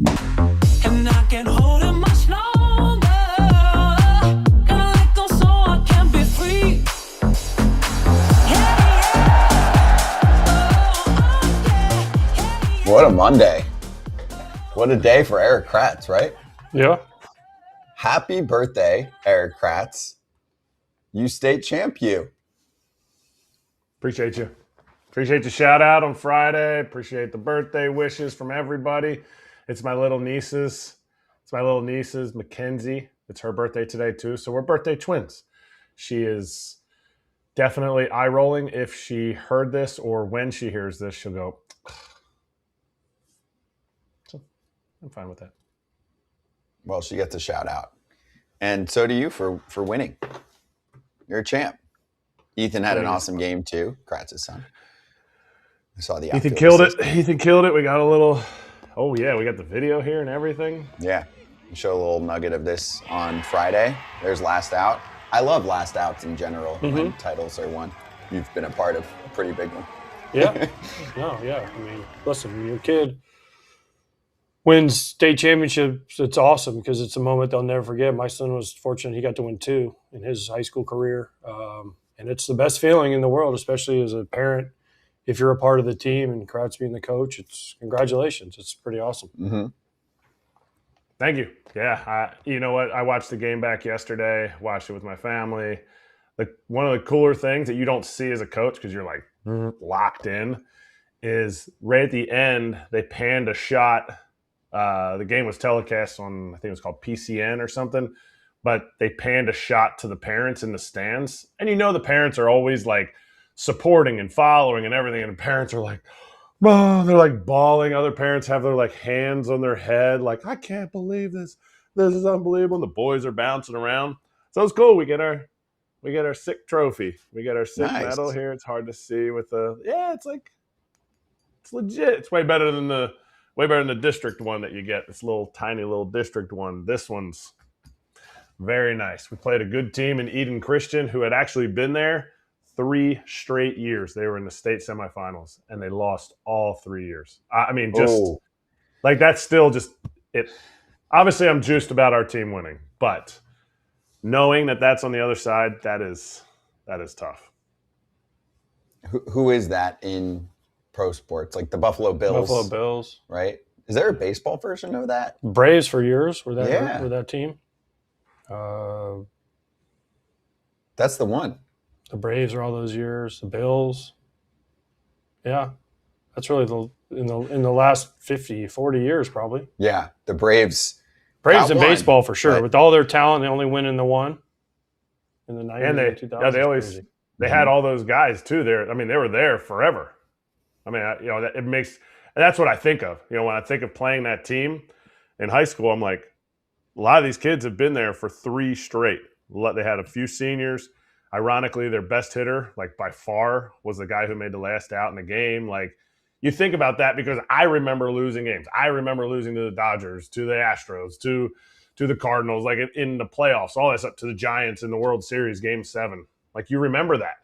And I can't hold it much longer. Gotta let go so I can be free. What a Monday. What a day for Erik Kratz, right? Yeah. Happy birthday, Erik Kratz. You state champ, you. Appreciate you. Appreciate the shout out on Friday. Appreciate the birthday wishes from everybody. It's my little nieces. Mackenzie. It's her birthday today too. So we're birthday twins. She is definitely eye rolling. If she heard this or when she hears this, she'll go, so I'm fine with that. Well, she gets a shout out. And so do you for winning. You're a champ. Ethan had an awesome game too, Kratz's son. I saw the Ethan killed it. We got a little, we got the video here and everything. Yeah. We show a little nugget of this on Friday. There's Last Out. I love Last Outs in general when titles are won. You've been a part of a pretty big one. Yeah. I mean, listen, when your kid wins state championships, it's awesome because it's a moment they'll never forget. My son was fortunate; he got to win 2 in his high school career, and it's the best feeling in the world, especially as a parent. If you're a part of the team and Kratz being the coach, it's congratulations. It's pretty awesome. Mm-hmm. Thank you. Yeah, you know what? I watched the game back yesterday. Watched it with my family. One of the cooler things that you don't see as a coach because you're like locked in is right at the end they panned a shot. The game was telecast on, I think it was called PCN or something, but they panned a shot to the parents in the stands. And you know the parents are always like supporting and following and everything, and the parents are like, oh, they're like bawling. Other parents have their like hands on their head, like, I can't believe this. This is unbelievable. And the boys are bouncing around. So it's cool. We get our sick trophy. We get our sick medal here. It's hard to see with it's legit. It's way better than the district one that you get. This little tiny little district one. This one's very nice. We played a good team in Eden Christian who had actually been there 3 straight years. They were in the state semifinals and they lost all 3 years. I mean, like that's still just it. Obviously, I'm juiced about our team winning, but knowing that that's on the other side, that is tough. Who is that in pro sports? Like the Buffalo Bills. Right? Is there a baseball version of that? Braves for years were that team. That's the one. The Braves are all those years. The Bills. Yeah. That's really in the last 50, 40 years probably. Yeah. The Braves in baseball for sure. Right. With all their talent, they only win in the 90s and 2000s. They had all those guys too there. I mean, they were there forever. I mean, it makes – that's what I think of. You know, when I think of playing that team in high school, I'm like, a lot of these kids have been there for 3 straight. They had a few seniors. Ironically, their best hitter, like by far, was the guy who made the last out in the game. Like, you think about that because I remember losing games. I remember losing to the Dodgers, to the Astros, to the Cardinals, like in the playoffs, all that stuff, to the Giants in the World Series, Game 7. Like, you remember that.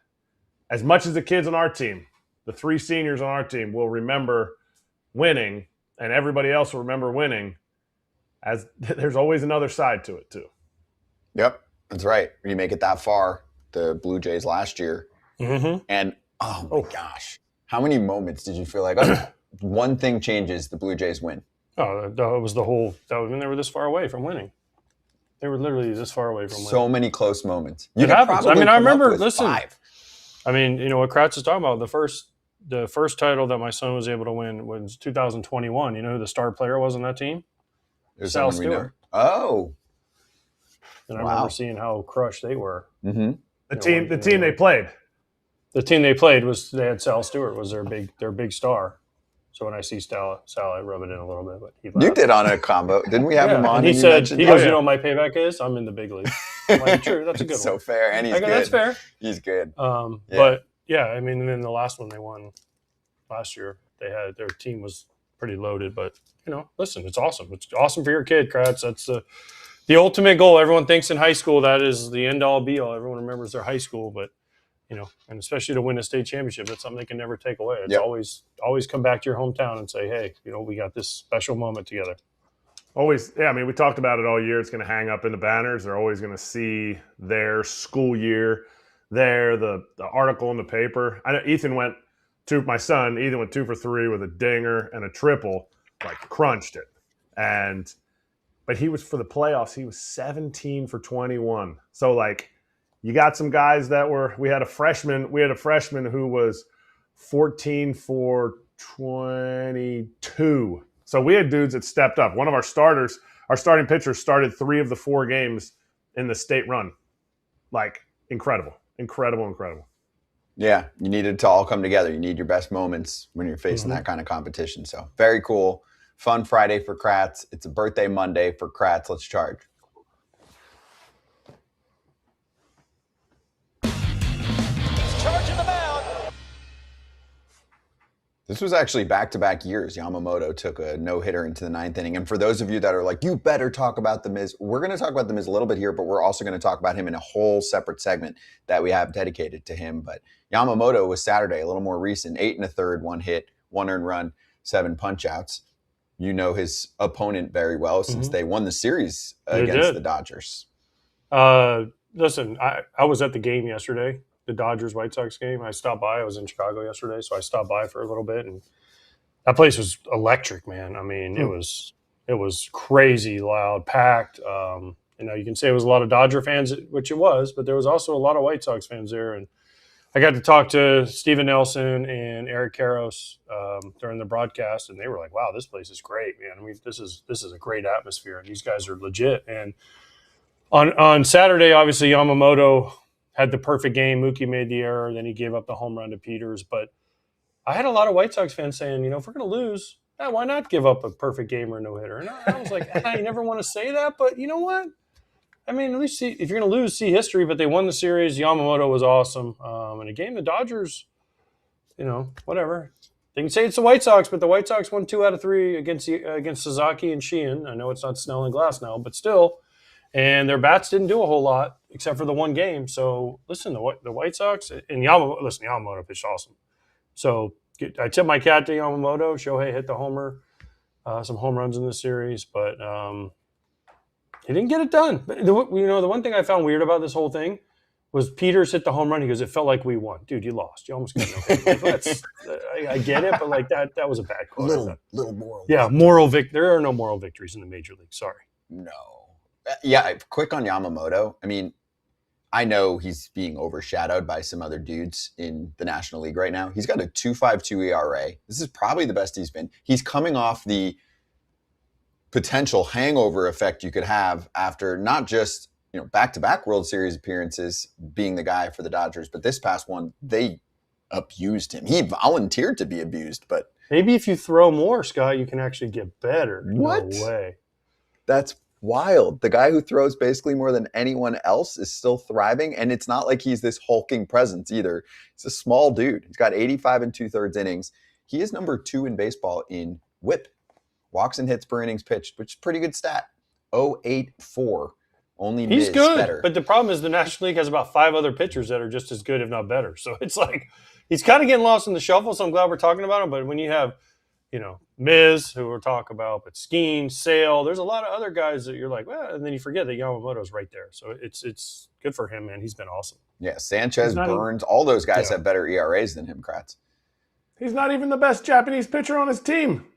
As much as the kids on our team, the 3 seniors on our team will remember winning, and everybody else will remember winning, as there's always another side to it too. Yep, that's right. When you make it that far, the Blue Jays last year, and oh my gosh, how many moments did you feel like one thing changes, the Blue Jays win? Oh, it was the whole. They were this far away from winning. They were literally this far away from winning. So many close moments. It happens. I mean, I remember. Listen, 5. I mean, you know what Kratz is talking about. The first title that my son was able to win was 2021. You know who the star player was on that team? Sal Stewart. Oh. And I remember seeing how crushed they were. Mm-hmm. The team they played. The team they played they had Sal Stewart was their big star. So when I see Sal, I rub it in a little bit. But you did on a combo. Didn't we have him on? And he goes, you know what my payback is? I'm in the big league. I'm like, true, that's a good one. So fair, and he's good. That's fair. He's good. But yeah, I mean, and then the last one they won last year, their team was pretty loaded. But you know, listen, it's awesome. It's awesome for your kid, Kratz. That's the ultimate goal. Everyone thinks in high school that is the end all be all. Everyone remembers their high school, but you know, and especially to win a state championship, that's something they can never take away. It's always come back to your hometown and say, hey, you know, we got this special moment together. Always, yeah. I mean, we talked about it all year. It's going to hang up in the banners. They're always going to see their school year there, the article in the paper. I know my son, Ethan went 2 for 3 with a dinger and a triple, like crunched it. But he was, for the playoffs, he was 17 for 21. So, like, you got some guys we had a freshman who was 14 for 22. So we had dudes that stepped up. One of our starting pitchers started 3 of the 4 games in the state run. Like, incredible. Yeah, you need it to all come together. You need your best moments when you're facing that kind of competition. So very cool. Fun Friday for Kratz. It's a birthday Monday for Kratz. Let's charge. Charging the mound. This was actually back-to-back years. Yamamoto took a no-hitter into the 9th inning. And for those of you that are like, you better talk about The Miz, we're going to talk about The Miz a little bit here, but we're also going to talk about him in a whole separate segment that we have dedicated to him. But Yamamoto was Saturday, a little more recent, 8 1/3, 1 hit, 1 earned run, 7 punch-outs. You know his opponent very well since they won the series against the Dodgers. Listen, I was at the game yesterday, the Dodgers-White Sox game. I stopped by. I was in Chicago yesterday, so I stopped by for a little bit. And that place was electric, man. I mean, it was crazy loud, packed. You can say it was a lot of Dodger fans, which it was, but there was also a lot of White Sox fans there. And I got to talk to Steven Nelson and Erik Kratz during the broadcast, and they were like, "Wow, this place is great, man. I mean, this is a great atmosphere, and these guys are legit." And on Saturday, obviously Yamamoto had the perfect game. Mookie made the error, then he gave up the home run to Peters. But I had a lot of White Sox fans saying, if we're going to lose, why not give up a perfect game or a no hitter? And I was like, I never want to say that, but you know what? I mean, at least if you're going to lose, see history. But they won the series. Yamamoto was awesome. And again, the Dodgers, whatever. They can say it's the White Sox, but the White Sox won 2 out of 3 against Sasaki and Sheehan. I know it's not Snell and Glass now, but still. And their bats didn't do a whole lot except for the one game. So, listen, the White Sox and Yamamoto pitched awesome. So, I tip my cap to Yamamoto. Shohei hit the homer, some home runs in the series, but he didn't get it done. But the one thing I found weird about this whole thing was Peters hit the home run. He goes, "It felt like we won." Dude, you lost. You almost got no hit. I get it, but like that was a bad call. Little moral. Yeah, there are no moral victories in the major league. Sorry. No. Yeah, quick on Yamamoto. I mean, I know he's being overshadowed by some other dudes in the National League right now. He's got a 2.52 ERA. This is probably the best he's been. He's coming off the potential hangover effect you could have after not just back-to-back World Series appearances, being the guy for the Dodgers, but this past one, they abused him. He volunteered to be abused, but maybe if you throw more, Scott, you can actually get better. What? No way. That's wild. The guy who throws basically more than anyone else is still thriving, and it's not like he's this hulking presence either. He's a small dude. He's got 85 2/3 innings. He is number 2 in baseball in WHIP, walks and hits per innings pitched, which is a pretty good stat. 0.84. Only he's Miz good, better. But the problem is the National League has about 5 other pitchers that are just as good, if not better. So it's like he's kind of getting lost in the shuffle. So I'm glad we're talking about him. But when you have Miz, who we're talking about, but Skeen, Sale, there's a lot of other guys that you're like, well, and then you forget that Yamamoto's right there. So it's good for him, man. He's been awesome. Yeah, Sanchez, Burns, all those guys have better ERAs than him, Kratz. He's not even the best Japanese pitcher on his team.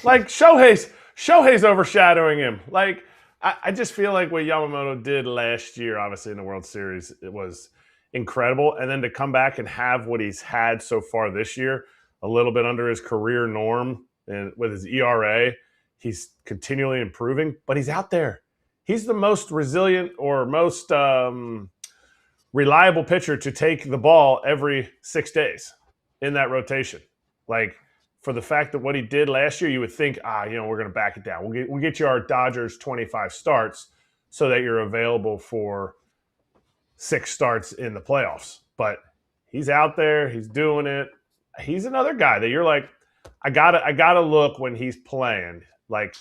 Like, Shohei's overshadowing him. Like, I just feel like what Yamamoto did last year, obviously in the World Series, it was incredible. And then to come back and have what he's had so far this year, a little bit under his career norm, and with his ERA, he's continually improving, but he's out there. He's the most resilient or most reliable pitcher to take the ball every 6 days in that rotation. Like, for the fact that what he did last year, you would think, we're going to back it down. We'll get you our Dodgers 25 starts so that you're available for 6 starts in the playoffs. But he's out there. He's doing it. He's another guy that you're like, I gotta look when he's playing. Like,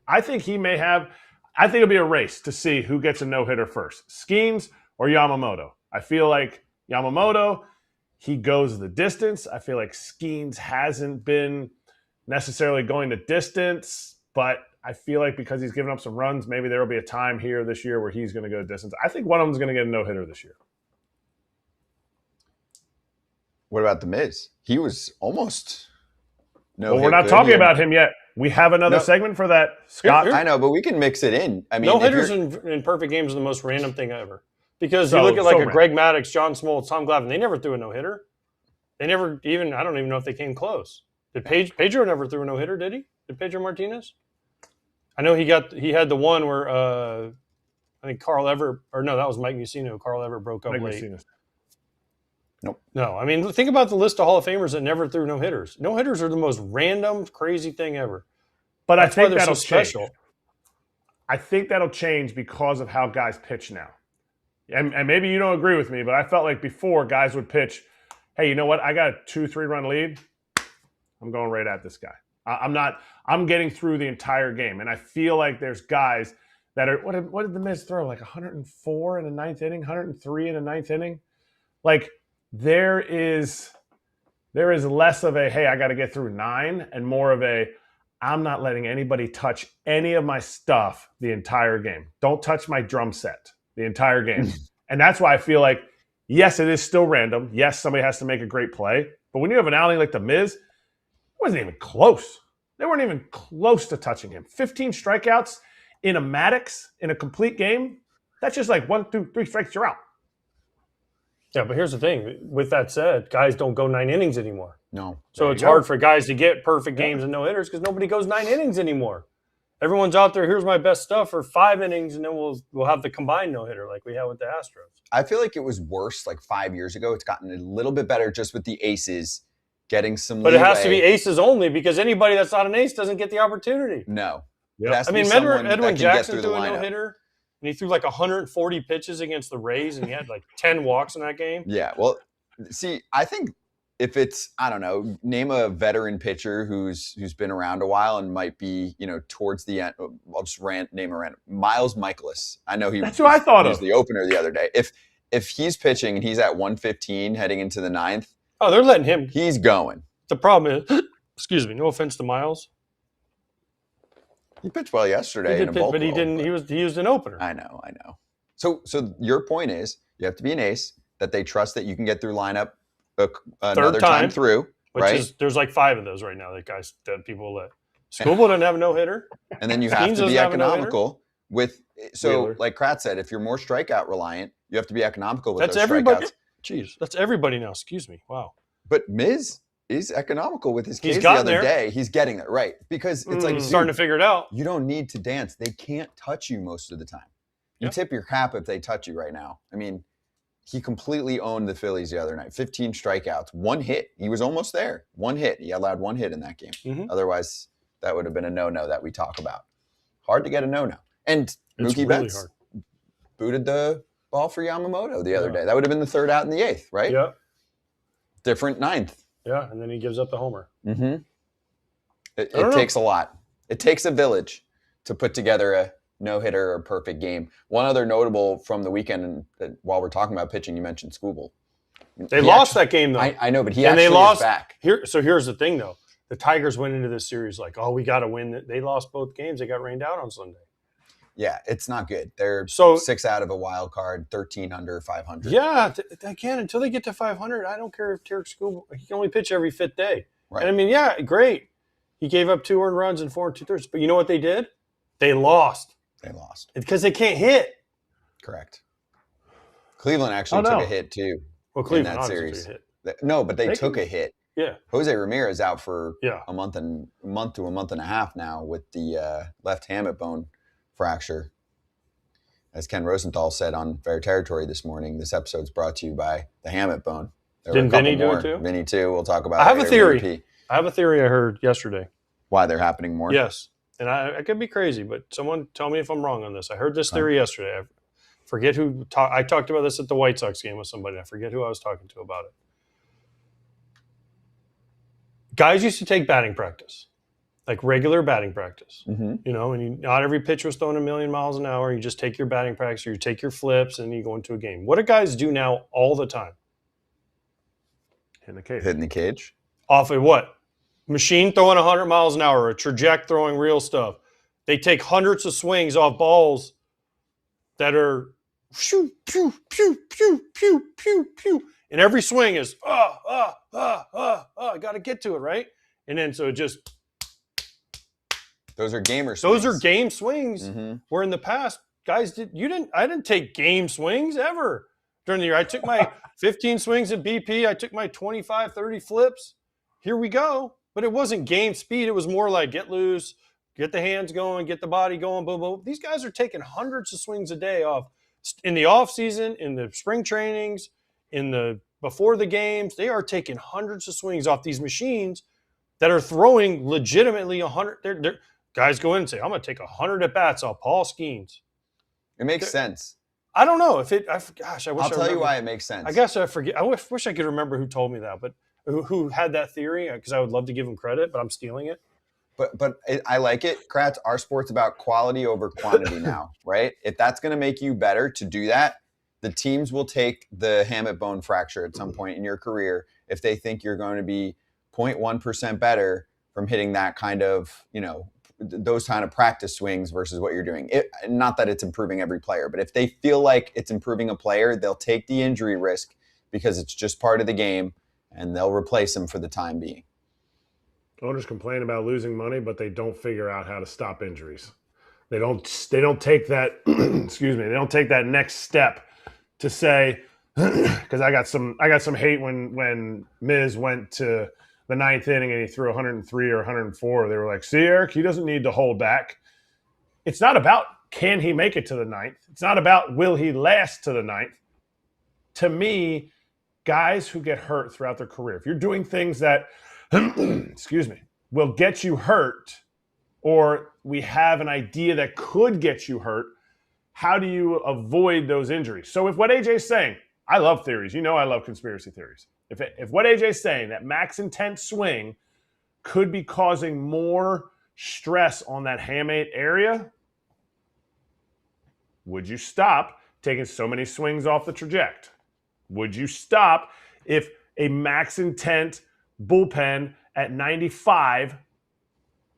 I think it'll be a race to see who gets a no-hitter first, Skeens or Yamamoto. I feel like Yamamoto, he goes the distance. I feel like Skeens hasn't been necessarily going the distance but I feel like because he's given up some runs, maybe there will be a time here this year where he's going to go distance. I think one of them is going to get a no-hitter this year. What about the Miz? He was almost no. Well, we're not talking about him yet. We have another segment for that, Scott. I know, but we can mix it in. I mean, no hitters in perfect games are the most random thing ever. Because you look at like a Greg Maddux, John Smoltz, Tom Glavine, they never threw a no-hitter. They never even, I don't even know if they came close. Did Pedro never threw a no-hitter, did he? Did Pedro Martinez? I know he had the one where I think Carl Everett, or no, that was Mike Mussino. Carl Everett broke up late. Nope. No, I mean, think about the list of Hall of Famers that never threw no-hitters. No-hitters are the most random, crazy thing ever. But I think that'll change. I think that'll change because of how guys pitch now. And maybe you don't agree with me, but I felt like before guys would pitch, hey, you know what? I got a 2-3 run lead. I'm going right at this guy. I'm getting through the entire game. And I feel like there's guys that are, what did the Miz throw? Like 104 in the ninth inning, 103 in the ninth inning? Like there is less of a, hey, I got to get through 9 and more of a, I'm not letting anybody touch any of my stuff the entire game. Don't touch my drum set the entire game. And that's why I feel like, yes, it is still random. Yes, somebody has to make a great play. But when you have an outing like the Miz, it wasn't even close. They weren't even close to touching him. 15 strikeouts in a Maddox in a complete game. That's just like 1, 2, 3 strikes, you're out. Yeah, but here's the thing. With that said, guys don't go 9 innings anymore. No. So it's hard for guys to get perfect games and no-hitters because nobody goes 9 innings anymore. Everyone's out there, here's my best stuff for 5 innings, and then we'll have the combined no-hitter like we had with the Astros. I feel like it was worse like 5 years ago. It's gotten a little bit better just with the aces getting some But leeway. it has to be aces only because anybody that's not an ace doesn't get the opportunity. No. Yep. I mean, Edwin Jackson threw a no-hitter, and he threw like 140 pitches against the Rays, and he had like 10 walks in that game. Yeah, well, see, I think if it's, I don't know, name a veteran pitcher who's been around a while and might be, towards the end. I'll just name a random. Miles Michaelis. I know That's who I thought he of. was the opener the other day. If he's pitching and he's at 115 heading into the 9th. Oh, they're letting him. He's going. The problem is, excuse me, no offense to Miles. He pitched well yesterday in a bulk but he role, didn't. But He used an opener. I know. So your point is you have to be an ace that they trust that you can get through lineup another time through, right? There's like 5 of those right now that people let. Skubal doesn't have a no-hitter. And then you have to be economical with. So, Wheeler. like Kratz said, if you're more strikeout reliant, you have to be economical with That's those everybody. strikeouts. Jeez, that's everybody now. Excuse me. Wow. But Miz is economical with his case the gotten other there. day. He's getting there, right? Because it's like He's starting to figure it out. You don't need to dance. They can't touch you most of the time. You Yep. tip your cap if they touch you right now. I mean, he completely owned the Phillies the other night. 15 strikeouts, 1 hit. He was almost there. 1 hit. He allowed 1 hit in that game. Mhm. Otherwise, that would have been a no-no that we talk about. Hard to get a no-no. And It's Mookie really Betts hard. booted the ball for Yamamoto the other day. That would have been the 3rd out in the 8th, right? Yeah. Different 9th. Yeah, and then he gives up the homer. Mm-hmm. It know. takes a lot. It takes a village to put together a no-hitter or perfect game. One other notable from the weekend, and while we're talking about pitching, you mentioned Skubal. They lost that game, though. I know, but he and actually they lost is back. So here's the thing, though. The Tigers went into this series like, oh, we got to win. They lost both games. They got rained out on Sunday. Yeah, it's not good. They're So 6 out of a wild card, 13 under 500. yeah, again, until they get to 500, I don't care if Tarik Skubal, he can only pitch every 5th day. Right. And I mean, yeah, great. He gave up 2 earned runs in 4 2/3. But you know what they did? They lost. They lost. Because they can't hit. Correct. Cleveland actually took a hit, too, Well, in Cleveland that obviously series. took a hit. No, but they took a hit. Yeah. José Ramírez out for Yeah. a month to a month and a half now with the left hamate bone fracture. As Ken Rosenthal said on Brewer Territory this morning, this episode's brought to you by the hamate bone. Didn't Vinnie do it too? Vinnie too. We'll talk about. I have a later, theory. VP, I have a theory I heard yesterday. why they're happening more. Yes. And I could be crazy, but someone tell me if I'm wrong on this. I heard this theory yesterday. I forget who I talked about this at the White Sox game with somebody. I forget who I was talking to about it. Guys used to take batting practice, like regular batting practice. Mm-hmm. And not every pitch was thrown a million miles an hour. You just take your batting practice, or you take your flips, and you go into a game. What do guys do now all the time? Hitting the cage. Off of what? Machine throwing 100 miles an hour, a traject throwing real stuff. they take hundreds of swings off balls that are pew, pew, pew, pew, pew, pew, pew. And every swing is, I got to get to it, right? And then so it just. Those are gamer swings. Those are game swings. Where in the past, guys, I didn't take game swings ever during the year. I took my 15 swings at BP. I took my 25, 30 flips. Here we go. But it wasn't game speed. It was more like get loose, get the hands going, get the body going, boom, boom. These guys are taking hundreds of swings a day off in the off season, in the spring trainings, before the games. They are taking hundreds of swings off these machines that are throwing legitimately 100. Guys go in and say, I'm going to take 100 at bats off Paul Skeens. It makes sense. I don't know if it. I wish. I'll tell you why it makes sense. I guess I forget. I wish I could remember who told me that, but who had that theory? Because I would love to give him credit, but I'm stealing it. But I like it, Kratz. Our sport's about quality over quantity now, right? If that's going to make you better to do that, the teams will take the hamate bone fracture at some point in your career if they think you're going to be 0.1% better from hitting that kind of, those kind of practice swings versus what you're doing. Not that it's improving every player, but if they feel like it's improving a player, they'll take the injury risk because it's just part of the game, and they'll replace him for the time being. Owners complain about losing money, but they don't figure out how to stop injuries. They don't take that excuse me, they don't take that next step to say, because I got some hate when Miz went to the ninth inning and he threw 103 or 104. They were like, see, Erik, he doesn't need to hold back. It's not about can he make it to the ninth. It's not about will he last to the ninth. To me, guys who get hurt throughout their career, if you're doing things that, excuse me, will get you hurt, or we have an idea that could get you hurt, how do you avoid those injuries? So if what AJ's saying, I love theories. I love conspiracy theories. If what AJ's saying, that max intent swing could be causing more stress on that hamate area, would you stop taking so many swings off the trajectory? Would you stop if a max intent bullpen at 95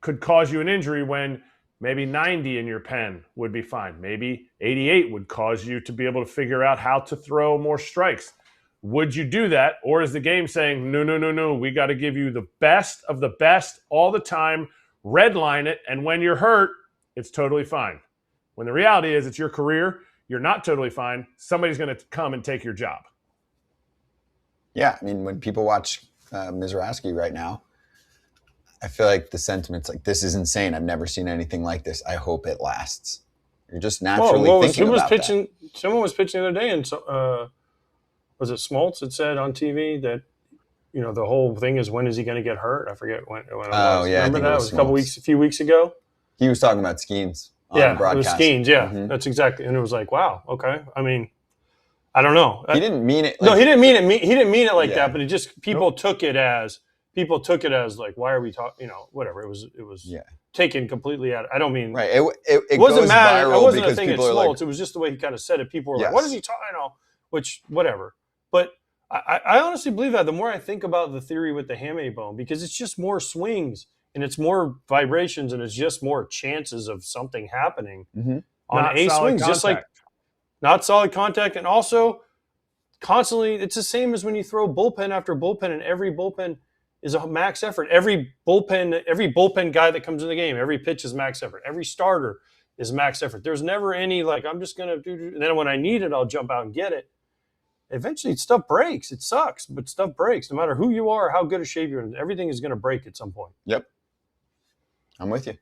could cause you an injury when maybe 90 in your pen would be fine? Maybe 88 would cause you to be able to figure out how to throw more strikes. Would you do that? Or is the game saying, no, we got to give you the best of the best all the time, redline it, and when you're hurt, it's totally fine. When the reality is it's your career, you're not totally fine. Somebody's going to come and take your job. Yeah, I mean, when people watch Misiorowski right now, I feel like the sentiment's like, this is insane. I've never seen anything like this. I hope it lasts. You're just naturally thinking about that. Someone was pitching the other day, and was it Smoltz that said on TV that, the whole thing is when is he going to get hurt? I forget when it was. Yeah. Remember that? It was a few weeks ago. He was talking about Skeens on the broadcast. It was Skeens, yeah. Mm-hmm. That's exactly. And it was like, wow, okay. I mean, I don't know. He didn't mean it. No, he didn't mean it. He didn't mean it like that. But it just people took it as like, why are we talking? Whatever. It was taken completely out. I don't mean right. It wasn't goes mad. viral It wasn't because a thing at people are Smoltz. like, It was just the way he kind of said it. People were like, what is he talking? Which whatever. But I honestly believe that the more I think about the theory with the hamate bone, because it's just more swings and it's more vibrations and it's just more chances of something happening on Not a solid swings, just like contact. not solid contact. And also constantly, it's the same as when you throw bullpen after bullpen, and every bullpen is a max effort. Every bullpen guy that comes in the game, every pitch is max effort. Every starter is max effort. There's never any like, I'm just going to do, and then when I need it, I'll jump out and get it. Eventually, stuff breaks. It sucks, but stuff breaks. No matter who you are, how good a shape you're in, everything is going to break at some point. Yep. I'm with you.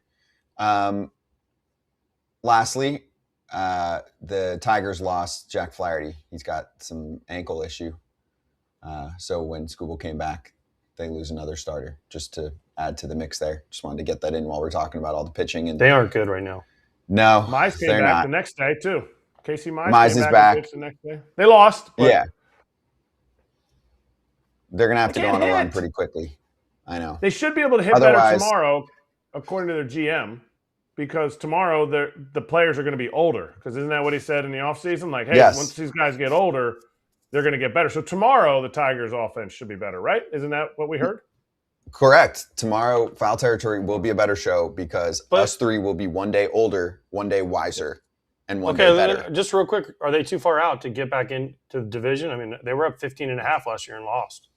Lastly, the Tigers lost Jack Flaherty. He's got some ankle issue. So when Skubal came back, they lose another starter, just to add to the mix there. Just wanted to get that in while we're talking about all the pitching. And they aren't good right now. No, Mize came they're back not. the next day, too. Casey Mize Mize came is back back. and pitched the next day. They lost. But Yeah. They're going to have to go can't on a run hit. pretty quickly. I know. They should be able to hit Otherwise- better tomorrow, according to their GM, because tomorrow the players are going to be older. Because isn't that what he said in the offseason? Like, hey, Yes. once these guys get older, they're going to get better. So tomorrow the Tigers' offense should be better, right? Isn't that what we heard? Correct. Tomorrow, Foul Territory will be a better show because us three will be one day older, one day wiser, and one day better. Just real quick, are they too far out to get back into the division? I mean, they were up 15.5 last year and lost.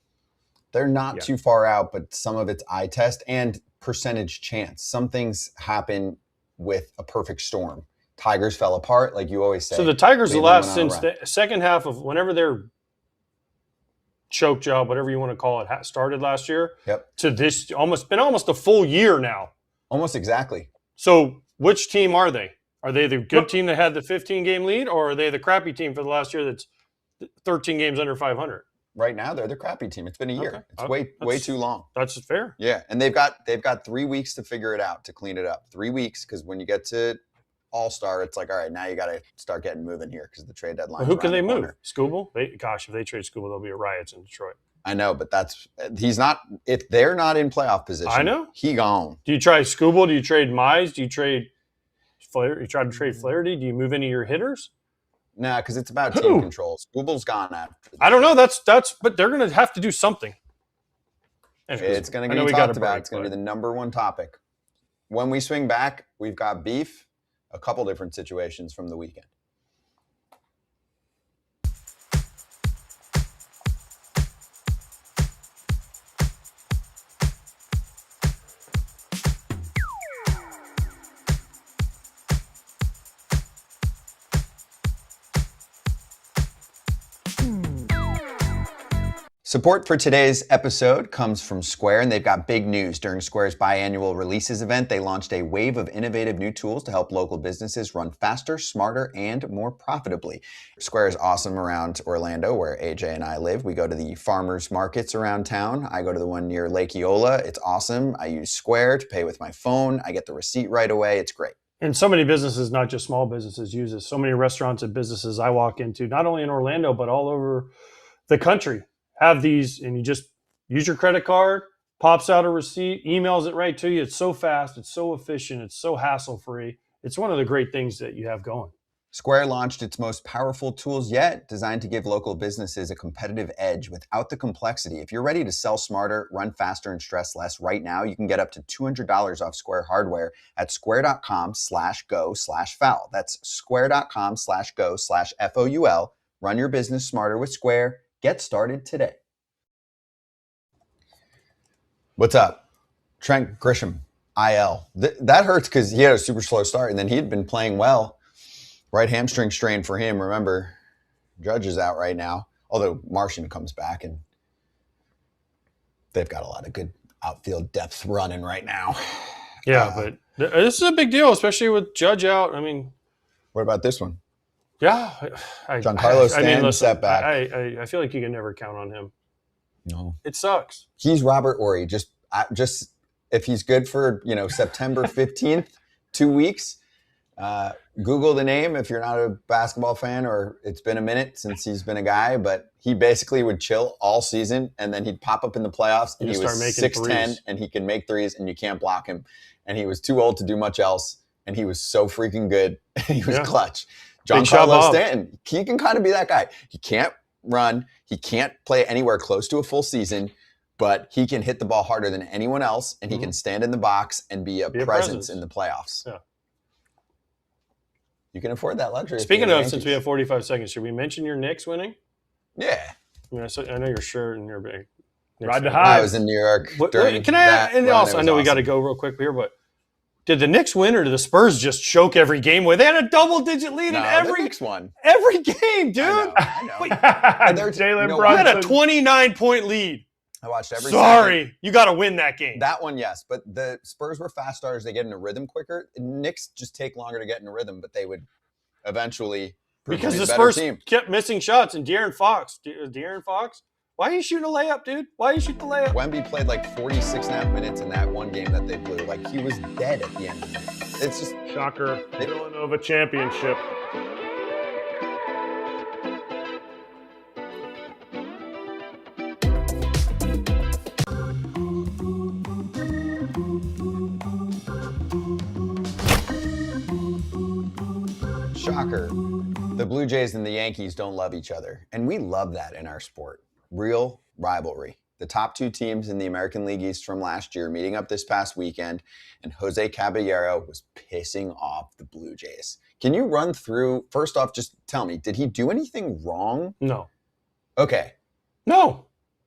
They're not too far out, but some of it's eye test and percentage chance. Some things happen with a perfect storm. Tigers fell apart, like you always say. So the Tigers, the last since the second half of whenever their choke job, whatever you want to call it, started last year, to this been almost a full year now. Almost exactly. So which team are they? Are they the good team that had the 15-game lead, or are they the crappy team for the last year that's 13 games under 500? Right now, they're the crappy team. It's been a year. Okay. It's way too long. That's fair. Yeah, and they've got 3 weeks to figure it out, to clean it up. 3 weeks, because when you get to All-Star, it's like, all right, now you got to start getting moving here because the trade deadline. Who can they move? Skubal? Gosh, if they trade Skubal, there'll be riots in Detroit. I know, but he's not. If they're not in playoff position, I know. He gone. Do you try Skubal? Do you trade Mize? Do you trade Flaherty? You try to trade Flaherty? Do you move any of your hitters? Nah, because it's about team control. Skubal's gone after. I don't know. That's but they're going to have to do something. Anyways, it's going to be talked about. It's going to be the number one topic. When we swing back, we've got beef. A couple different situations from the weekend. Support for today's episode comes from Square, and they've got big news. During Square's biannual releases event, they launched a wave of innovative new tools to help local businesses run faster, smarter, and more profitably. Square is awesome around Orlando, where AJ and I live. We go to the farmers markets around town. I go to the one near Lake Eola. It's awesome. I use Square to pay with my phone. I get the receipt right away. It's great. And so many businesses, not just small businesses, use this. So many restaurants and businesses I walk into, not only in Orlando, but all over the country, have these, and you just use your credit card, pops out a receipt, emails it right to you. It's so fast, it's so efficient, it's so hassle-free. It's one of the great things that you have going. Square launched its most powerful tools yet, designed to give local businesses a competitive edge without the complexity. If you're ready to sell smarter, run faster, and stress less right now, you can get up to $200 off Square hardware at square.com/go/foul. That's square.com/go/FOUL. Run your business smarter with Square. Get started today. What's up? Trent Grisham, IL. That hurts because he had a super slow start, and then he had been playing well. Right hamstring strain for him. Remember, Judge is out right now, although Martian comes back, and they've got a lot of good outfield depth running right now. Yeah, but this is a big deal, especially with Judge out. I mean, what about this one? Yeah, Giancarlo Stanton setback. I feel like you can never count on him. No, it sucks. He's Robert Horry. Just if he's good for September 15th, 2 weeks. Google the name if you're not a basketball fan, or it's been a minute since he's been a guy. But he basically would chill all season, and then he'd pop up in the playoffs, and he was 6'10", and he can make threes, and you can't block him. And he was too old to do much else, and he was so freaking good. He was clutch. Giancarlo Stanton, he can kind of be that guy. He can't run. He can't play anywhere close to a full season, but he can hit the ball harder than anyone else, and he can stand in the box and be a presence in the playoffs. Yeah. You can afford that luxury. Speaking of, since we have 45 seconds, should we mention your Knicks winning? Yeah. I know your shirt and your big. Ride the high. I was in New York. Can I? And also, I know we got to go real quick here, but did the Knicks win, or did the Spurs just choke every game away? They had a double-digit lead in every Knicks won. Every game, dude. I know. Jalen Brunson had a 29-point lead. I watched every. Sorry, you got to win that game. That one, yes, but the Spurs were fast starters. They get in a rhythm quicker. The Knicks just take longer to get in a rhythm, but they would eventually. Because the Spurs kept missing shots, and De'Aaron Fox. Why are you shooting a layup, dude? Why are you shooting the layup? Wemby played like 46.5 minutes in that one game that they blew. Like, he was dead at the end of it. It's just shocker. Villanova championship. Shocker. The Blue Jays and the Yankees don't love each other, and we love that in our sport. Real rivalry. the top 2 teams in the American League East from last year meeting up this past weekend, and José Caballero was pissing off the Blue Jays. Can you run through, first off, just tell me, did he do anything wrong? No. Okay. No.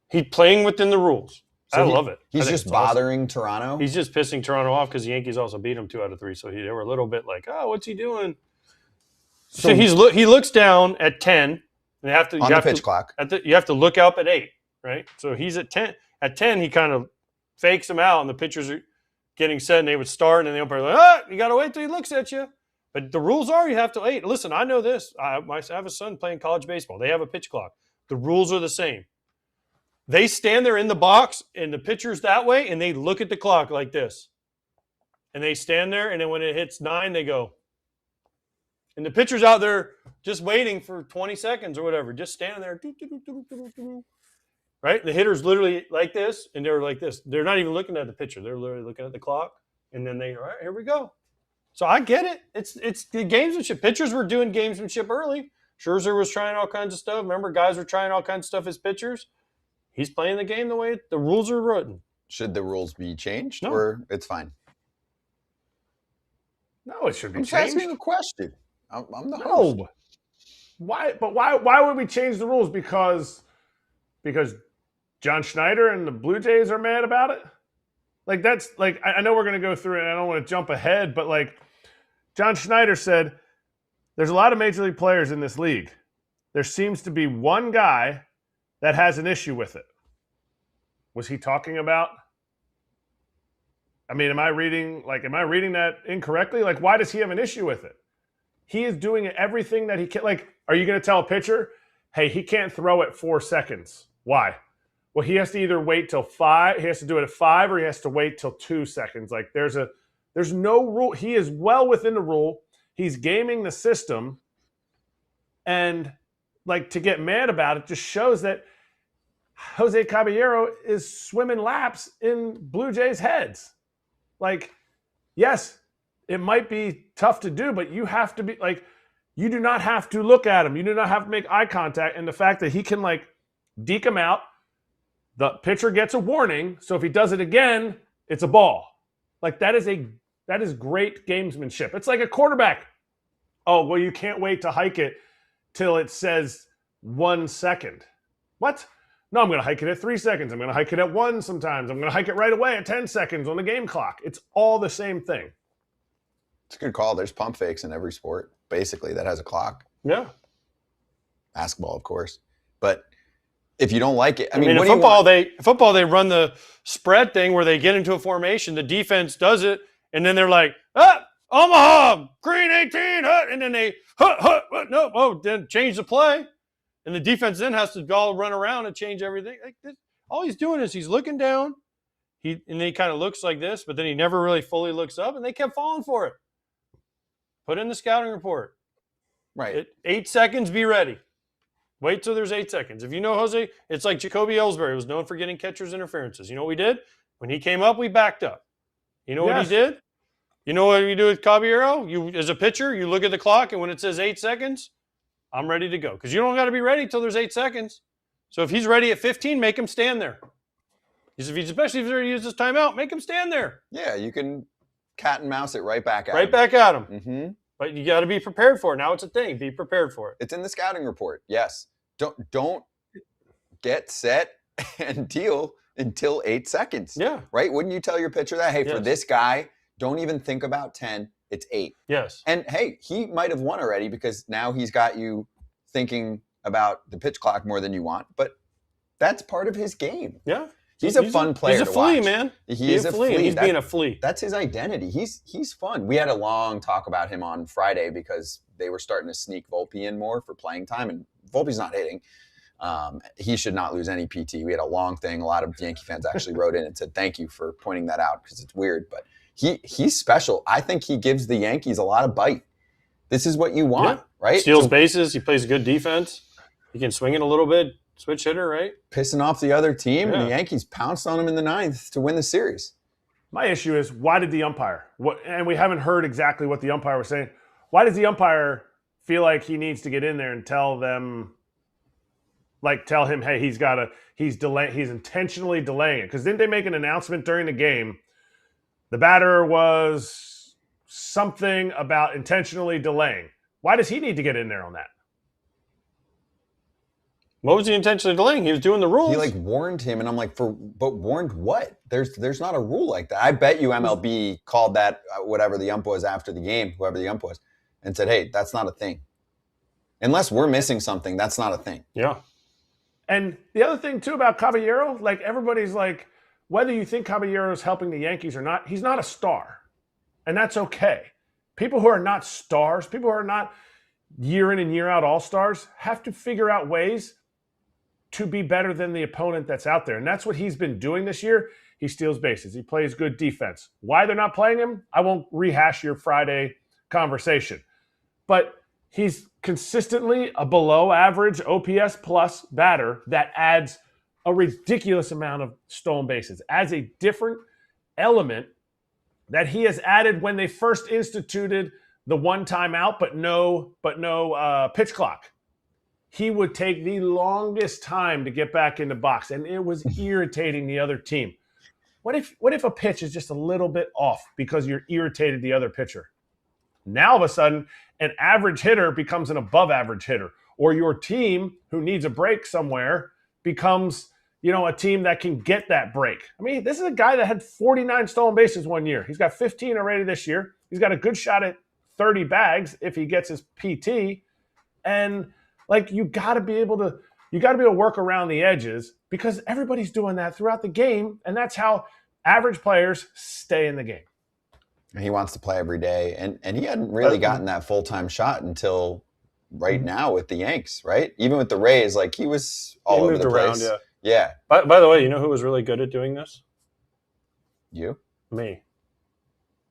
He's playing within the rules. I love it. He's just bothering Toronto? He's just pissing Toronto off because the Yankees also beat him 2 out of 3. So they were a little bit like, oh, what's he doing? So he looks down at 10. And you have to clock. You have to look up at 8, right? So he's at 10. At 10, he kind of fakes him out, and the pitchers are getting set, and they would start, and the umpire like, you got to wait till he looks at you. But the rules are you have to 8. Listen, I know this. I have a son playing college baseball. They have a pitch clock. The rules are the same. They stand there in the box, and the pitcher's that way, and they look at the clock like this. And they stand there, and then when it hits 9, they go. And the pitcher's out there just waiting for 20 seconds or whatever, just standing there. Right? The hitter's literally like this, and they're like this. They're not even looking at the pitcher. They're literally looking at the clock, and then all right, here we go. So I get it. It's the gamesmanship. Pitchers were doing gamesmanship early. Scherzer was trying all kinds of stuff. Remember, guys were trying all kinds of stuff as pitchers. He's playing the game the way the rules are written. Should the rules be changed, No. or it's fine? No, it should be I'm just changed. asking a question. I'm the host. No. Why? But why would we change the rules? Because John Schneider and the Blue Jays are mad about it? Like, that's like, I know we're going to go through it, and I don't want to jump ahead, but like John Schneider said, there's a lot of major league players in this league. There seems to be one guy that has an issue with it. Was he talking about? I mean, am I reading that incorrectly? Like, why does he have an issue with it? He is doing everything that he can. Like, are you going to tell a pitcher, hey, he can't throw at 4 seconds? Why? Well, he has to either wait till 5, he has to do it at 5, or he has to wait till 2 seconds. Like, there's no rule. He is well within the rule. He's gaming the system. And, like, to get mad about it just shows that José Caballero is swimming laps in Blue Jays' heads. Like, yes, it might be tough to do, but you have to be, like, you do not have to look at him. You do not have to make eye contact. And the fact that he can, like, deke him out, the pitcher gets a warning. So if he does it again, it's a ball. Like, that is great gamesmanship. It's like a quarterback. Oh, well, you can't wait to hike it till it says 1 second. What? No, I'm going to hike it at 3 seconds. I'm going to hike it at 1 sometimes. I'm going to hike it right away at 10 seconds on the game clock. It's all the same thing. It's a good call. There's pump fakes in every sport, basically, that has a clock. Yeah. Basketball, of course. But if you don't like it, I mean in what football, they run the spread thing where they get into a formation. The defense does it, and then they're like, Omaha, green 18, and then they, then change the play. And the defense then has to all run around and change everything. Like this, all he's doing is he's looking down. And then he kind of looks like this, but then he never really fully looks up, and they kept falling for it. Put in the scouting report. Right. 8 seconds, be ready. Wait till there's 8 seconds. If you know Jose, it's like Jacoby Ellsbury was known for getting catcher's interferences. You know what we did? When he came up, we backed up. You know what he did? You know what you do with Caballero? You, as a pitcher, you look at the clock, and when it says 8 seconds, I'm ready to go. Because you don't got to be ready till there's 8 seconds. So if he's ready at 15, make him stand there. Especially if he's ready to use his timeout, make him stand there. Yeah, you can cat and mouse it right back at him. Right back at him. Mm-hmm. But you got to be prepared for it. Now it's a thing. Be prepared for it. It's in the scouting report. Yes. Don't get set and deal until 8 seconds. Yeah. Right? Wouldn't you tell your pitcher that? Hey, for this guy, don't even think about 10. It's 8. Yes. And hey, he might have won already because now he's got you thinking about the pitch clock more than you want. But that's part of his game. Yeah. He's a fun player. He's a flea, man. He's a flea. He's being a flea. That's his identity. He's fun. We had a long talk about him on Friday because they were starting to sneak Volpe in more for playing time, and Volpe's not hitting. He should not lose any PT. We had a long thing. A lot of Yankee fans actually wrote in and said thank you for pointing that out because it's weird, but he's special. I think he gives the Yankees a lot of bite. This is what you want, right? Steals bases. He plays good defense. He can swing it a little bit. Switch hitter, right? Pissing off the other team, and the Yankees pounced on him in the 9th to win the series. My issue is, why did the umpire? And we haven't heard exactly what the umpire was saying. Why does the umpire feel like he needs to get in there and tell them like tell him, hey, he's intentionally delaying it. Because didn't they make an announcement during the game? The batter was something about intentionally delaying. Why does he need to get in there on that? What was he intentionally delaying? He was doing the rules. He like warned him, and I'm like, but warned what? There's not a rule like that. I bet you MLB called that whatever the ump was after the game, whoever the ump was, and said, hey, that's not a thing. Unless we're missing something, that's not a thing. Yeah. And the other thing too about Caballero, like everybody's like, whether you think Caballero is helping the Yankees or not, he's not a star, and that's okay. People who are not stars, people who are not year in and year out all-stars, have to figure out ways to be better than the opponent that's out there. And that's what he's been doing this year. He steals bases. He plays good defense. Why they're not playing him, I won't rehash your Friday conversation. But he's consistently a below-average OPS plus batter that adds a ridiculous amount of stolen bases, adds a different element that he has added when they first instituted the one timeout but no pitch clock. He would take the longest time to get back in the box, and it was irritating the other team. What if a pitch is just a little bit off because you're irritated the other pitcher? Now, all of a sudden, an average hitter becomes an above-average hitter, or your team, who needs a break somewhere, becomes, a team that can get that break. I mean, this is a guy that had 49 stolen bases one year. He's got 15 already this year. He's got a good shot at 30 bags if he gets his PT, and you got to be able to work around the edges because everybody's doing that throughout the game, and that's how average players stay in the game. He wants to play every day, and he hadn't really gotten that full-time shot until right now with the Yanks, right? Even with the Rays, he was all over the place. Around, yeah. By the way, you know who was really good at doing this? You? Me.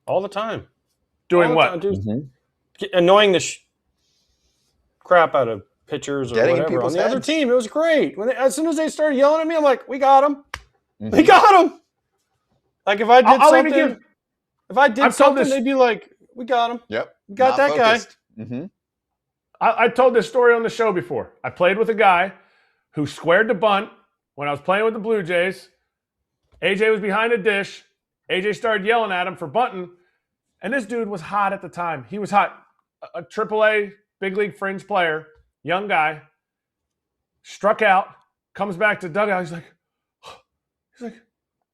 All the time. Doing what? Annoying the crap out of pitchers or Getting whatever. On the other heads. team, it was great. As soon as they started yelling at me, I'm like, we got him. Mm-hmm. We got him. If I did something, they'd be like, we got him. Yep. We got that focused. Guy. Mm-hmm. I told this story on the show before. I played with a guy who squared the bunt when I was playing with the Blue Jays. AJ was behind a dish. AJ started yelling at him for bunting, and this dude was hot at the time. He was hot. A AAA big league fringe player, young guy, struck out, comes back to dugout. He's like,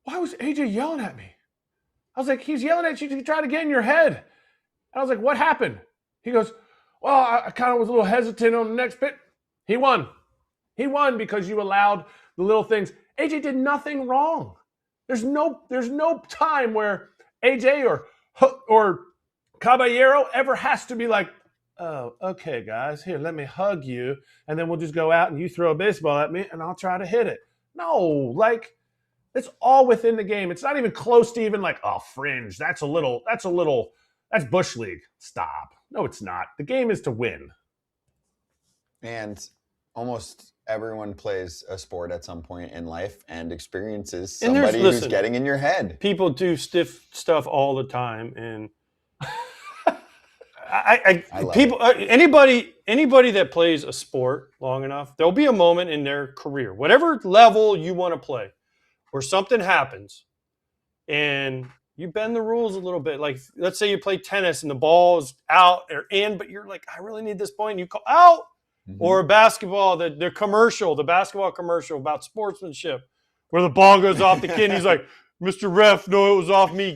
why was AJ yelling at me? I was like, he's yelling at you to try to get in your head. And I was like, what happened? He goes, well, I kind of was a little hesitant on the next pitch. He won. He won because you allowed the little things. AJ did nothing wrong. There's no time where AJ or Caballero ever has to be like, oh, okay, guys, here, let me hug you, and then we'll just go out and you throw a baseball at me, and I'll try to hit it. No, it's all within the game. It's not even close to even fringe. That's Bush League. Stop. No, it's not. The game is to win. And almost everyone plays a sport at some point in life and experiences somebody who's getting in your head. People do stiff stuff all the time, and anybody that plays a sport long enough, there'll be a moment in their career, whatever level you want to play, where something happens and you bend the rules a little bit. Let's say you play tennis and the ball is out or in, but you're like, I really need this point, and you call out. Mm-hmm. Or basketball, the basketball commercial about sportsmanship, where the ball goes off the kid and he's like, Mr. Ref, no, it was off me.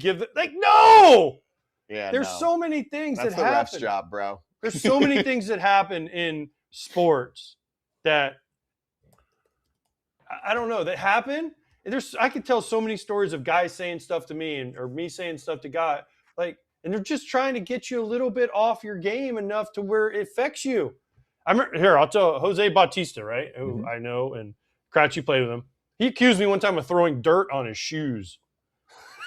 No! Yeah, there's so many things that happen. That's the ref's job, bro. There's so many things that happen in sports that I don't know that happen. I could tell so many stories of guys saying stuff to me or me saying stuff to guys, and they're just trying to get you a little bit off your game enough to where it affects you. I'll tell Jose Bautista, right? Who I know, and Kratz, you played with him. He accused me one time of throwing dirt on his shoes.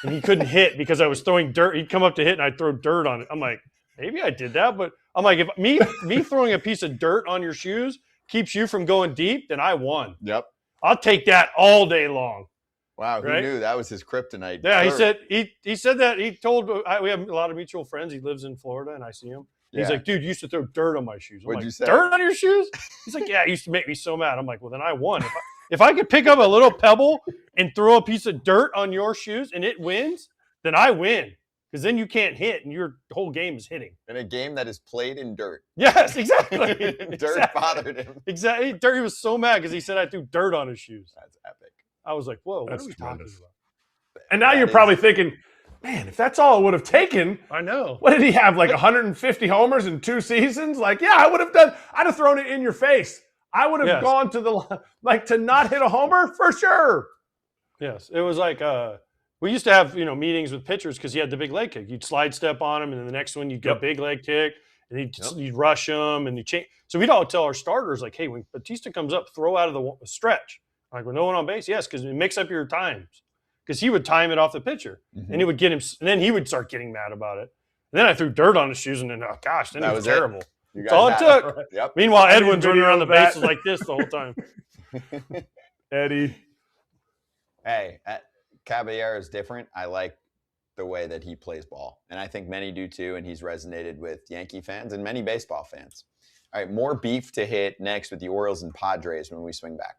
And he couldn't hit because I was throwing dirt. He'd come up to hit and I'd throw dirt on it. I'm like, maybe I did that, but I'm like, if me throwing a piece of dirt on your shoes keeps you from going deep, then I won. Yep. I'll take that all day long. Wow, who Right? knew that was his kryptonite? Yeah, he Dirt. said he said that we have a lot of mutual friends. He lives in Florida, and I see him. He's Yeah. like, dude, you used to throw dirt on my shoes. I'm What'd like, you say? dirt on your shoes? He's like, yeah, it used to make me so mad. I'm like, well, then I won. If I could pick up a little pebble and throw a piece of dirt on your shoes and it wins, then I win. Because then you can't hit, and your whole game is hitting. In a game that is played in dirt. Yes, exactly. Dirt Exactly. bothered him. Exactly. He was so mad because he said I threw dirt on his shoes. That's epic. I was like, whoa, what That's are we tremendous. talking about? And now That you're is- probably thinking, man, if that's all it would have taken, I know. what did he have? Like 150 homers in 2 seasons? Like, yeah, I'd have thrown it in your face. I would have Yes. gone to to not hit a homer for sure. Yes, it was like we used to have meetings with pitchers because he had the big leg kick. You'd slide step on him, and then the next one you'd get Yep. a big leg kick, and you'd rush him, and you change. So we'd all tell our starters like, "Hey, when Batista comes up, throw out of the stretch." Like with no one on base, yes, because it makes up your times. Because he would time it off the pitcher, and it would get him, and then he would start getting mad about it. And then I threw dirt on his shoes, and then oh gosh, then That it was was it. terrible. You That's all it got took. that. Yep. Meanwhile, I need Edwin's a running video around the of that. bases like this the whole time. Eddie. Hey, Caballero is different. I like the way that he plays ball. And I think many do too. And he's resonated with Yankee fans and many baseball fans. All right, more beef to hit next with the Orioles and Padres when we swing back.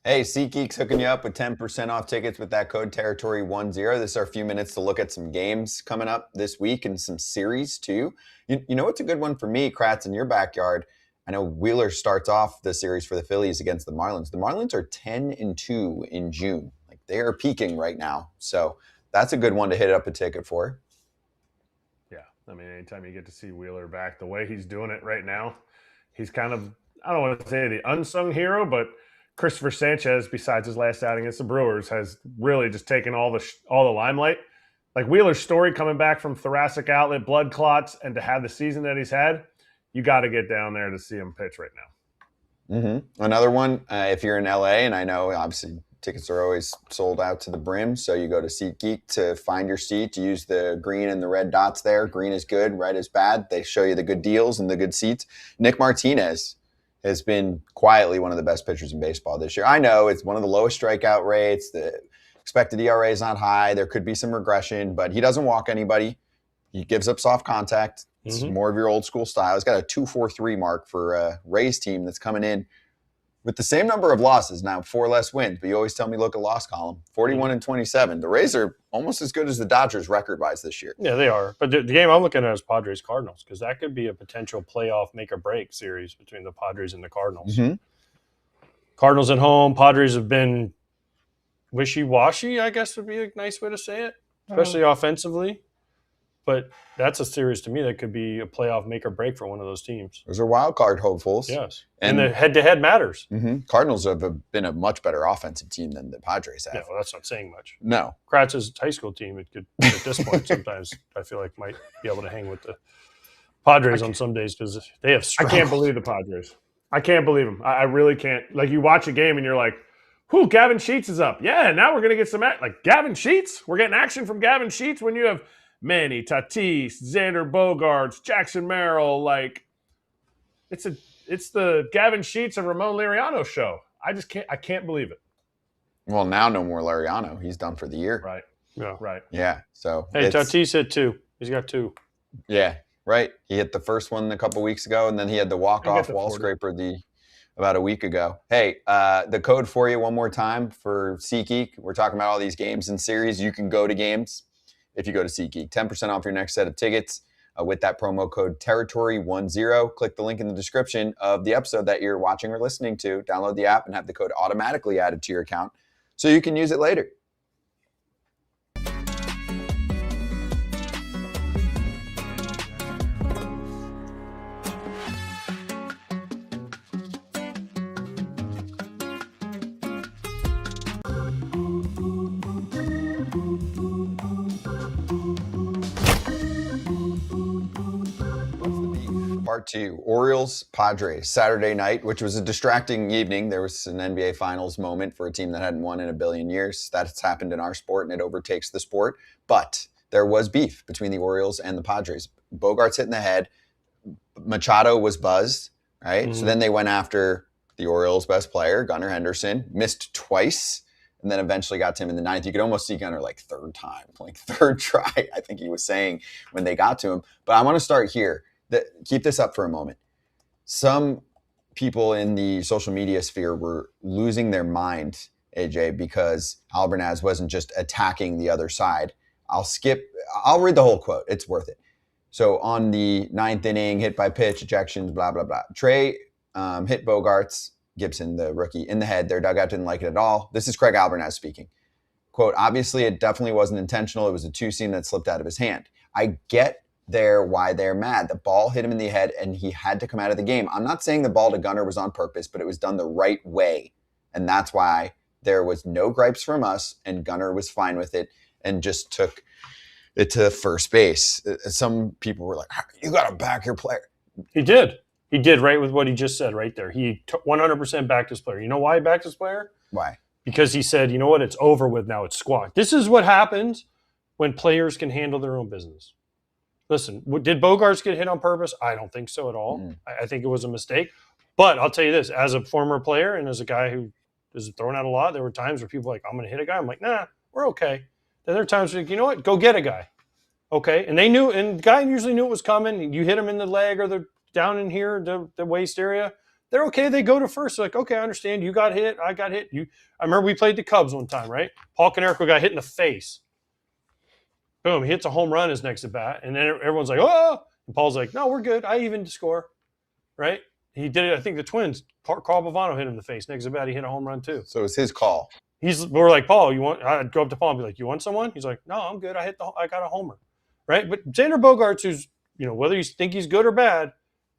Hey, SeatGeek's hooking you up with 10% off tickets with that code Territory10. This is our few minutes to look at some games coming up this week and some series too. You know what's a good one for me, Kratz, in your backyard? I know Wheeler starts off the series for the Phillies against the Marlins. The Marlins are 10-2 in June. Like they are peaking right now. So that's a good one to hit up a ticket for. Yeah, I mean, anytime you get to see Wheeler back the way he's doing it right now, he's kind of, I don't want to say the unsung hero, but Christopher Sanchez, besides his last outing against the Brewers, has really just taken all the limelight. Like Wheeler's story coming back from thoracic outlet, blood clots, and to have the season that he's had, you got to get down there to see him pitch right now. Mm-hmm. Another one, if you're in LA, and I know obviously tickets are always sold out to the brim, so you go to SeatGeek to find your seat. You use the green and the red dots there. Green is good, red is bad. They show you the good deals and the good seats. Nick Martinez has been quietly one of the best pitchers in baseball this year. I know it's one of the lowest strikeout rates. The expected ERA is not high. There could be some regression, but he doesn't walk anybody. He gives up soft contact. It's more of your old school style. He's got a 2.43 mark for a Rays team that's coming in with the same number of losses. Now, 4 less wins, but you always tell me look at loss column. 41-27. The Rays are almost as good as the Dodgers record-wise this year. Yeah, they are. But the game I'm looking at is Padres-Cardinals because that could be a potential playoff make-or-break series between the Padres and the Cardinals. Mm-hmm. Cardinals at home. Padres have been wishy-washy, I guess would be a nice way to say it, especially offensively. But that's a series to me that could be a playoff make-or-break for one of those teams. Those are wild card hopefuls. Yes. And the head-to-head matters. Cardinals have been a much better offensive team than the Padres have. Yeah, well, that's not saying much. No. Kratz's high school team, it could, at this point, sometimes I feel like might be able to hang with the Padres on some days because they have I struggled. can't believe the Padres. I can't believe them. I really can't. Like, you watch a game and you're like, whoo, Gavin Sheets is up. Yeah, now we're going to get some like Gavin Sheets? We're getting action from Gavin Sheets when you have Manny, Tatis, Xander Bogaerts, Jackson Merrill. Like, it's the Gavin Sheets and Ramon Laureano show. I can't believe it. Well, now no more Laureano. He's done for the year. Right. Yeah. Right. Yeah. So Hey, Tatis hit 2. He's got 2. Yeah. Right. He hit the first one a couple weeks ago, and then he had the walk-off the wall 40. scraper about a week ago. Hey, the code for you one more time for SeatGeek. We're talking about all these games and series. You can go to games if you go to SeatGeek. 10% off your next set of tickets with that promo code Territory10. Click the link in the description of the episode that you're watching or listening to. Download the app and have the code automatically added to your account so you can use it later. Part 2, Orioles, Padres, Saturday night, which was a distracting evening. There was an NBA Finals moment for a team that hadn't won in a billion years. That's happened in our sport, and it overtakes the sport. But there was beef between the Orioles and the Padres. Bogarts hit in the head. Machado was buzzed, right? Mm-hmm. So then they went after the Orioles' best player, Gunnar Henderson, missed twice, and then eventually got to him in the ninth. You could almost see Gunnar like third try, I think he was saying when they got to him. But I want to start here. Keep this up for a moment. Some people in the social media sphere were losing their mind, AJ, because Albernaz wasn't just attacking the other side. I'll read the whole quote. It's worth it. So on the ninth inning, hit by pitch, ejections, blah, blah, blah. Trey hit Bogarts, Gibson, the rookie, in the head. Their dugout didn't like it at all. This is Craig Albernaz speaking. Quote, obviously, it definitely wasn't intentional. It was a two-seam that slipped out of his hand. I get why they're mad. The ball hit him in the head, and he had to come out of the game. I'm not saying the ball to Gunnar was on purpose, but it was done the right way. And that's why there was no gripes from us, and Gunnar was fine with it and just took it to first base. Some people were like, you got to back your player. He did. He did, right, with what he just said right there. He 100% backed his player. You know why he backed his player? Why? Because he said, you know what, it's over with now. It's squat. This is what happens when players can handle their own business. Listen, did Bogarts get hit on purpose? I don't think so at all. Mm. I think it was a mistake. But I'll tell you this, as a former player and as a guy who is thrown out a lot, there were times where people were like, I'm going to hit a guy. I'm like, nah, we're okay. Then there are times where, you know what, go get a guy. Okay. And they knew, and the guy usually knew it was coming. You hit him in the leg or the down in here, the waist area. They're okay. They go to first. They're like, okay, I understand. You got hit. I got hit. I remember we played the Cubs one time, right? Paul Konerko got hit in the face. Boom, he hits a home run his next at bat. And then everyone's like, oh. And Paul's like, no, we're good. I even to score. Right? He did it. I think the Twins, Carl Bavano hit him in the face. Next at bat, he hit a home run too. So it was his call. We're like, Paul, I'd go up to Paul and be like, you want someone? He's like, no, I'm good. I got a homer. Right? But Xander Bogaerts, who's, whether you think he's good or bad,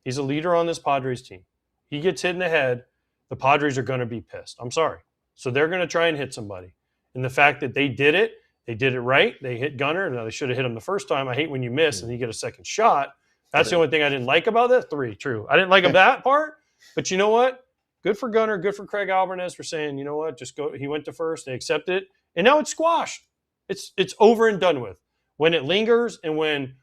he's a leader on this Padres team. He gets hit in the head, the Padres are going to be pissed. I'm sorry. So they're going to try and hit somebody. And the fact that they did it right. They hit Gunnar. Now, they should have hit him the first time. I hate when you miss and you get a second shot. That's the only thing I didn't like about that. 3, true. I didn't like that part. But you know what? Good for Gunnar. Good for Craig Albernaz for saying, you know what? Just go. He went to first. They accepted it. And now it's squashed. It's over and done with. When it lingers and when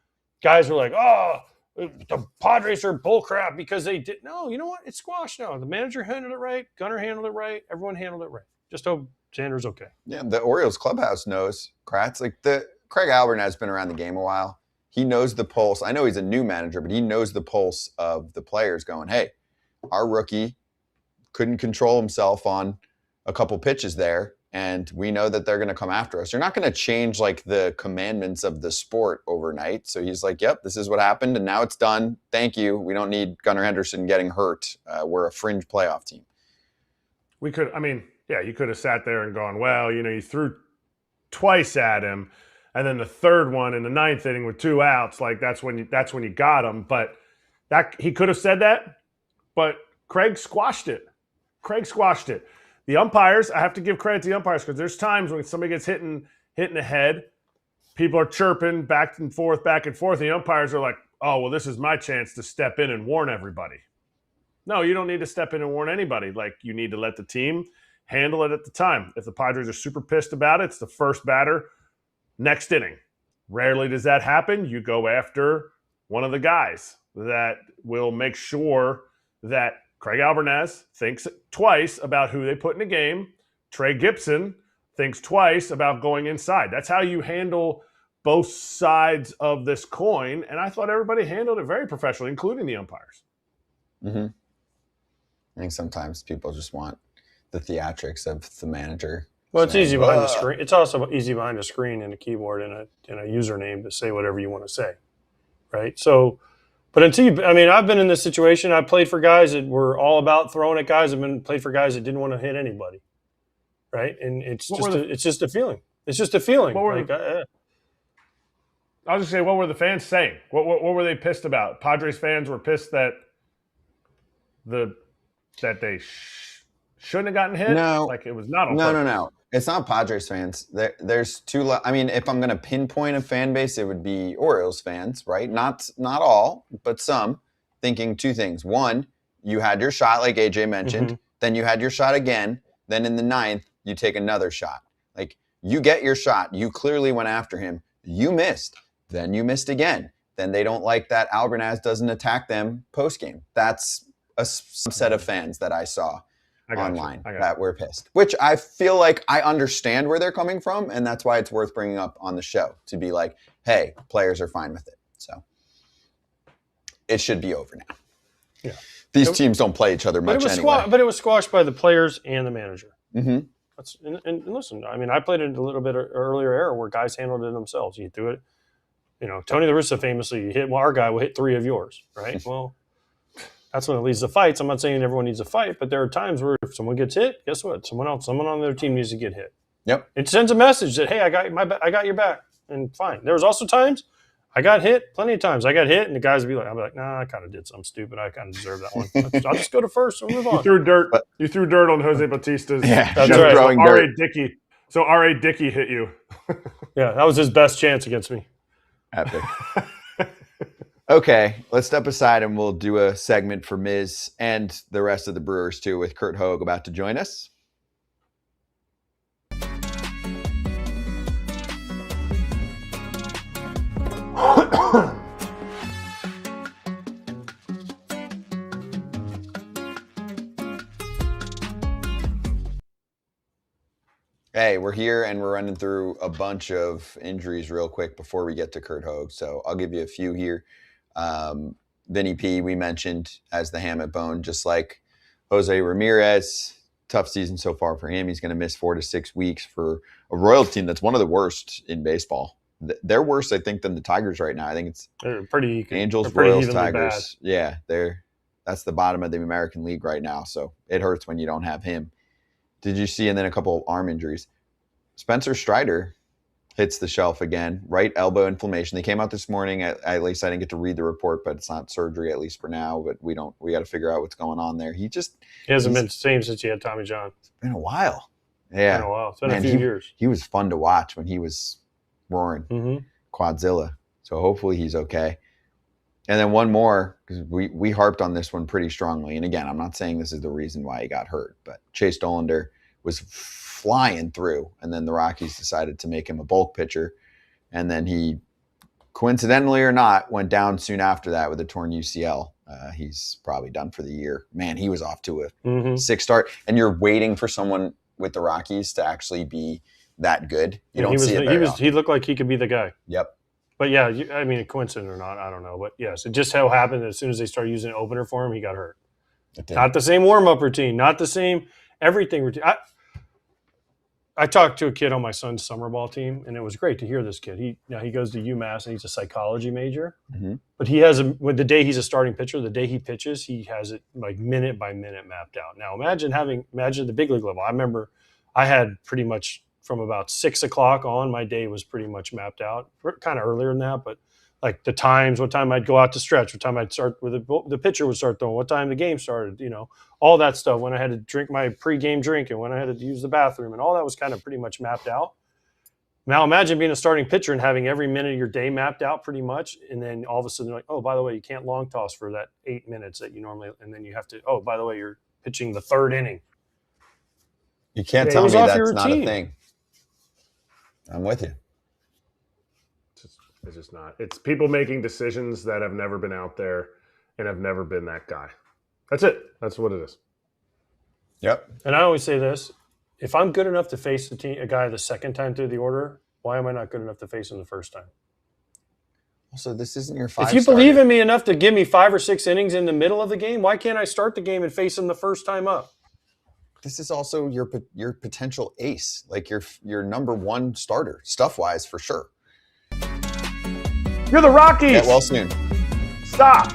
guys are like, oh, the Padres are bullcrap because they did. No, you know what? It's squashed now. The manager handled it right. Gunnar handled it right. Everyone handled it right. Just hope Xander's okay. Yeah, the Orioles clubhouse knows, Kratz. Craig Albernaz has been around the game a while. He knows the pulse. I know he's a new manager, but he knows the pulse of the players going, hey, our rookie couldn't control himself on a couple pitches there, and we know that they're going to come after us. You're not going to change the commandments of the sport overnight. So he's like, yep, this is what happened, and now it's done. Thank you. We don't need Gunnar Henderson getting hurt. We're a fringe playoff team. You could have sat there and gone, well, you threw twice at him, and then the third one in the ninth inning with 2 outs, that's when you got him. But he could have said that, but Craig squashed it. The umpires, I have to give credit to the umpires because there's times when somebody gets hit in the head, people are chirping back and forth, and the umpires are like, oh, well, this is my chance to step in and warn everybody. No, you don't need to step in and warn anybody. You need to let the team handle it at the time. If the Padres are super pissed about it, it's the first batter, next inning. Rarely does that happen. You go after one of the guys that will make sure that Craig Albernaz thinks twice about who they put in the game. Trey Gibson thinks twice about going inside. That's how you handle both sides of this coin. And I thought everybody handled it very professionally, including the umpires. Mm-hmm. I think sometimes people just want the theatrics of the manager. Well, it's easy behind the screen. It's also easy behind a screen and a keyboard and a username to say whatever you want to say, right? So, but I've been in this situation. I played for guys that were all about throwing at guys. I've played for guys that didn't want to hit anybody, right? And it's just a feeling. It's just a feeling. I was just saying, what were the fans saying? What were they pissed about? Padres fans were pissed that they shouldn't have gotten hit? No. It was not on purpose. No. It's not Padres fans. There's two. If I'm going to pinpoint a fan base, it would be Orioles fans, right? Not all, but some. thinking two things. One, you had your shot, like AJ mentioned. Then you had your shot again. Then in the 9th, you take another shot. Like, you get your shot. You clearly went after him. You missed. Then you missed again. Then they don't like that Albernaz doesn't attack them post-game. That's a subset of fans that I saw online that were pissed. Which I feel like I understand where they're coming from, and that's why it's worth bringing up on the show, to be like, hey, players are fine with it. So it should be over now. Yeah. These teams don't play each other much anyway. But it was squashed by the players and the manager. And listen, I mean, I played in a little bit earlier era where guys handled it themselves. You do it. You know, Tony La Russa famously our guy will hit 3 of yours, right? Well, that's when it leads to fights. I'm not saying everyone needs a fight, but there are times where if someone gets hit, guess what? Someone on their team needs to get hit. Yep. It sends a message that, hey, I got your back, and fine. There was also times I got hit, plenty of times. I got hit, and the guys would be like, I'll be like, nah, I kind of did something stupid. I kind of deserve that one. I'll just go to first and move on. You threw dirt on Jose Bautista's. Yeah, that's right. Throwing dirt. Dickey. So R.A. Dickey hit you. Yeah, that was his best chance against me. Epic. Okay, let's step aside and we'll do a segment for Miz and the rest of the Brewers too, with Curt Hogg about to join us. Hey, we're here and we're running through a bunch of injuries real quick before we get to Curt Hogg. So I'll give you a few here. Vinnie P, we mentioned, as the hamate bone, just like José Ramírez. Tough season so far for him. He's going to miss 4 to 6 weeks for a Royals team that's one of the worst in baseball. They're worse, I think, than the Tigers right now. I think it's Angels, Royals, Tigers. Bad. Yeah, that's the bottom of the American League right now. So it hurts when you don't have him. Did you see? And then a couple of arm injuries. Spencer Strider hits the shelf again. Right elbow inflammation. They came out this morning. At least I didn't get to read the report, but it's not surgery, at least for now. But we got to figure out what's going on there. He hasn't been the same since he had Tommy John. It's been a while. Yeah, it's been a while. It's been a few years. He was fun to watch when he was roaring. Quadzilla. So hopefully he's okay. And then one more, because we harped on this one pretty strongly. And again, I'm not saying this is the reason why he got hurt, but Chase Dollander was flying through, and then the Rockies decided to make him a bulk pitcher. And then he, coincidentally or not, went down soon after that with a torn UCL. He's probably done for the year. Man, he was off to a 6 start. And you're waiting for someone with the Rockies to actually be that good. You don't see it very often. He looked like he could be the guy. Yep. But yeah, I mean, coincident or not, I don't know. But yes, it just so happened that as soon as they started using an opener for him, he got hurt. Not the same warm-up routine, not the same everything routine. I talked to a kid on my son's summer ball team, and it was great to hear this kid. He goes to UMass, and he's a psychology major. But he has the day he's a starting pitcher, the day he pitches, he has it like minute by minute mapped out. Now imagine the big league level. I remember I had pretty much from about 6 o'clock on, my day was pretty much mapped out. Kind of earlier than that, but like the times, what time I'd go out to stretch, what time I'd start, where the pitcher would start throwing, what time the game started, all that stuff, when I had to drink my pregame drink and when I had to use the bathroom, and all that was kind of pretty much mapped out. Now imagine being a starting pitcher and having every minute of your day mapped out pretty much, and then all of a sudden they're like, oh, by the way, you can't long toss for that 8 minutes that you normally, and then you have to, oh, by the way, you're pitching the 3rd inning. You can't tell me that's not a thing. I'm with you. It's just not. It's people making decisions that have never been out there and have never been that guy. That's it. That's what it is. Yep. And I always say this. If I'm good enough to face a guy the second time through the order, why am I not good enough to face him the first time? Also, this isn't your 5 If you believe in me enough to give me 5 or 6 innings in the middle of the game, why can't I start the game and face him the first time up? This is also your potential ace, like your number 1 starter, stuff-wise, for sure. You're the Rockies. Get well soon. Stop.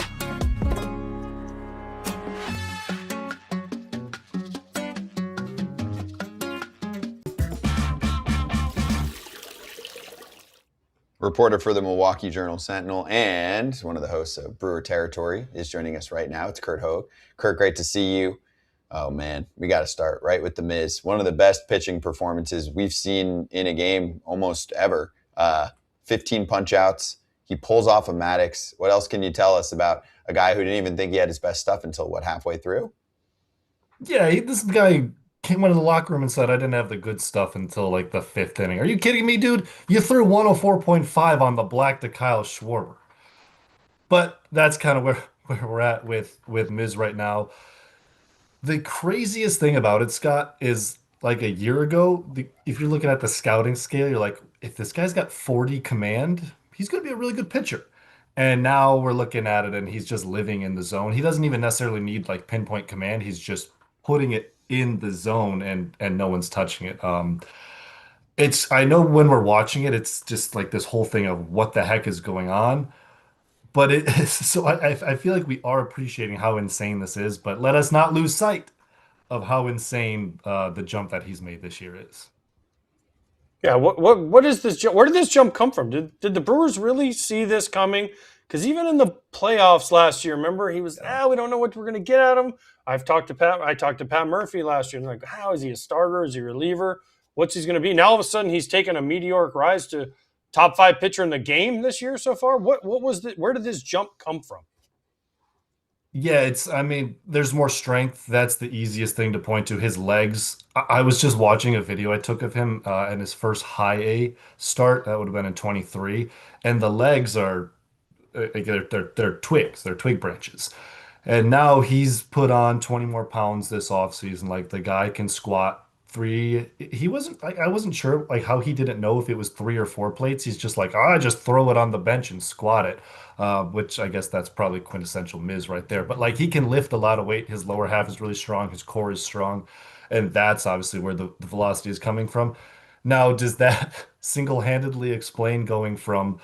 Reporter for the Milwaukee Journal-Sentinel and one of the hosts of Brewer Territory is joining us right now. It's Curt Hogg. Curt, great to see you. Oh, man, we got to start right with the Miz. One of the best pitching performances we've seen in a game almost ever. 15 punch-outs. He pulls off a Maddox. What else can you tell us about a guy who didn't even think he had his best stuff until, halfway through? Yeah, this guy came into the locker room and said, I didn't have the good stuff until like the fifth inning. Are you kidding me, dude? You threw 104.5 on the black to Kyle Schwarber. But that's kind of where we're at with Miz right now. The craziest thing about it, Scott, is like a year ago, if you're looking at the scouting scale, you're like, if this guy's got 40 command, he's going to be a really good pitcher. And now we're looking at it and he's just living in the zone. He doesn't even necessarily need like pinpoint command. He's just putting it in the zone and no one's touching it. I know when we're watching it, it's just like this whole thing of what the heck is going on. But I feel like we are appreciating how insane this is, but let us not lose sight of how insane the jump that he's made this year is. Yeah, what is this jump? Where did this jump come from? Did the Brewers really see this coming? Because even in the playoffs last year, remember he was, we don't know what we're going to get out of him. I talked to Pat Murphy last year, and like, how is he a starter? Is he a reliever? What's he's going to be? Now all of a sudden he's taken a meteoric rise to top 5 pitcher in the game this year so far. What was where did this jump come from? Yeah, there's more strength. That's the easiest thing to point to. His legs. I was just watching a video I took of him in his first high A start. That would have been in 23. And the legs are, they're twigs. They're twig branches. And now he's put on 20 more pounds this offseason. Like the guy can squat 3. He wasn't like, I wasn't sure like how he didn't know if it was 3 or 4 plates. He's just like, just throw it on the bench and squat it. Which I guess that's probably quintessential Miz right there. But like he can lift a lot of weight. His lower half is really strong. His core is strong. And that's obviously where the velocity is coming from. Now, does that single-handedly explain going from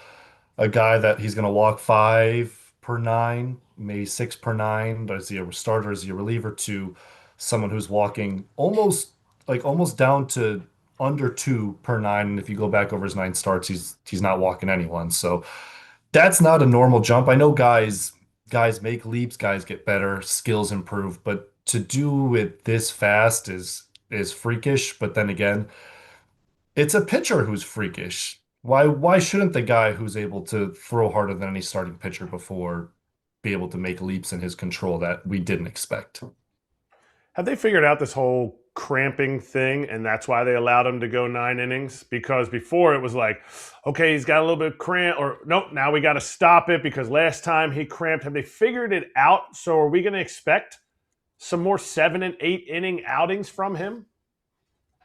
a guy that he's going to walk 5 per 9, maybe 6 per 9, is he a starter, is he a reliever, to someone who's walking almost down to under 2 per 9? And if you go back over his 9 starts, he's not walking anyone. So that's not a normal jump. I know guys make leaps, guys get better, skills improve, but to do it this fast is freakish. But then again, it's a pitcher who's freakish. Why shouldn't the guy who's able to throw harder than any starting pitcher before be able to make leaps in his control that we didn't expect? Have they figured out this whole cramping thing, and that's why they allowed him to go 9 innings? Because before it was like, okay, he's got a little bit of cramp, or nope, now we got to stop it because last time he cramped. Have they figured it out? So are we going to expect some more 7 and 8 inning outings from him?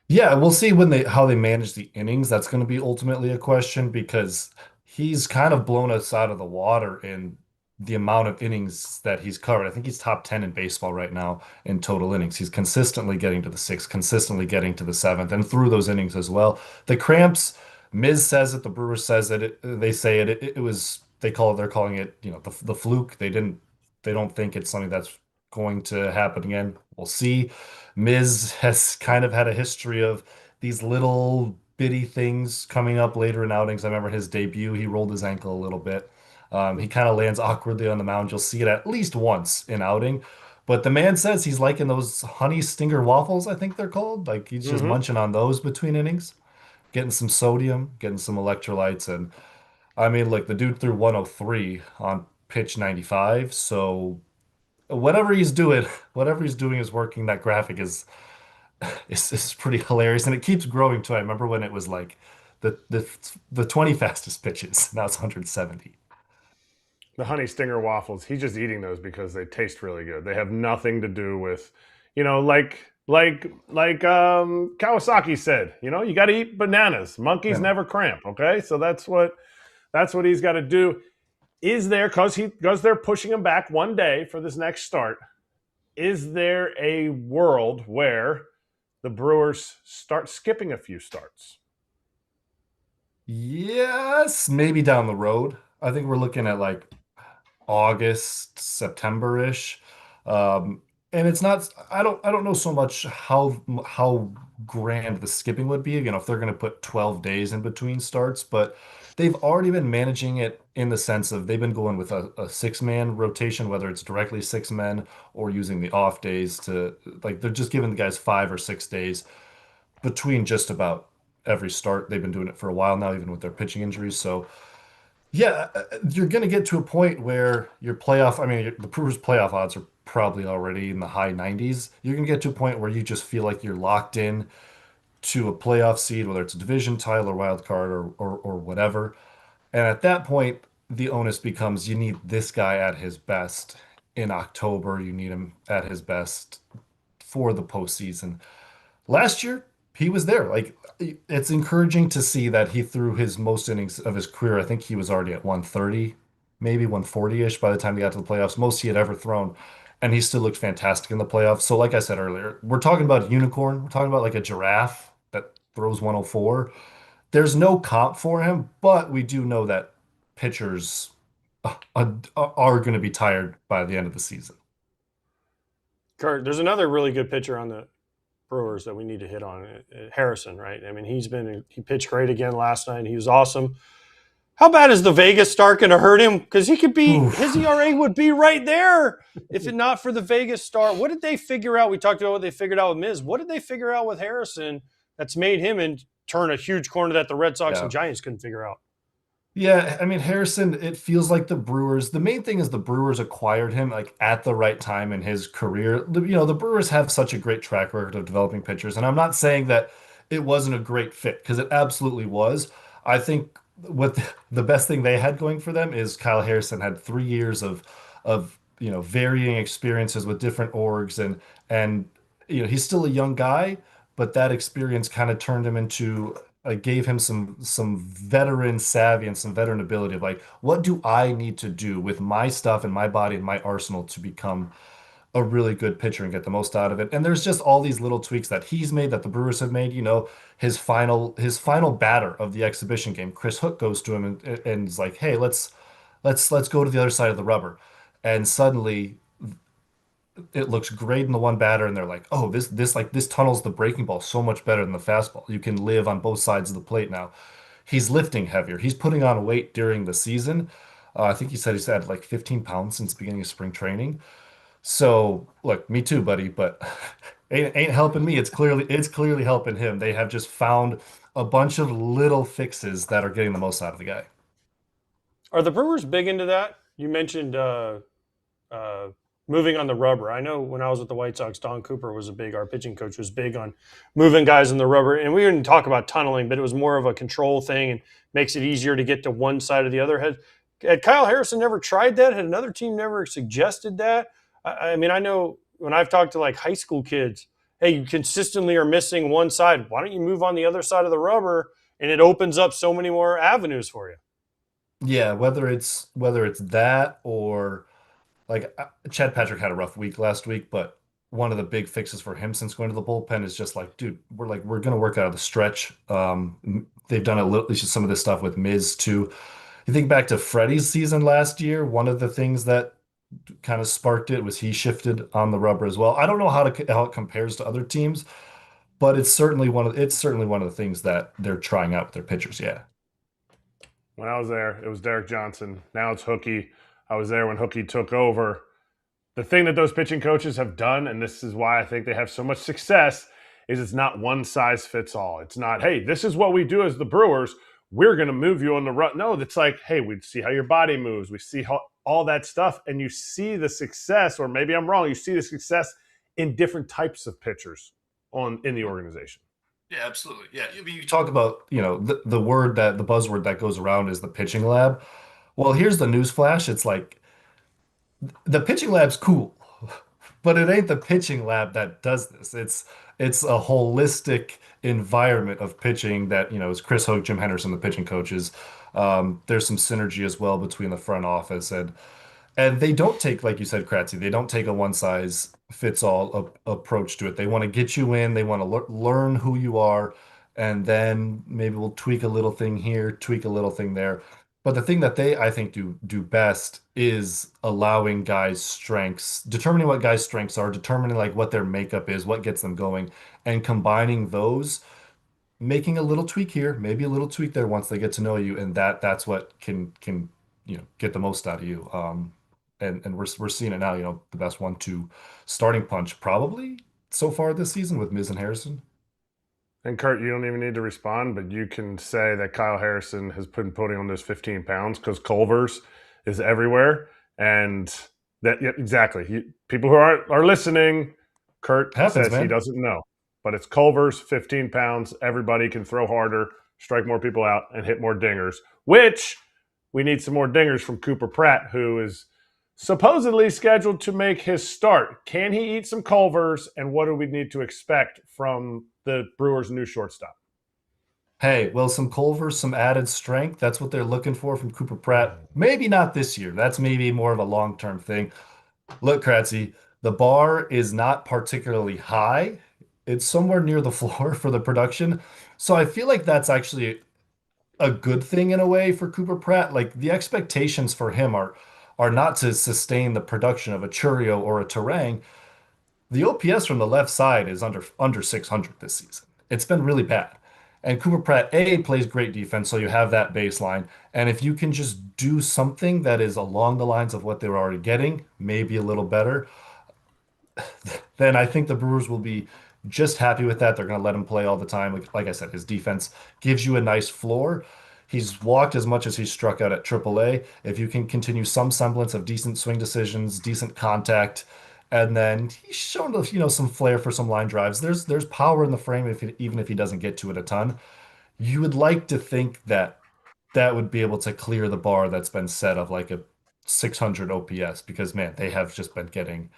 Yeah, we'll see how they manage the innings. That's going to be ultimately a question because he's kind of blown us out of the water in the amount of innings that he's covered. I think he's top 10 in baseball right now in total innings. He's consistently getting to the 6th, consistently getting to the 7th, and through those innings as well. The cramps, Miz says it, the Brewers says it, they say it. It was they're calling it, the fluke. They don't think it's something that's going to happen again. We'll see. Miz has kind of had a history of these little bitty things coming up later in outings. I remember his debut, he rolled his ankle a little bit. He kind of lands awkwardly on the mound. You'll see it at least once in outing. But the man says he's liking those honey stinger waffles, I think they're called. Like he's just munching on those between innings, getting some sodium, getting some electrolytes. And I mean, like the dude threw 103 on pitch 95. So whatever he's doing is working. That graphic is pretty hilarious. And it keeps growing too. I remember when it was like the 20 fastest pitches. Now it's 170. The honey stinger waffles, he's just eating those because they taste really good. They have nothing to do with, like Kawasaki said, you got to eat bananas. Monkeys never cramp. Okay, so that's what he's got to do. Is there, because they're pushing him back one day for this next start, is there a world where the Brewers start skipping a few starts? Yes, maybe down the road. I think we're looking at like August, September-ish. And it's not, I don't know so much how grand the skipping would be, if they're going to put 12 days in between starts, but they've already been managing it in the sense of they've been going with a 6-man rotation, whether it's directly 6 men or using the off days to, like, they're just giving the guys 5 or 6 days between just about every start. They've been doing it for a while now, even with their pitching injuries. So Yeah, you're going to get to a point where your playoff, I mean, the Brewers' playoff odds are probably already in the high 90s. You're going to get to a point where you just feel like you're locked in to a playoff seed, whether it's a division title or wild card or whatever. And at that point, the onus becomes you need this guy at his best in October. You need him at his best for the postseason. Last year, he was there. Like it's encouraging to see that he threw his most innings of his career. I think he was already at 130, maybe 140-ish by the time he got to the playoffs, most he had ever thrown. And he still looked fantastic in the playoffs. So, like I said earlier, we're talking about a unicorn. We're talking about like a giraffe that throws 104. There's no comp for him, but we do know that pitchers are going to be tired by the end of the season. Curt, there's another really good pitcher on the Brewers that we need to hit on. Harrison, right? I mean, he pitched great again last night. He was awesome. How bad is the Vegas start going to hurt him? Because his ERA would be right there if it not for the Vegas start. What did they figure out? We talked about what they figured out with Miz. What did they figure out with Harrison that's made him turn a huge corner that the Red Sox and Giants couldn't figure out? Yeah, I mean Harrison, it feels like the Brewers. The main thing is the Brewers acquired him like at the right time in his career. The Brewers have such a great track record of developing pitchers, and I'm not saying that it wasn't a great fit because it absolutely was. I think what the best thing they had going for them is Kyle Harrison had 3 years of varying experiences with different orgs and he's still a young guy, but that experience kind of turned him into gave him some veteran savvy and some veteran ability of like, what do I need to do with my stuff and my body and my arsenal to become a really good pitcher and get the most out of it? And there's just all these little tweaks that he's made that the Brewers have made. His final batter of the exhibition game, Chris Hook goes to him and is like, "Hey, let's go to the other side of the rubber," and suddenly it looks great in the one batter, and they're like, "Oh, this tunnels the breaking ball so much better than the fastball. You can live on both sides of the plate now." He's lifting heavier. He's putting on weight during the season. I think he said he's had like 15 pounds since the beginning of spring training. So, look, me too, buddy, but ain't helping me. It's clearly helping him. They have just found a bunch of little fixes that are getting the most out of the guy. Are the Brewers big into that? You mentioned uh, moving on the rubber. I know when I was with the White Sox, Don Cooper our pitching coach was big on moving guys on the rubber. And we didn't talk about tunneling, but it was more of a control thing and makes it easier to get to one side or the other. Had Kyle Harrison never tried that? Had another team never suggested that? I mean, I know when I've talked to like high school kids, hey, you consistently are missing one side. Why don't you move on the other side of the rubber? And it opens up so many more avenues for you. Yeah, whether it's that or like Chad Patrick had a rough week last week, but one of the big fixes for him since going to the bullpen is just like, dude, we're gonna work out of the stretch. They've done a little just some of this stuff with Miz too. You think back to Freddie's season last year, one of the things that kind of sparked it was he shifted on the rubber as well. I don't know how it compares to other teams, but it's certainly one of the things that they're trying out with their pitchers. Yeah. When I was there, it was Derek Johnson. Now it's Hookie. I was there when Hookie took over. The thing that those pitching coaches have done, and this is why I think they have so much success, is it's not one size fits all. It's not, hey, this is what we do as the Brewers. We're going to move you on the run. No, it's like, hey, we see how your body moves. We see how all that stuff, and you see the success, or maybe I'm wrong, you see the success in different types of pitchers in the organization. Yeah, absolutely. Yeah, you talk about, the buzzword that goes around is the pitching lab. Well, here's the news flash. It's like the pitching lab's cool, but it ain't the pitching lab that does this. It's a holistic environment of pitching that, is Chris Hogue, Jim Henderson, the pitching coaches. There's some synergy as well between the front office and they don't take, like you said, Kratzy, they don't take a one size fits all approach to it. They want to get you in, they want to learn who you are, and then maybe we'll tweak a little thing here, tweak a little thing there. But the thing that they, I think, do best is allowing guys' strengths, determining what guys' strengths are, determining like what their makeup is, what gets them going, and combining those, making a little tweak here, maybe a little tweak there once they get to know you, and that's what can get the most out of you. And we're seeing it now. The best 1-2 starting punch probably so far this season with Miz and Harrison. And Kurt, you don't even need to respond, but you can say that Kyle Harrison has been putting on those 15 pounds because Culver's is everywhere. And that, yeah, exactly. People who are listening, Kurt Happens, says he man. doesn't know. But it's Culver's, 15 pounds. Everybody can throw harder, strike more people out, and hit more dingers, which we need some more dingers from Cooper Pratt, who is supposedly scheduled to make his start. Can he eat some Culver's, and what do we need to expect from the Brewers' new shortstop? Hey, well, some Culver, some added strength. That's what they're looking for from Cooper Pratt. Maybe not this year. That's maybe more of a long-term thing. Look, Kratzy, the bar is not particularly high. It's somewhere near the floor for the production. So I feel like that's actually a good thing in a way for Cooper Pratt. Like the expectations for him are not to sustain the production of a Churio or a Terang. The OPS from the left side is under 600 this season. It's been really bad. And Cooper Pratt, A, plays great defense, so you have that baseline. And if you can just do something that is along the lines of what they were already getting, maybe a little better, then I think the Brewers will be just happy with that. They're going to let him play all the time. Like I said, his defense gives you a nice floor. He's walked as much as he's struck out at AAA. If you can continue some semblance of decent swing decisions, decent contact, and then he's shown some flair for some line drives. There's power in the frame even if he doesn't get to it a ton. You would like to think that that would be able to clear the bar that's been set of like a 600 OPS because man, they have just been getting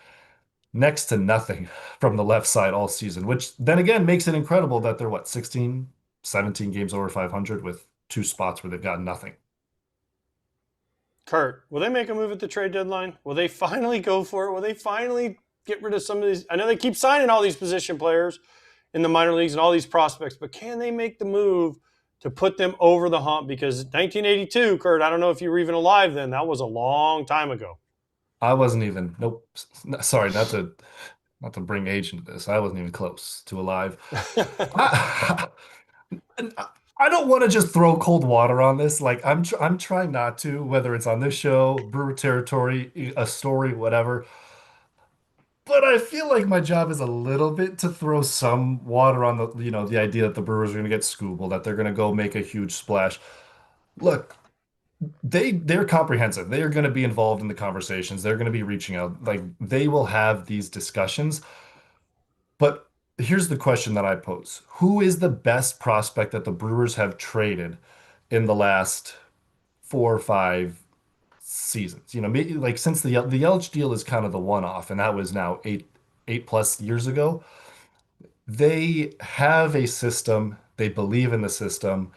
next to nothing from the left side all season, which then again makes it incredible that they're 16, 17 games over 500 with two spots where they've got nothing. Kurt, will they make a move at the trade deadline? Will they finally go for it? Will they finally get rid of some of these? I know they keep signing all these position players in the minor leagues and all these prospects, but can they make the move to put them over the hump? Because 1982, Kurt, I don't know if you were even alive then. That was a long time ago. I wasn't even, nope. Sorry, not to bring age into this. I wasn't even close to alive. I don't want to just throw cold water on this. Like I'm trying not to, whether it's on this show, Brewer Territory, a story, whatever. But I feel like my job is a little bit to throw some water on the idea that the Brewers are going to get Skubal, that they're going to go make a huge splash. Look, they're comprehensive. They are going to be involved in the conversations. They're going to be reaching out. Like they will have these discussions. But here's the question that I pose. Who is the best prospect that the Brewers have traded in the last 4 or 5 seasons? Maybe like since the Yelich deal is kind of the one-off, and that was now eight plus years ago. They have a system. They believe in the system,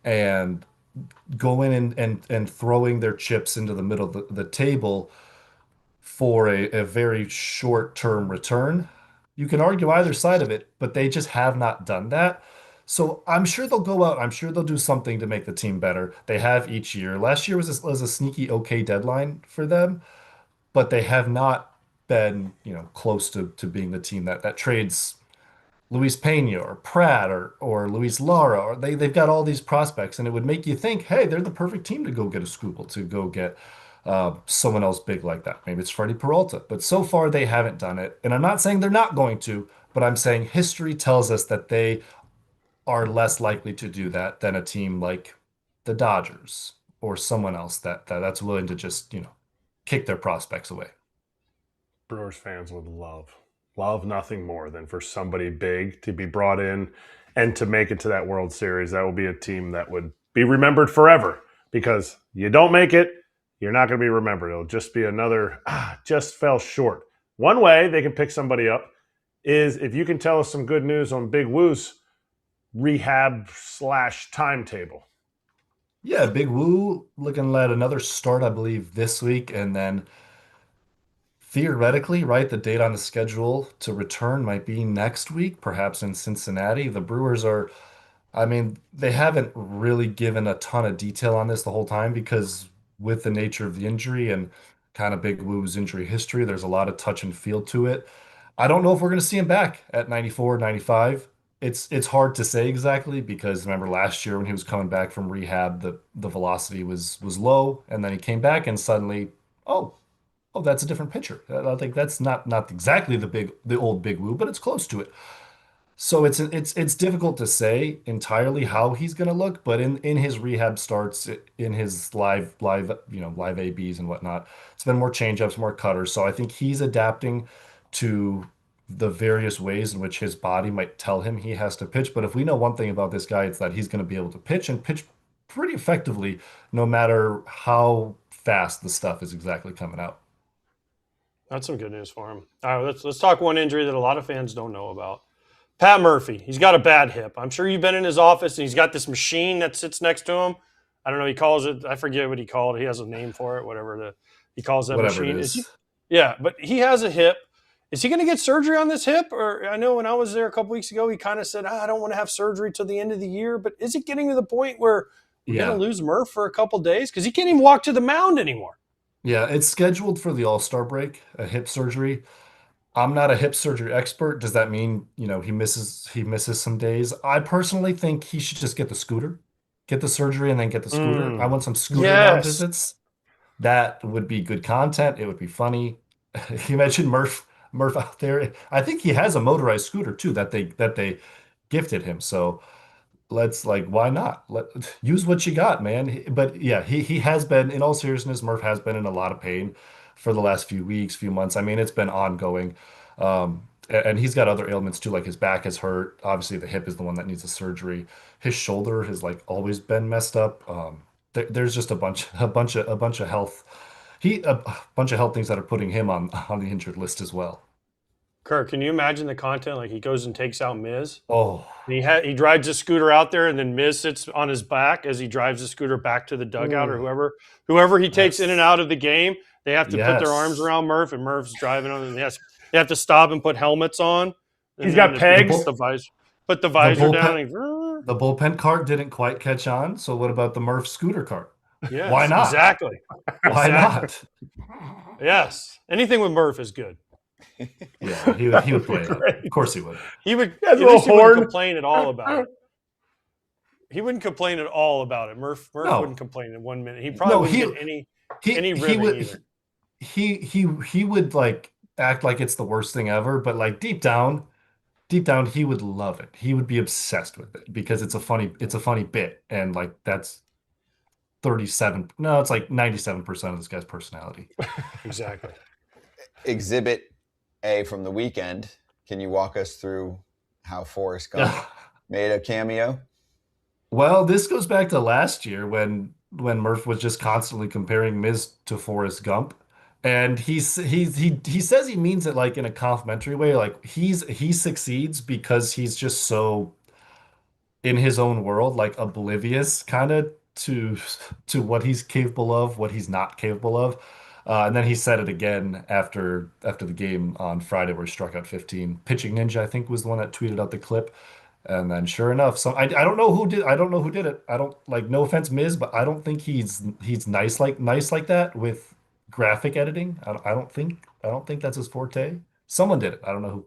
and going and throwing their chips into the middle of the table for a very short-term return. You can argue either side of it, but they just have not done that. So I'm sure they'll go out. I'm sure they'll do something to make the team better. They have each year. Last year was a sneaky okay deadline for them, but they have not been, close to being the team that trades Luis Pena or Pratt or Luis Lara. Or they've got all these prospects, and it would make you think, hey, they're the perfect team to go get a Skubal, to go get someone else big like that. Maybe it's Freddie Peralta, but so far they haven't done it. And I'm not saying they're not going to, but I'm saying history tells us that they are less likely to do that than a team like the Dodgers or someone else that's willing to just, kick their prospects away. Brewers fans would love nothing more than for somebody big to be brought in and to make it to that World Series. That will be a team that would be remembered forever, because you don't make it, you're not going to be remembered. It'll just be another, just fell short. One way they can pick somebody up is if you can tell us some good news on Big Woo's rehab/timetable. Yeah, Big Woo looking at another start, I believe, this week, and then theoretically, right, the date on the schedule to return might be next week, perhaps in Cincinnati. The Brewers they haven't really given a ton of detail on this the whole time because with the nature of the injury and kind of Big Woo's injury history, there's a lot of touch and feel to it. I don't know if we're going to see him back at 94, 95. It's hard to say exactly because remember last year when he was coming back from rehab, the velocity was low, and then he came back and suddenly, oh, that's a different pitcher. I think that's not exactly the old Big Woo, but it's close to it. So it's difficult to say entirely how he's going to look, but in his rehab starts, in his live ABs and whatnot, it's been more changeups, more cutters. So I think he's adapting to the various ways in which his body might tell him he has to pitch. But if we know one thing about this guy, it's that he's going to be able to pitch and pitch pretty effectively, no matter how fast the stuff is exactly coming out. That's some good news for him. All right, let's talk one injury that a lot of fans don't know about. Pat Murphy, he's got a bad hip. I'm sure you've been in his office, and he's got this machine that sits next to him. I don't know. He calls it. I forget what he called it. He has a name for it. He calls that Whatever machine. it is. Yeah, but he has a hip. Is he going to get surgery on this hip? Or I know when I was there a couple weeks ago, he kind of said, I don't want to have surgery till the end of the year. But is it getting to the point where we're going to lose Murph for a couple days? Because he can't even walk to the mound anymore. Yeah, it's scheduled for the All-Star break, a hip surgery. I'm not a hip surgery expert. Does that mean, he misses some days? I personally think he should just get the surgery and then get the scooter. I want some scooter mound visits. That would be good content. It would be funny. You mentioned Murph out there. I think he has a motorized scooter too that they gifted him. So why not? Use what you got, man. But yeah, he has been, in all seriousness, Murph has been in a lot of pain for the last few weeks, few months. I mean, it's been ongoing. And he's got other ailments too, like his back is hurt. Obviously, the hip is the one that needs the surgery. His shoulder has always been messed up. There's just a bunch of health. A bunch of health things that are putting him on the injured list as well. Kirk, can you imagine the content? Like he goes and takes out Miz. Oh, And he drives the scooter out there, and then Miz sits on his back as he drives the scooter back to the dugout, or whoever he takes in and out of the game. They have to put their arms around Murph, and Murph's driving on them. They have to stop and put helmets on. He's got pegs. Put the visor down. The bullpen cart didn't quite catch on. So what about the Murph scooter cart? Yes, why not? Exactly. Why not? Yes. Anything with Murph is good. Yeah, he would play it. Of course he would. He would. He has a At least little he horn. wouldn't complain at all about it. He wouldn't complain at all about it. Murph No. wouldn't complain in 1 minute. He probably wouldn't get any ribbing either. He would act like it's the worst thing ever, but deep down he would love it. He would be obsessed with it because it's a funny bit, and that's 97% of this guy's personality. Exactly. Exhibit A from the weekend. Can you walk us through how Forrest Gump made a cameo? Well, this goes back to last year when Murph was just constantly comparing Miz to Forrest Gump. And he says he means it in a complimentary way. He succeeds because he's just so in his own world, oblivious kind of to what he's capable of, what he's not capable of. And then he said it again after the game on Friday where he struck out 15. Pitching Ninja, I think, was the one that tweeted out the clip. And then sure enough, I don't know who did it. I don't no offense, Miz, but I don't think he's nice like that with graphic editing. I don't think that's his forte. Someone did it. I don't know who.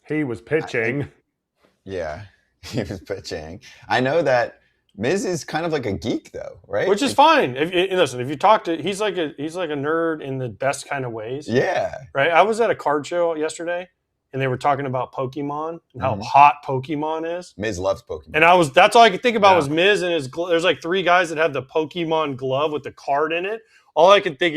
He was pitching. Yeah, he was pitching. I know that Miz is kind of like a geek though, right? Which is fine. If you talk to, he's like a nerd in the best kind of ways. Yeah. Right. I was at a card show yesterday, and they were talking about Pokemon and how hot Pokemon is. Miz loves Pokemon. And that's all I could think about was Miz and his. There's 3 guys that have the Pokemon glove with the card in it. All I could think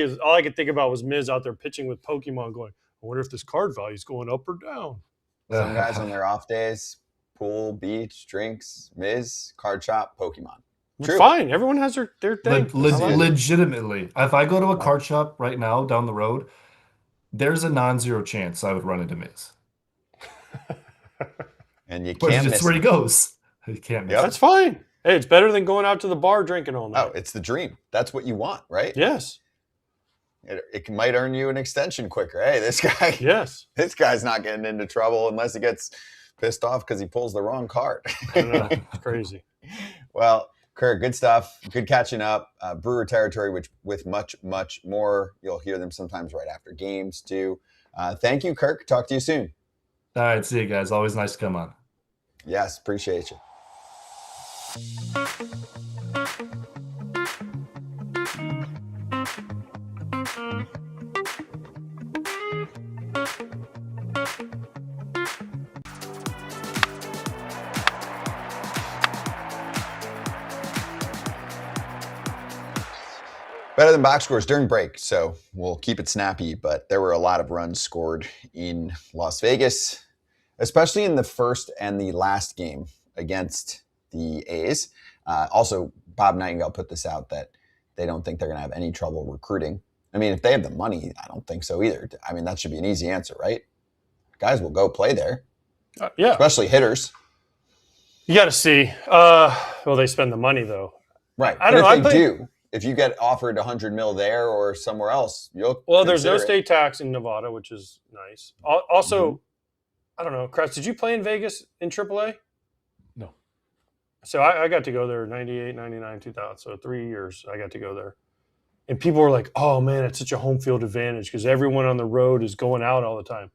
about was Miz out there pitching with Pokemon, going, I wonder if this card value is going up or down. Some guys on their off days, pool, beach, drinks, Miz, card shop, Pokemon. It's fine. Everyone has their thing. Legitimately, if I go to a card shop right now down the road, there's a non-zero chance I would run into Miz. And you But can't it's miss where he it. goes. He can't miss Yep. it. That's fine. Hey, it's better than going out to the bar drinking all night. Oh, it's the dream. That's what you want, right? Yes. It might earn you an extension quicker. Hey, this guy, Yes. this guy's not getting into trouble unless he gets pissed off because he pulls the wrong card. I know. It's crazy. Well, Kurt, good stuff. Good catching up. Brewer Territory, which with much, much more. You'll hear them sometimes right after games too. Thank you, Kirk. Talk to you soon. All right, see you guys. Always nice to come on. Yes, appreciate you. Better than box scores during break, so we'll keep it snappy. But there were a lot of runs scored in Las Vegas, especially in the first and the last game against the A's. Also, Bob Nightingale put this out that they don't think they're going to have any trouble recruiting. I mean, if they have the money, I don't think so either. I mean, that should be an easy answer, right? Guys will go play there. Yeah. Especially hitters. You got to see. Well, they spend the money, though. Right. I don't know. If they do, if you get offered $100 million there or somewhere else, you'll there's no consider it. state tax in Nevada, which is nice. Also, I don't know, Kratz, did you play in Vegas in AAA? No. So I got to go there 98, 99, 2000. So 3 years I got to go there. And people were like, oh, man, it's such a home field advantage because everyone on the road is going out all the time.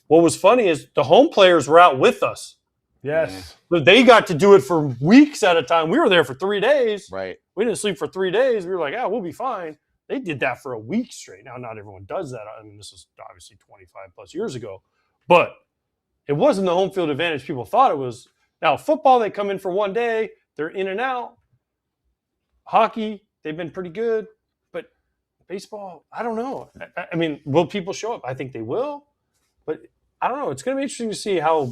What was funny is the home players were out with us. Yes. But they got to do it for weeks at a time. We were there for 3 days. Right. We didn't sleep for 3 days. We were like, we'll be fine. They did that for a week straight. Now, not everyone does that. I mean, this is obviously 25 plus years ago. But it wasn't the home field advantage people thought it was. Now, football, they come in for 1 day. They're in and out. Hockey, they've been pretty good. But baseball, I don't know. I mean, will people show up? I think they will. But I don't know. It's going to be interesting to see how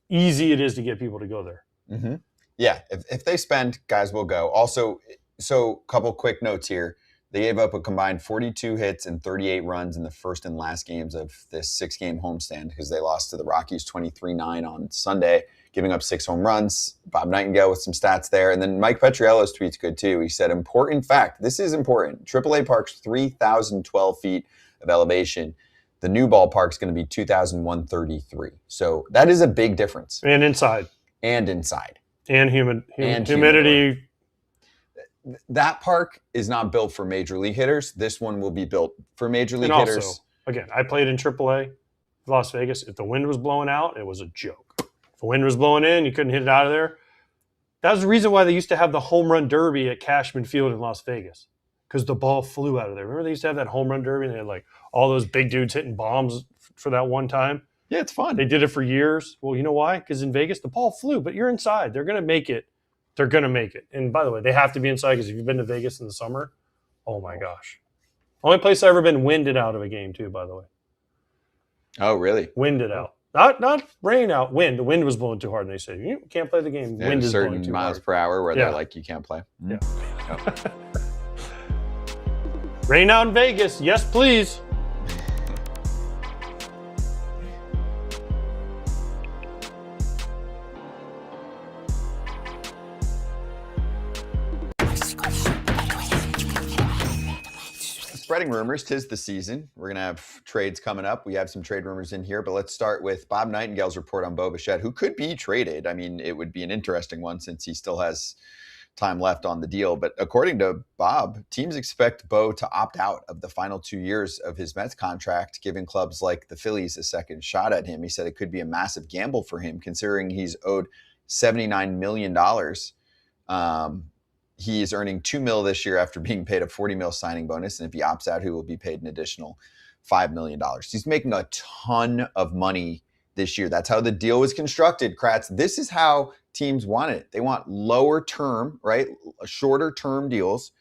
easy it is to get people to go there. Mm-hmm. Yeah, if they spend, guys will go. Also, so a couple quick notes here. They gave up a combined 42 hits and 38 runs in the first and last games of this 6-game homestand because they lost to the Rockies 23-9 on Sunday, giving up 6 home runs. Bob Nightingale with some stats there. And then Mike Petriello's tweet's good too. He said, important fact, this is important. AAA Park's 3,012 feet of elevation. The new ballpark's going to be 2,133. So that is a big difference. And inside. And inside. And humidity. That park is not built for major league hitters. This one will be built for major league hitters. Also, again, I played in AAA, Las Vegas. If the wind was blowing out, it was a joke. If the wind was blowing in, you couldn't hit it out of there. That was the reason why they used to have the home run derby at Cashman Field in Las Vegas, because the ball flew out of there. Remember they used to have that home run derby, and they had like all those big dudes hitting bombs for that one time? Yeah, it's fun. They did it for years. Well, you know why? Because in Vegas, the ball flew, but you're inside. They're going to make it. They're going to make it. And by the way, they have to be inside because if you've been to Vegas in the summer, oh my gosh. Only place I've ever been winded out of a game too, by the way. Oh, really? Winded out. Not rain out, wind. The wind was blowing too hard, and they said, you can't play the game. Yeah, Wind is blowing certain too miles hard. per hour where they're like, you can't play. Yeah. Rain out in Vegas. Yes, please. Spreading rumors, 'tis the season. We're going to have trades coming up. We have some trade rumors in here, but let's start with Bob Nightingale's report on Bo Bichette, who could be traded. I mean, it would be an interesting one since he still has time left on the deal. But according to Bob, teams expect Bo to opt out of the final 2 years of his Mets contract, giving clubs like the Phillies a second shot at him. He said it could be a massive gamble for him, considering he's owed $79 million. He is earning $2 million this year after being paid a $40 million signing bonus. And if he opts out, he will be paid an additional $5 million. He's making a ton of money this year. That's how the deal was constructed, Kratz. This is how teams want it. They want lower term, right? Shorter term deals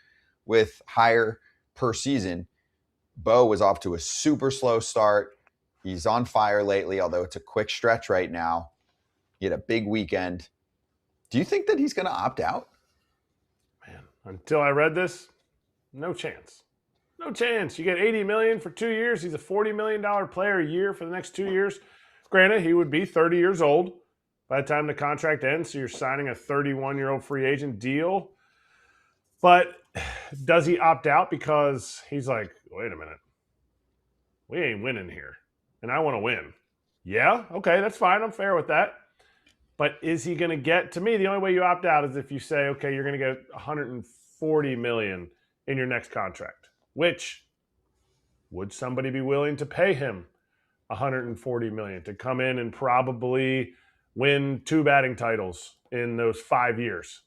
with higher per season. Bo was off to a super slow start. He's on fire lately, although it's a quick stretch right now. He had a big weekend. Do you think that he's going to opt out? Man, until I read this, no chance. No chance. You get $80 million for 2 years. He's a $40 million player a year for the next 2 years. Granted, he would be 30 years old by the time the contract ends, so you're signing a 31-year-old free agent deal. But does he opt out because he's like, wait a minute, we ain't winning here, and I want to win? Yeah, okay, that's fine. I'm fair with that. But is he going to get, to me, the only way you opt out is if you say, okay, you're going to get $140 million in your next contract, which would somebody be willing to pay him $140 million to come in and probably win 2 batting titles in those 5 years?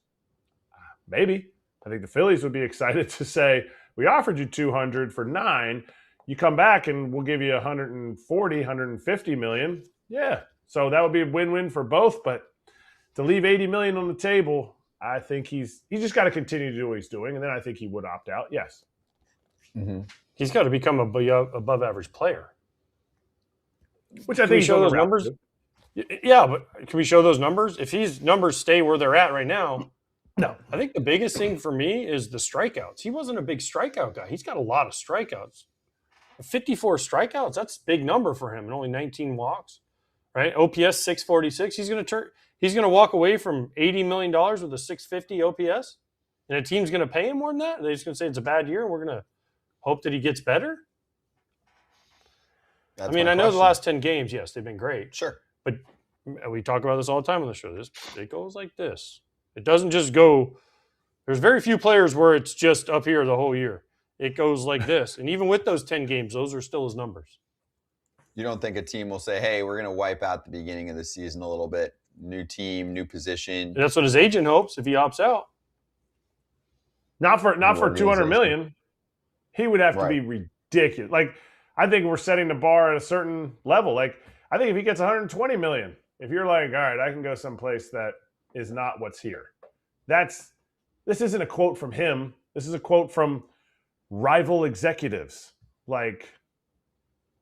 Maybe. I think the Phillies would be excited to say, we offered you 200 for 9. You come back and we'll give you 140, 150 million. Yeah. So that would be a win-win for both. But to leave $80 million on the table, I think he's just got to continue to do what he's doing. And then I think he would opt out. Yes. He's got to become above average player. Which I Can think we he's show on the those route numbers? to. Yeah, but can we show those numbers? If his numbers stay where they're at right now, no. I think the biggest thing for me is the strikeouts. He wasn't a big strikeout guy. He's got a lot of strikeouts. 54 strikeouts, that's a big number for him, and only 19 walks. Right? OPS 646. He's gonna walk away from $80 million with a 650 OPS, and a team's gonna pay him more than that. They're just gonna say it's a bad year, and we're gonna hope that he gets better. That's I mean, my I know the question. last 10 games, yes, they've been great. Sure. But we talk about this all the time on the show. It goes like this. It doesn't just go. There's very few players where it's just up here the whole year. It goes like this. And even with those 10 games, those are still his numbers. You don't think a team will say, hey, we're going to wipe out the beginning of the season a little bit? New team, new position. And that's what his agent hopes if he opts out. Not for organization. $200 million. He would have to Right. be ridiculous. Like, I think we're setting the bar at a certain level. Like, I think if he gets $120 million, if you're like, all right, I can go someplace that is not what's here. This isn't a quote from him. This is a quote from rival executives. Like,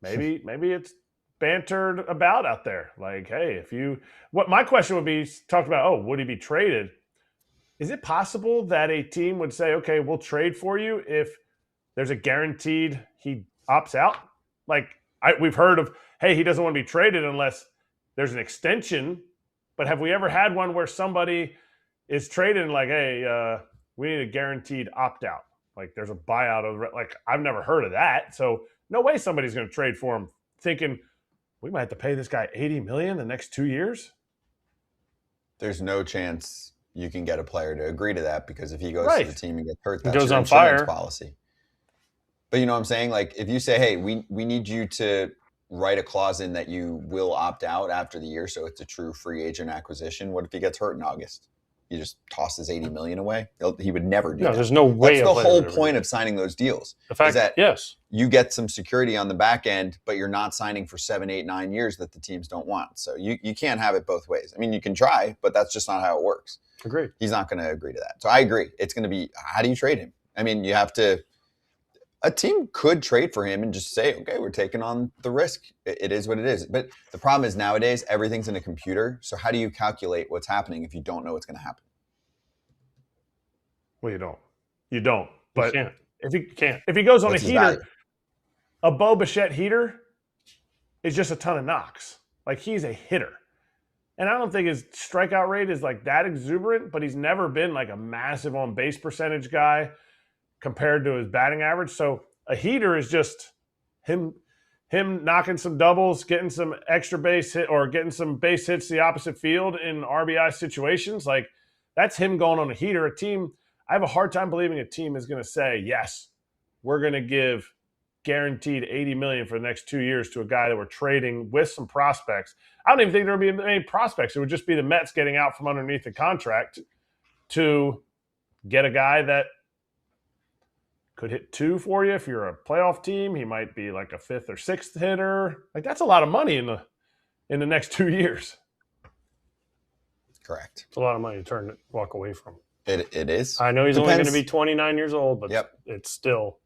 maybe it's bantered about out there. Like, hey, what my question would be, talked about, oh, would he be traded? Is it possible that a team would say, okay, we'll trade for you if there's a guaranteed he opts out? Like, we've heard of, hey, he doesn't want to be traded unless there's an extension. But have we ever had one where somebody is traded and like, hey, we need a guaranteed opt out? Like, there's a buyout of, like, I've never heard of that. So no way somebody's going to trade for him thinking we might have to pay this guy $80 million the next 2 years. There's no chance you can get a player to agree to that, because if he goes Right. to the team and gets hurt, He that's goes your on insurance fire. policy. But you know what I'm saying? Like, if you say, hey, we need you to write a clause in that you will opt out after the year, so it's a true free agent acquisition. What if he gets hurt in August? He just tosses $80 million away. He would never do No, that. there's no way. That's a the player whole would ever point do of signing those deals. the fact is that yes, you get some security on the back end, but you're not signing for 7, 8, 9 years that the teams don't want. So you can't have it both ways. I mean, you can try, but that's just not how it works. agreed. He's not going to agree to that. So I agree. It's going to be, how do you trade him? I mean, you have to, a team could trade for him and just say, okay, we're taking on the risk. It is what it is. But the problem is nowadays, everything's in a computer. So how do you calculate what's happening if you don't know what's going to happen? Well, you don't. You don't. But You can't. if he goes on What's a his heater, value? a Bo Bichette heater is just a ton of knocks. Like, he's a hitter. And I don't think his strikeout rate is like that exuberant, but he's never been like a massive on base percentage guy compared to his batting average. So a heater is just him knocking some doubles, getting some extra base hit, or getting some base hits to the opposite field in RBI situations. Like, that's him going on a heater. A team, I have a hard time believing a team is going to say, yes, we're going to give guaranteed $80 million for the next 2 years to a guy that we're trading with some prospects. I don't even think there would be any prospects. It would just be the Mets getting out from underneath the contract to get a guy that could hit 2 for you. If you're a playoff team, he might be like a 5th or 6th hitter. Like, that's a lot of money in the next 2 years. Correct. It's a lot of money to walk away from. It is. I know he's only going to Depends. be 29 years old, but Yep. it's still.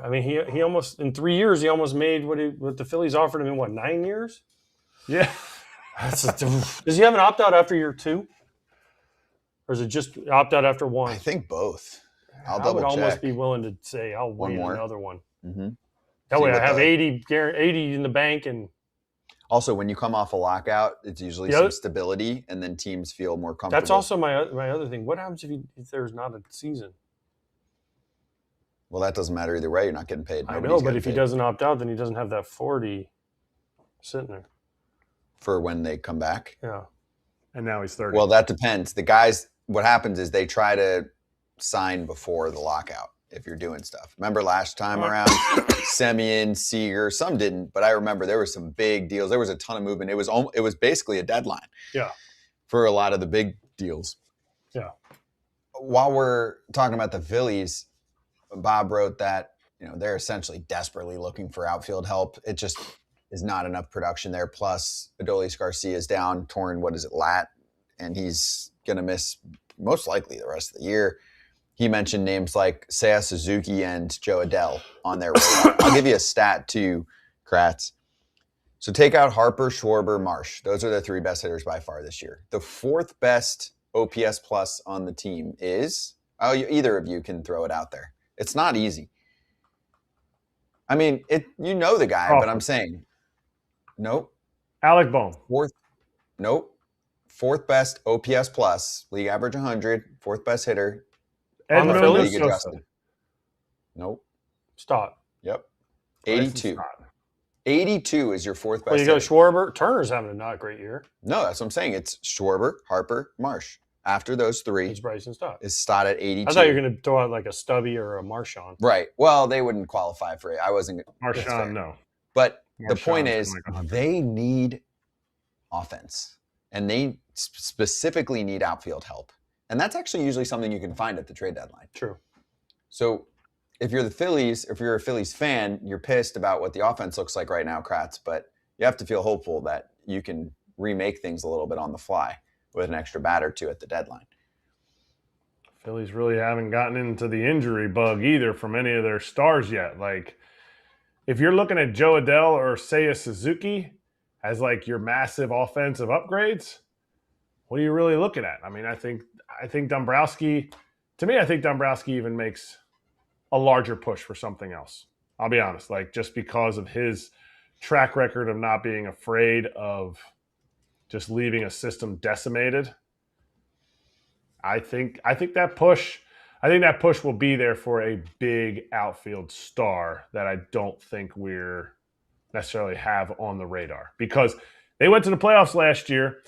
I mean, he almost in 3 years he almost made what the Phillies offered him in 9 years. Yeah. Does he have an opt out after year 2, or is it just opt out after 1? I think both. I'll I would double almost check. be willing to say I'll One wait more. another one. Mm-hmm. That See way I what have the- 80 in the bank, and Also, when you come off a lockout, it's usually The some other- stability, and then teams feel more comfortable. that's also my other thing. What happens if there's not a season? Well, that doesn't matter either way. You're not getting paid. I Nobody's know, but getting if he paid doesn't opt out, then he doesn't have that 40 sitting there. for when they come back. Yeah. And now he's 30. Well, that depends. The guys, what happens is they try to sign before the lockout if you're doing stuff. Remember last time around, Semien, Seager, some didn't, but I remember there were some big deals. There was a ton of movement. It was basically a deadline. Yeah. For a lot of the big deals. Yeah. While we're talking about the Phillies, Bob wrote that, they're essentially desperately looking for outfield help. It just is not enough production there. Plus, Adolis Garcia is down, torn, lat, and he's going to miss most likely the rest of the year. he mentioned names like Seiya Suzuki and Joe Adell on their radar. I'll give you a stat too, Kratz. So take out Harper, Schwarber, Marsh. Those are the 3 best hitters by far this year. The 4th best OPS plus on the team is, either of you can throw it out there. It's not easy. I mean, you know the guy, but I'm saying, nope. Alec Bohm. 4th, nope. 4th best OPS plus, league average 100, 4th best hitter. On the Edmundo Phillies? League adjusted. Nope. Stott. Yep. Bryson 82. Stott. 82 is your 4th best Well, you go hitter. Schwarber. Turner's having a not great year. No, that's what I'm saying. It's Schwarber, Harper, Marsh. After those 3 It's Bryson Stott. is Stott at 82. I thought you were going to throw out like a Stubby or a Marchand. Right. Well, they wouldn't qualify for it. I wasn't. that's fair. Marchand, no. But the Marchand's point is, like 100. they need offense, and they specifically need outfield help. And that's actually usually something you can find at the trade deadline. True. So if you're the Phillies, if you're a Phillies fan, you're pissed about what the offense looks like right now, Kratz, but you have to feel hopeful that you can remake things a little bit on the fly with an extra bat or 2 at the deadline. Phillies really haven't gotten into the injury bug either from any of their stars yet. Like, if you're looking at Joe Adell or Seiya Suzuki as like your massive offensive upgrades, what are you really looking at? I mean, I think Dombrowski, to me, I think Dombrowski even makes a larger push for something else. I'll be honest, like just because of his track record of not being afraid of just leaving a system decimated. I think that push will be there for a big outfield star that I don't think we're necessarily have on the radar, because they went to the playoffs last year.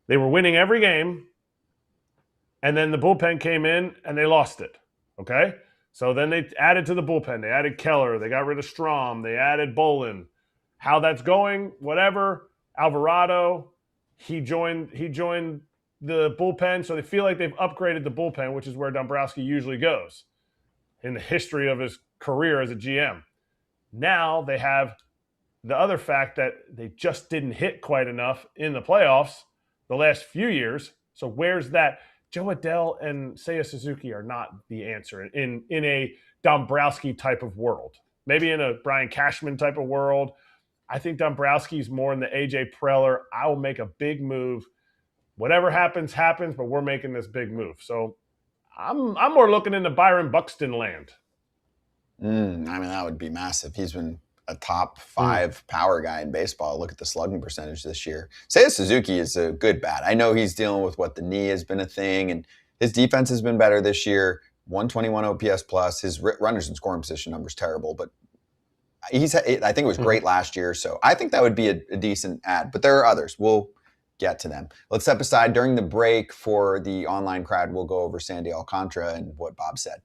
They were winning every game, and then the bullpen came in and they lost it. Okay? So then they added to the bullpen. They added Keller. They got rid of Strom. They added Bolin. How that's going, whatever. Alvarado, he joined the bullpen, so they feel like they've upgraded the bullpen, which is where Dombrowski usually goes in the history of his career as a GM. Now they have the other fact that they just didn't hit quite enough in the playoffs the last few years. So where's that? Joe Adell and Seiya Suzuki are not the answer in a Dombrowski type of world. Maybe in a Brian Cashman type of world. I think Dombrowski's more in the AJ Preller. I will make a big move. Whatever happens, happens, but we're making this big move. So I'm more looking into Byron Buxton land. I mean, that would be massive. He's been a top 5 power guy in baseball. Look at the slugging percentage this year. Seiya Suzuki is a good bat. I know he's dealing with what the knee has been a thing, and his defense has been better this year. 121 OPS plus. His runners in scoring position number's terrible, but I think it was great last year. So I think that would be a decent ad. But there are others. We'll get to them. Let's step aside during the break for the online crowd. We'll go over Sandy Alcantara and what Bob said.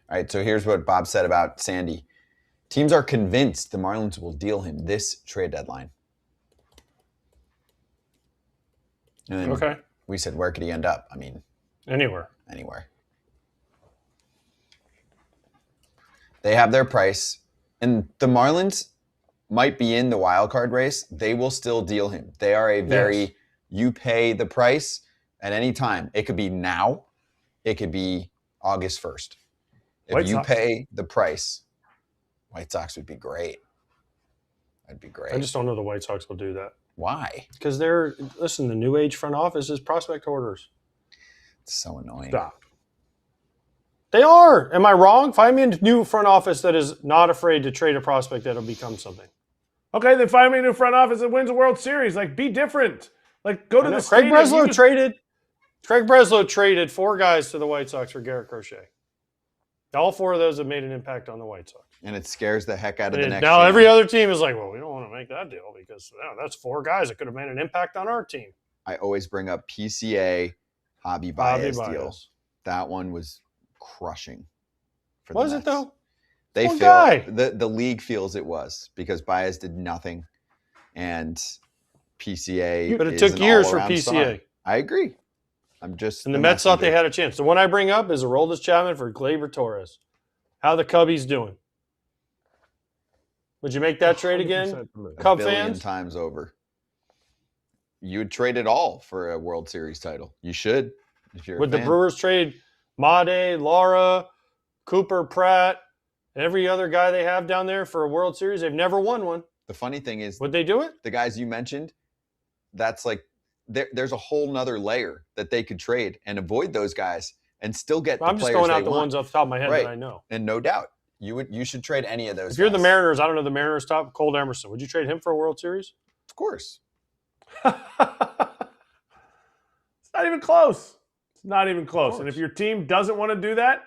All right, so here's what Bob said about Sandy. Teams are convinced the Marlins will deal him this trade deadline. And then Okay. we said, where could he end up? I mean, Anywhere. They have their price, and the Marlins might be in the wild card race. They will still deal him. They are a very, you pay the price at any time. It could be now. It could be August 1st. If White you Sox. pay the price, White Sox would be great. That'd be great. I just don't know the White Sox will do that. Why? Because the new age front office is prospect orders. It's so annoying. Stop. They are. Am I wrong? Find me a new front office that is not afraid to trade a prospect that'll become something. Okay, then find me a new front office that wins a World Series. Like, be different. Like, go to the Craig stadium. Breslow traded 4 guys to the White Sox for Garrett Crochet. All 4 of those have made an impact on the White Sox. And it scares the heck out of the next Now GM. every other team is like, well, we don't want to make that deal because that's 4 guys that could have made an impact on our team. I always bring up PCA Javi Baez deal. That one was crushing. For the Was it Mets. though? They One feel guy. the league feels it was because Baez did nothing, and PCA. But it is took an years for all-around PCA. star. I agree. I'm just. And the Mets thought they had a chance. The one I bring up is Aroldis Chapman for Gleyber Torres. How the Cubbies doing? Would you make that trade again, Cub billion fans? times over. You would trade it all for a World Series title. You should, if you're Would a the fan. Brewers trade Made, Lara, Cooper Pratt, every other guy they have down there for a World Series? They've never won one. The funny thing is, Would they do it? the guys you mentioned, that's like there's a whole nother layer that they could trade and avoid those guys and still get the I'm just players going out they the want. ones off the top of my head Right. that I know. And no doubt, you should trade any of those If you're the guys. Mariners, I don't know the Mariners top, Cole Emerson. Would you trade him for a World Series? Of course. It's not even close. It's not even close. And if your team doesn't want to do that,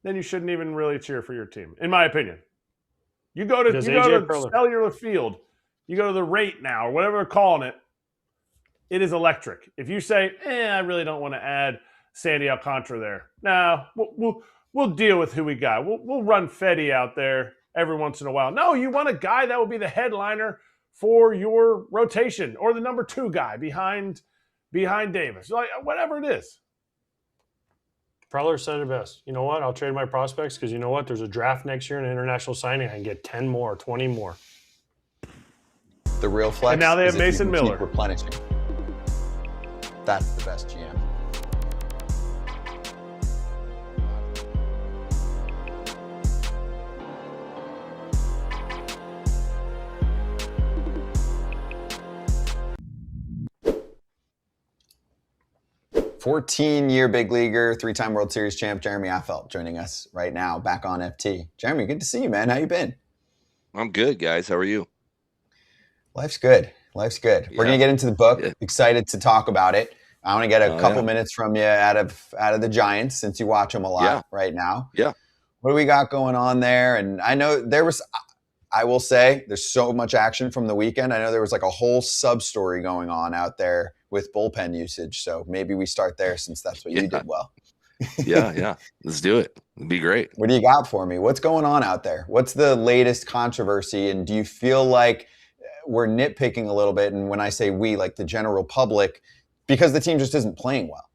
then you shouldn't even really cheer for your team, in my opinion. You go to Cellular Field, you go to the rate now, or whatever they're calling it, it is electric. If you say, I really don't want to add Sandy Alcantara there. No, we'll deal with who we got. We'll run Fetty out there every once in a while. No, you want a guy that will be the headliner for your rotation or the number 2 guy behind Davis. Like, whatever it is. Preller said it best. You know what? I'll trade my prospects because you know what? There's a draft next year and an international signing. I can get 10 more, 20 more. The real flex. And now they have is if you Mason can Miller. keep replenishing. That's the best GM. "14-year big leaguer, 3-time World Series champ, Jeremy Affeldt joining us right now, back on FT. Jeremy, good to see you, man. How you been? I'm good, guys. How are you? Life's good. Life's good. Yeah. We're gonna get into the book. Yeah. Excited to talk about it. I want to get a couple minutes from you out of the Giants since you watch them a lot right now. Yeah. What do we got going on there? And I know I will say there's so much action from the weekend. I know there was like a whole sub-story going on out there with bullpen usage. So maybe we start there since that's what you did well. Yeah. Let's do it. It'd be great. What do you got for me? What's going on out there? What's the latest controversy? And do you feel like we're nitpicking a little bit? And when I say we, like the general public, because the team just isn't playing well.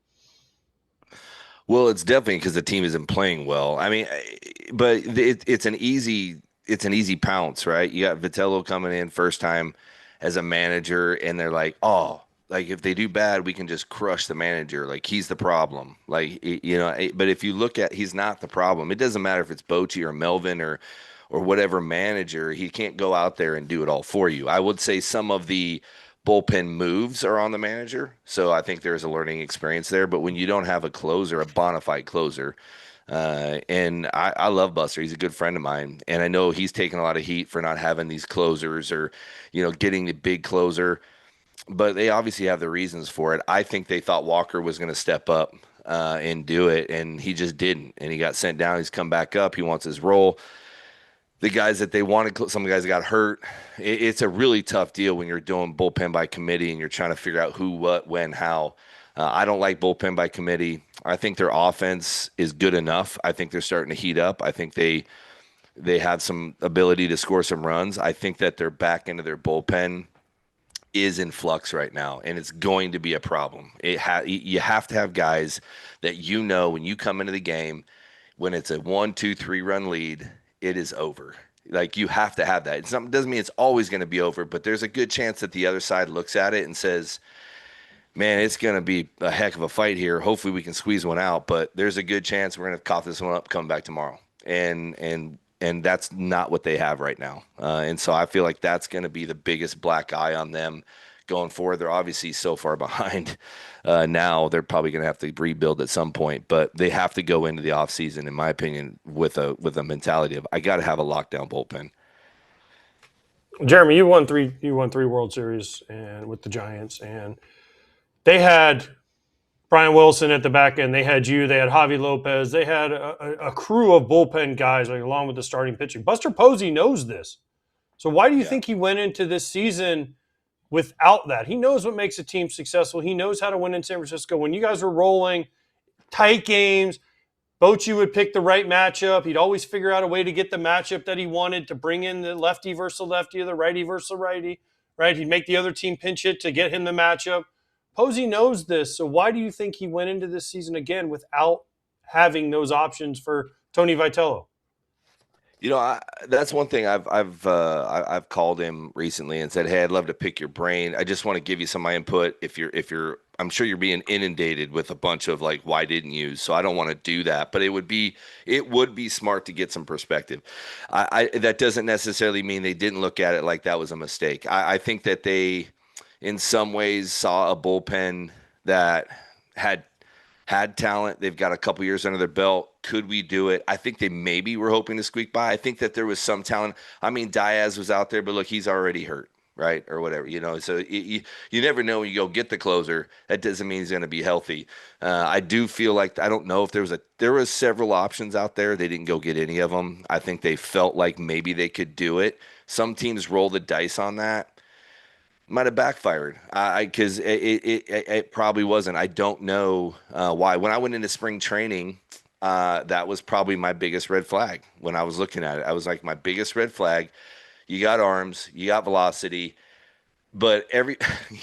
Well, it's definitely because the team isn't playing well. I mean, but it's an easy pounce, right? You got Vitello coming in first time as a manager, and they're like, oh, like if they do bad, we can just crush the manager. Like he's the problem. Like, you know, but if you look at, he's not the problem. It doesn't matter if it's Bochy or Melvin or whatever manager, he can't go out there and do it all for you. I would say some of the bullpen moves are on the manager. So I think there's a learning experience there. But when you don't have a closer, a bona fide closer, and I love Buster. He's a good friend of mine. And I know he's taken a lot of heat for not having these closers or, you know, getting the big closer. But they obviously have the reasons for it. I think they thought Walker was going to step up and do it, and he just didn't. And he got sent down. He's come back up. He wants his role. The guys that they wanted, some guys got hurt. It's a really tough deal when you're doing bullpen by committee and you're trying to figure out who, what, when, how. I don't like bullpen by committee. I think their offense is good enough. I think they're starting to heat up. I think they have some ability to score some runs. I think that their back end of their bullpen is in flux right now, and it's going to be a problem. You have to have guys that, you know, when you come into the game, when it's a 1, 2, 3 run lead, it is over. Like, you have to have that. It doesn't mean it's always going to be over, but there's a good chance that the other side looks at it and says, man, it's going to be a heck of a fight here. Hopefully we can squeeze one out, but there's a good chance we're going to cough this one up, come back tomorrow. And that's not what they have right now. And so I feel like that's going to be the biggest black eye on them going forward. They're obviously so far behind now. They're probably going to have to rebuild at some point, but they have to go into the offseason, in my opinion, with a mentality of, I got to have a lockdown bullpen. Jeremy, you won three World Series and with the Giants, and they had Brian Wilson at the back end. They had you. They had Javi Lopez. They had a crew of bullpen guys, like, along with the starting pitching. Buster Posey knows this. So why do you think he went into this season without that? He knows what makes a team successful. He knows how to win in San Francisco. When you guys were rolling tight games, Bochy would pick the right matchup. He'd always figure out a way to get the matchup that he wanted, to bring in the lefty versus the lefty or the righty versus the righty, right? He'd make the other team pinch it to get him the matchup. Posey knows this, so why do you think he went into this season again without having those options for Tony Vitello? That's one thing I've called him recently and said, "Hey, I'd love to pick your brain. I just want to give you some of my input. I'm sure you're being inundated with a bunch of like, why didn't you? So I don't want to do that. But it would be smart to get some perspective. That doesn't necessarily mean they didn't look at it like that was a mistake. I think that they, in some ways, saw a bullpen that had talent. They've got a couple years under their belt. Could we do it? I think they maybe were hoping to squeak by. I think that there was some talent. I mean, Diaz was out there, but look, he's already hurt, right? Or whatever, So you never know when you go get the closer. That doesn't mean he's going to be healthy. I do feel like, I don't know if there was several options out there. They didn't go get any of them. I think they felt like maybe they could do it. Some teams roll the dice on that. Might have backfired because it probably wasn't. I don't know why. When I went into spring training, that was probably my biggest red flag when I was looking at it. I was like, my biggest red flag, you got arms, you got velocity, but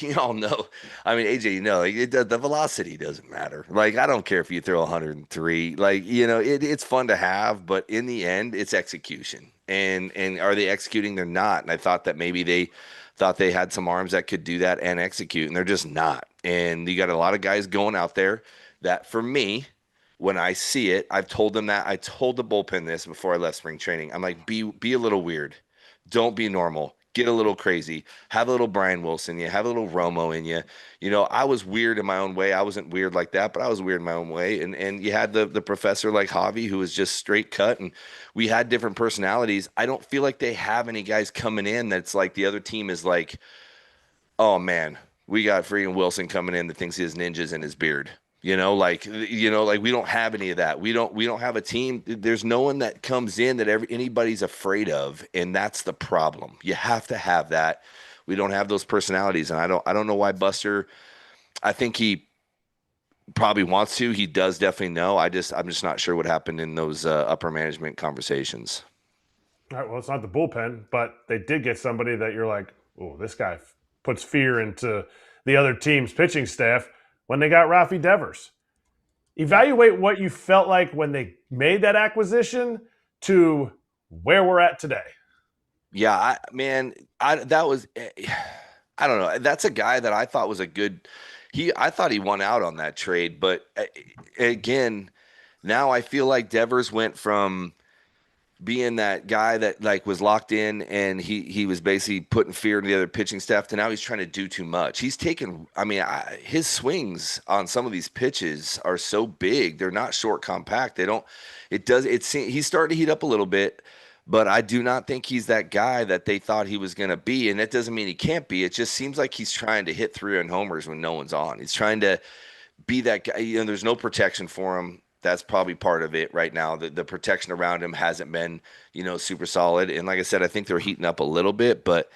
you all know, I mean, AJ, the velocity doesn't matter. Like, I don't care if you throw 103, like, it's fun to have, but in the end, it's execution. And are they executing? They're not. And I thought that maybe they thought they had some arms that could do that and execute, and they're just not. And you got a lot of guys going out there that, for me, when I see it, I've told them that. I told the bullpen this before I left spring training. I'm like, be a little weird. Don't be normal. Get a little crazy. Have a little Brian Wilson in you. Have a little Romo in you. I was weird in my own way. I wasn't weird like that, but I was weird in my own way. And you had the professor like Javi, who was just straight cut, and we had different personalities. I don't feel like they have any guys coming in that's like the other team is like, oh man, we got freaking Wilson coming in that thinks he has ninjas in his beard. Like we don't have any of that. We don't have a team. There's no one that comes in that anybody's afraid of, and that's the problem. You have to have that. We don't have those personalities, and I don't know why Buster. I think he probably wants to. He does definitely know. I'm just not sure what happened in those upper management conversations. All right, well, it's not the bullpen, but they did get somebody that you're like, oh, this guy puts fear into the other team's pitching staff. When they got Rafi Devers. Evaluate what you felt like when they made that acquisition to where we're at today. Yeah, I don't know. That's a guy that I thought was a good I thought he won out on that trade, but again, now I feel like Devers went from being that guy that like was locked in and he was basically putting fear into the other pitching staff to now he's trying to do too much. He's taken, his swings on some of these pitches are so big. They're not short, compact. He's starting to heat up a little bit, but I do not think he's that guy that they thought he was going to be. And that doesn't mean he can't be. It just seems like he's trying to hit 3-run homers when no one's on. He's trying to be that guy. There's no protection for him. That's probably part of it right now. The protection around him hasn't been, super solid. And like I said, I think they're heating up a little bit, but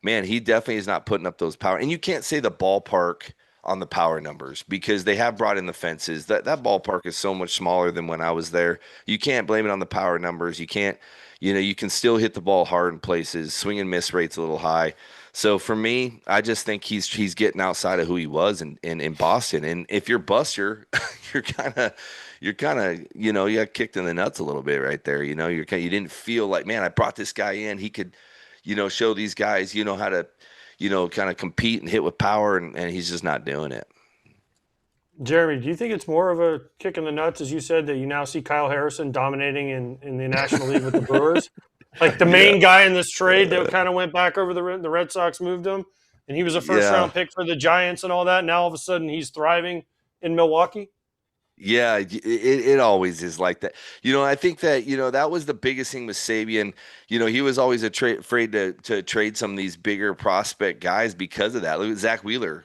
man, he definitely is not putting up those power. And you can't say the ballpark on the power numbers because they have brought in the fences. That ballpark is so much smaller than when I was there. You can't blame it on the power numbers. You can't, you can still hit the ball hard in places. Swing and miss rate's a little high. So for me, I just think he's getting outside of who he was in Boston. And if you're Buster, you're kind of, you got kicked in the nuts a little bit right there. You didn't feel like, man, I brought this guy in. He could, show these guys, how to, kind of compete and hit with power, and he's just not doing it. Jeremy, do you think it's more of a kick in the nuts, as you said, that you now see Kyle Harrison dominating in the National League with the Brewers? Like the main guy in this trade that kind of went back over the Red Sox moved him, and he was a first-round pick for the Giants and all that. Now all of a sudden he's thriving in Milwaukee? Yeah, it always is like that. I think that, that was the biggest thing with Sabian. He was always afraid to trade some of these bigger prospect guys because of that. Look at Zach Wheeler,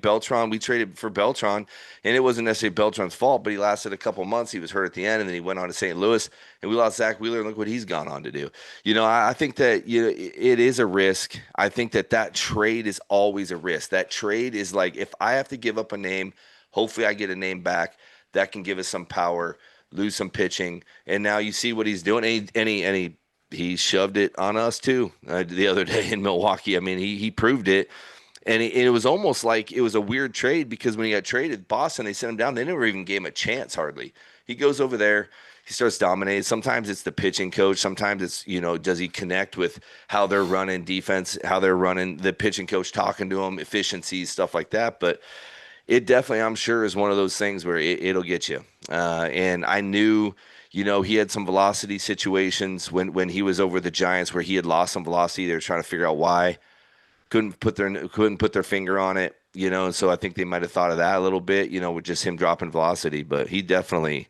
Beltran, we traded for Beltran, and it wasn't necessarily Beltran's fault, but he lasted a couple months. He was hurt at the end, and then he went on to St. Louis, and we lost Zach Wheeler, and look what he's gone on to do. I think that, it is a risk. I think that trade is always a risk. That trade is like, if I have to give up a name, hopefully I get a name back that can give us some power, lose some pitching. And now you see what he's doing. And he shoved it on us too the other day in Milwaukee. I mean, he proved it. And it was almost like it was a weird trade because when he got traded, Boston, they sent him down. They never even gave him a chance hardly. He goes over there. He starts dominating. Sometimes it's the pitching coach. Sometimes it's, does he connect with how they're running defense, how they're running the pitching coach, talking to him, efficiencies, stuff like that. But it definitely, I'm sure, is one of those things where it'll get you. And I knew, he had some velocity situations when he was over the Giants where he had lost some velocity. They were trying to figure out why. Couldn't put their finger on it, and so I think they might have thought of that a little bit, with just him dropping velocity. But he's definitely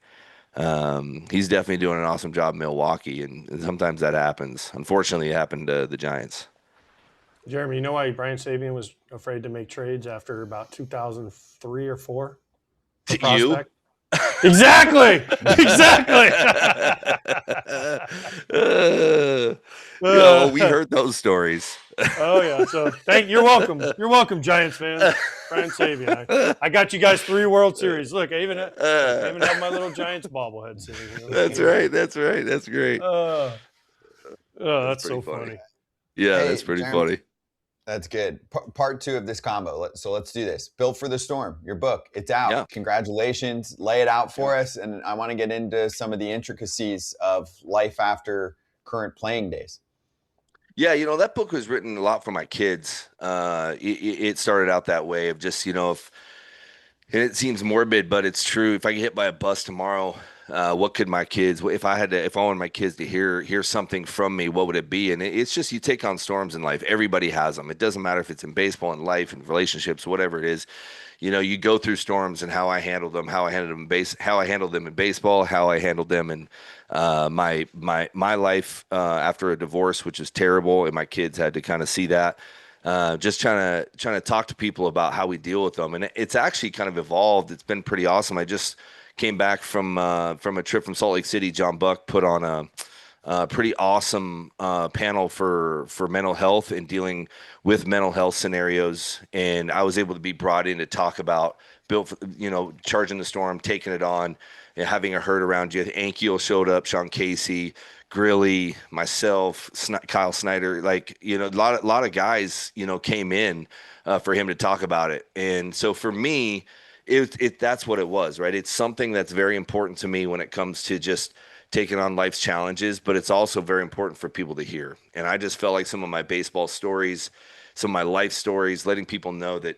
doing an awesome job in Milwaukee, and sometimes that happens. Unfortunately, it happened to the Giants. Jeremy, you know why Brian Sabean was afraid to make trades after about 2003 or 4? You? Exactly. We heard those stories. Oh yeah. So you're welcome. You're welcome, Giants fans. Brian Sabean. I got you guys 3 World Series. Look, I even have my little Giants bobblehead sitting. That's right. That's great. That's so funny. Yeah, Hey, that's pretty Jeremy, funny. That's good. Part 2 of this combo. So let's do this. Built for the Storm, your book. It's out. Yeah. Congratulations. Lay it out for us. And I want to get into some of the intricacies of life after current playing days. Yeah, that book was written a lot for my kids. It started out that way of just, if, and it seems morbid, but it's true. If I get hit by a bus tomorrow, what could my kids, if I wanted my kids to hear something from me, what would it be? And it's just, you take on storms in life. Everybody has them. It doesn't matter if it's in baseball, in life, in relationships, whatever it is. You go through storms, and how I handled them, how I handled them in baseball, how I handled them in my life after a divorce, which was terrible, and my kids had to kind of see that. Just trying to talk to people about how we deal with them, and it's actually kind of evolved. It's been pretty awesome. I just came back from a trip from Salt Lake City. John Buck put on a pretty awesome panel for mental health and dealing with mental health scenarios, and I was able to be brought in to talk about charging the storm, taking it on, and having a herd around you. Ankiel showed up, Sean Casey, Grilly, myself, Kyle Snyder, a lot of guys, came in for him to talk about it. And so for me, that's what it was, right? It's something that's very important to me when it comes to just taking on life's challenges, but it's also very important for people to hear. And I just felt like some of my baseball stories, some of my life stories, letting people know that,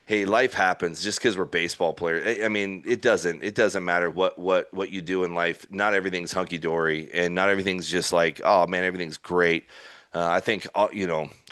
hey, life happens just because we're baseball players. I mean, it doesn't matter what you do in life. Not everything's hunky dory, and not everything's just like, oh man, everything's great. I think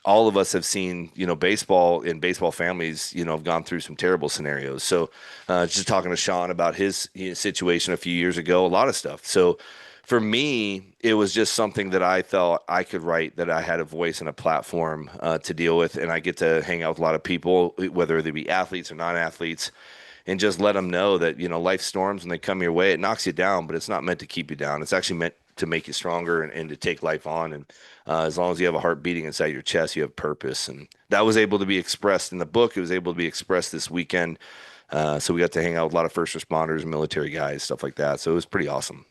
all of us have seen baseball, and baseball families have gone through some terrible scenarios. So just talking to Sean about his situation a few years ago, a lot of stuff. So for me, it was just something that I thought I could write, that I had a voice and a platform to deal with. And I get to hang out with a lot of people, whether they be athletes or non-athletes, and just let them know that, life storms, when they come your way, it knocks you down, but it's not meant to keep you down. It's actually meant to make you stronger and to take life on. And as long as you have a heart beating inside your chest, you have purpose. And that was able to be expressed in the book. It was able to be expressed this weekend. So we got to hang out with a lot of first responders and military guys, stuff like that. So it was pretty awesome.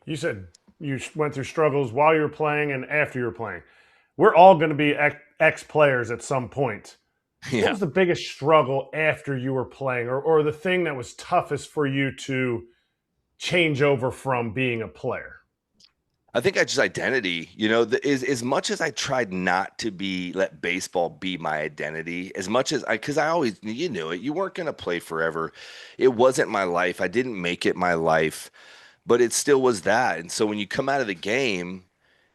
You said you went through struggles while you were playing and after you were playing. We're all going to be ex-players at some point. Yeah. What was the biggest struggle after you were playing, or the thing that was toughest for you to change over from being a player? I think I just identity, as much as I tried not to let baseball be my identity, as much as because I always, you knew it, you weren't going to play forever. It wasn't my life. I didn't make it my life, but it still was that. And so when you come out of the game,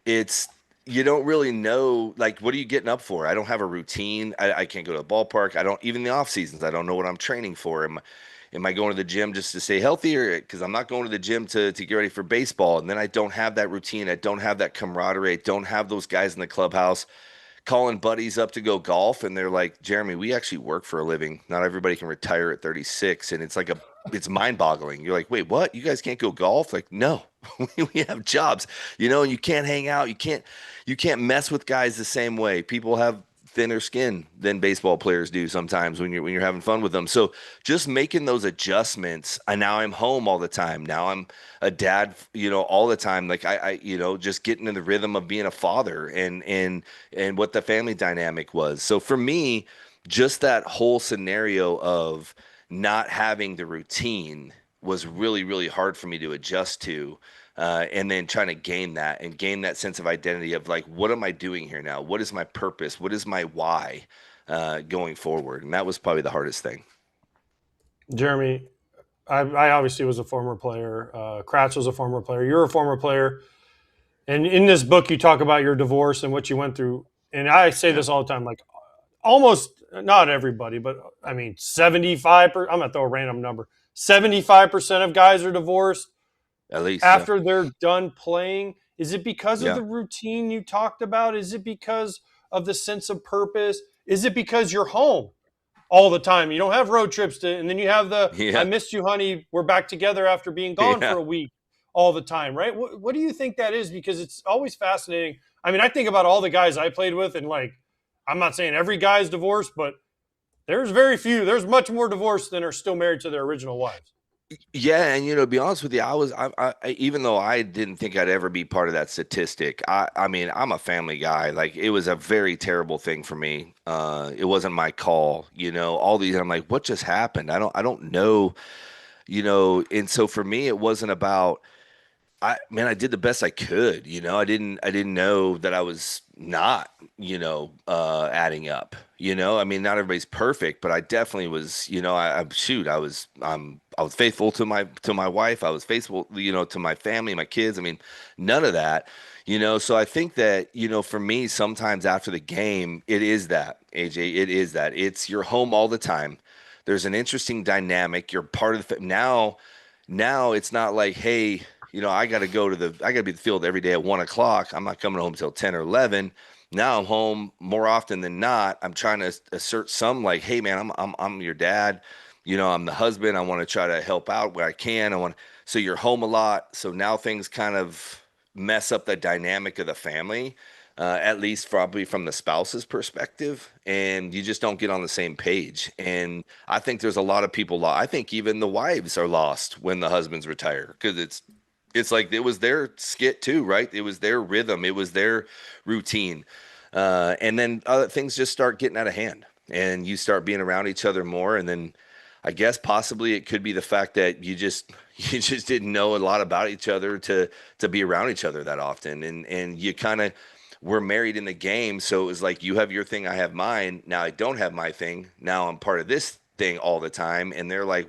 you don't really know, what are you getting up for? I don't have a routine. I can't go to the ballpark. Even the off seasons, I don't know what I'm training for. Am I going to the gym just to stay healthier? Because I'm not going to the gym to get ready for baseball. And then I don't have that routine. I don't have that camaraderie. I don't have those guys in the clubhouse calling buddies up to go golf. And they're like, Jeremy, we actually work for a living. Not everybody can retire at 36. And it's mind boggling. You're like, wait, what? You guys can't go golf? Like, no, we have jobs, and you can't hang out. You can't mess with guys the same way. People have thinner skin than baseball players do sometimes when you're having fun with them. So just making those adjustments, and now I'm home all the time. Now I'm a dad, all the time. Like I just getting in the rhythm of being a father and what the family dynamic was. So for me, just that whole scenario of not having the routine was really, really hard for me to adjust to. And then trying to gain that sense of identity of like, what am I doing here now? What is my purpose? What is my why going forward? And that was probably the hardest thing. Jeremy, I obviously was a former player. Kratz was a former player. You're a former player. And in this book, you talk about your divorce and what you went through. And I say this all the time, like almost not everybody, but I mean, 75%, I'm going to throw a random number. 75% of guys are divorced. At least After they're done playing. Is it because Yeah. of the routine you talked about? Is it because of the sense of purpose? Is it because you're home all the time? You don't have road trips and then you have the Yeah. I missed you, honey. We're back together after being gone Yeah. for a week all the time, right? What do you think that is? Because it's always fascinating. I mean, I think about all the guys I played with, and like, I'm not saying every guy's divorced, but there's very few. There's much more divorced than are still married to their original wives. Yeah, and to be honest with you, I even though I didn't think I'd ever be part of that statistic, I mean, I'm a family guy. Like it was a very terrible thing for me. It wasn't my call, all these, I'm like, what just happened? I don't know, and so for me, it wasn't about, I did the best I could, I didn't know that I was not, adding up, I mean, not everybody's perfect, but I definitely was, I was faithful to my wife. I was faithful, to my family, my kids. I mean, none of that, so I think that, for me, sometimes after the game, it is that, AJ, it is that you're home all the time. There's an interesting dynamic. You're part of the, now it's not like, hey, I got to be at the field every day at 1:00. I'm not coming home till 10 or 11. Now I'm home more often than not. I'm trying to assert some like, hey man, I'm your dad. I'm the husband. I want to try to help out where I can. So you're home a lot. So now things kind of mess up the dynamic of the family, at least probably from the spouse's perspective. And you just don't get on the same page. And I think there's a lot of people. I think even the wives are lost when the husbands retire because it's like it was their skit too, right? It was their rhythm. It was their routine. And then other things just start getting out of hand and you start being around each other more. And then I guess possibly it could be the fact that you just didn't know a lot about each other to be around each other that often. And you kind of were married in the game. So it was like, you have your thing, I have mine. Now I don't have my thing. Now I'm part of this thing all the time. And they're like,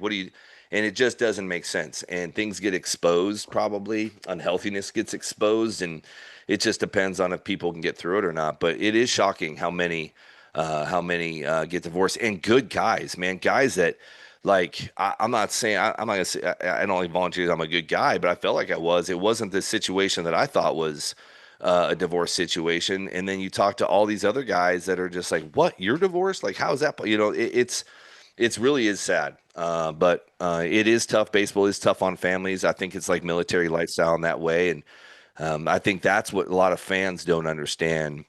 and it just doesn't make sense. And things get exposed, probably. Unhealthiness gets exposed. And it just depends on if people can get through it or not. But it is shocking how many get divorced. And good guys, man. Guys that, like, I'm not going to say, I don't only volunteer I'm a good guy, but I felt like I was. It wasn't the situation that I thought was a divorce situation. And then you talk to all these other guys that are just like, what? You're divorced? Like, how is that? It's really is sad. But it is tough. Baseball is tough on families. I think it's like military lifestyle in that way. And I think that's what a lot of fans don't understand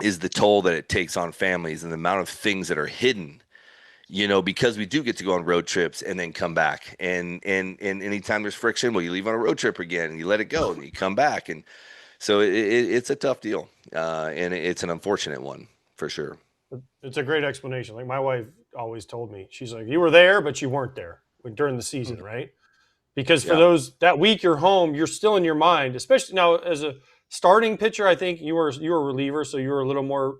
is the toll that it takes on families and the amount of things that are hidden, because we do get to go on road trips and then come back. And anytime there's friction, well, you leave on a road trip again and you let it go and you come back. And so it's a tough deal. And it's an unfortunate one for sure. It's a great explanation. Like my wife always told me, she's like, you were there, but you weren't there during the season, right? Because for that week you're home, you're still in your mind, especially now as a starting pitcher. I think you were a reliever, so you were a little more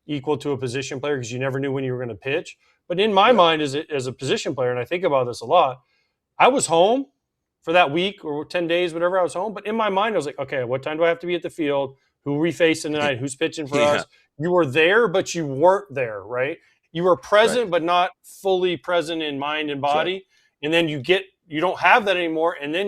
equal to a position player because you never knew when you were going to pitch. But in my mind as a position player, and I think about this a lot, I was home for that week or 10 days, whatever I was home. But in my mind, I was like, okay, what time do I have to be at the field? Who are we facing tonight? Who's pitching for us? You were there, but you weren't there, right? You were present, but not fully present in mind and body. Right. And then you don't have that anymore. And then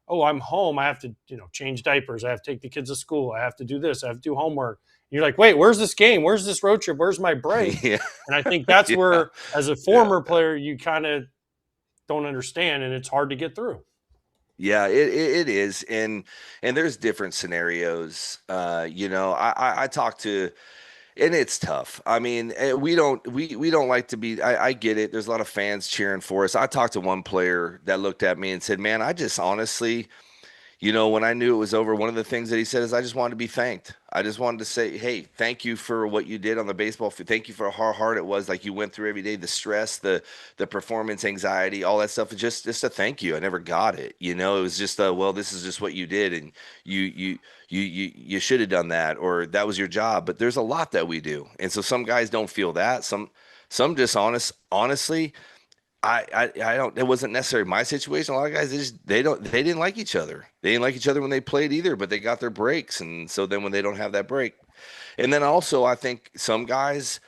I'm home. I have to, change diapers. I have to take the kids to school. I have to do this. I have to do homework. And you're like, wait, where's this game? Where's this road trip? Where's my break? And I think that's where, as a former player, you kind of don't understand, and it's hard to get through. Yeah, it is. And there's different scenarios. I talk to And it's tough. I mean, we don't like to be. I get it. There's a lot of fans cheering for us. I talked to one player that looked at me and said, "Man, I just honestly, when I knew it was over, one of the things that he said is, I just wanted to be thanked. I just wanted to say, hey, thank you for what you did on the baseball field. Thank you for how hard it was, like you went through every day, the stress, the performance anxiety, all that stuff. Just a thank you. I never got it. It was just well, this is just what you did, and you should have done that, or that was your job. But there's a lot that we do, and so some guys don't feel that. Some just honestly. I don't. It wasn't necessarily my situation. A lot of guys they didn't like each other. They didn't like each other when they played either. But they got their breaks, and so then when they don't have that break, and then also I think some guys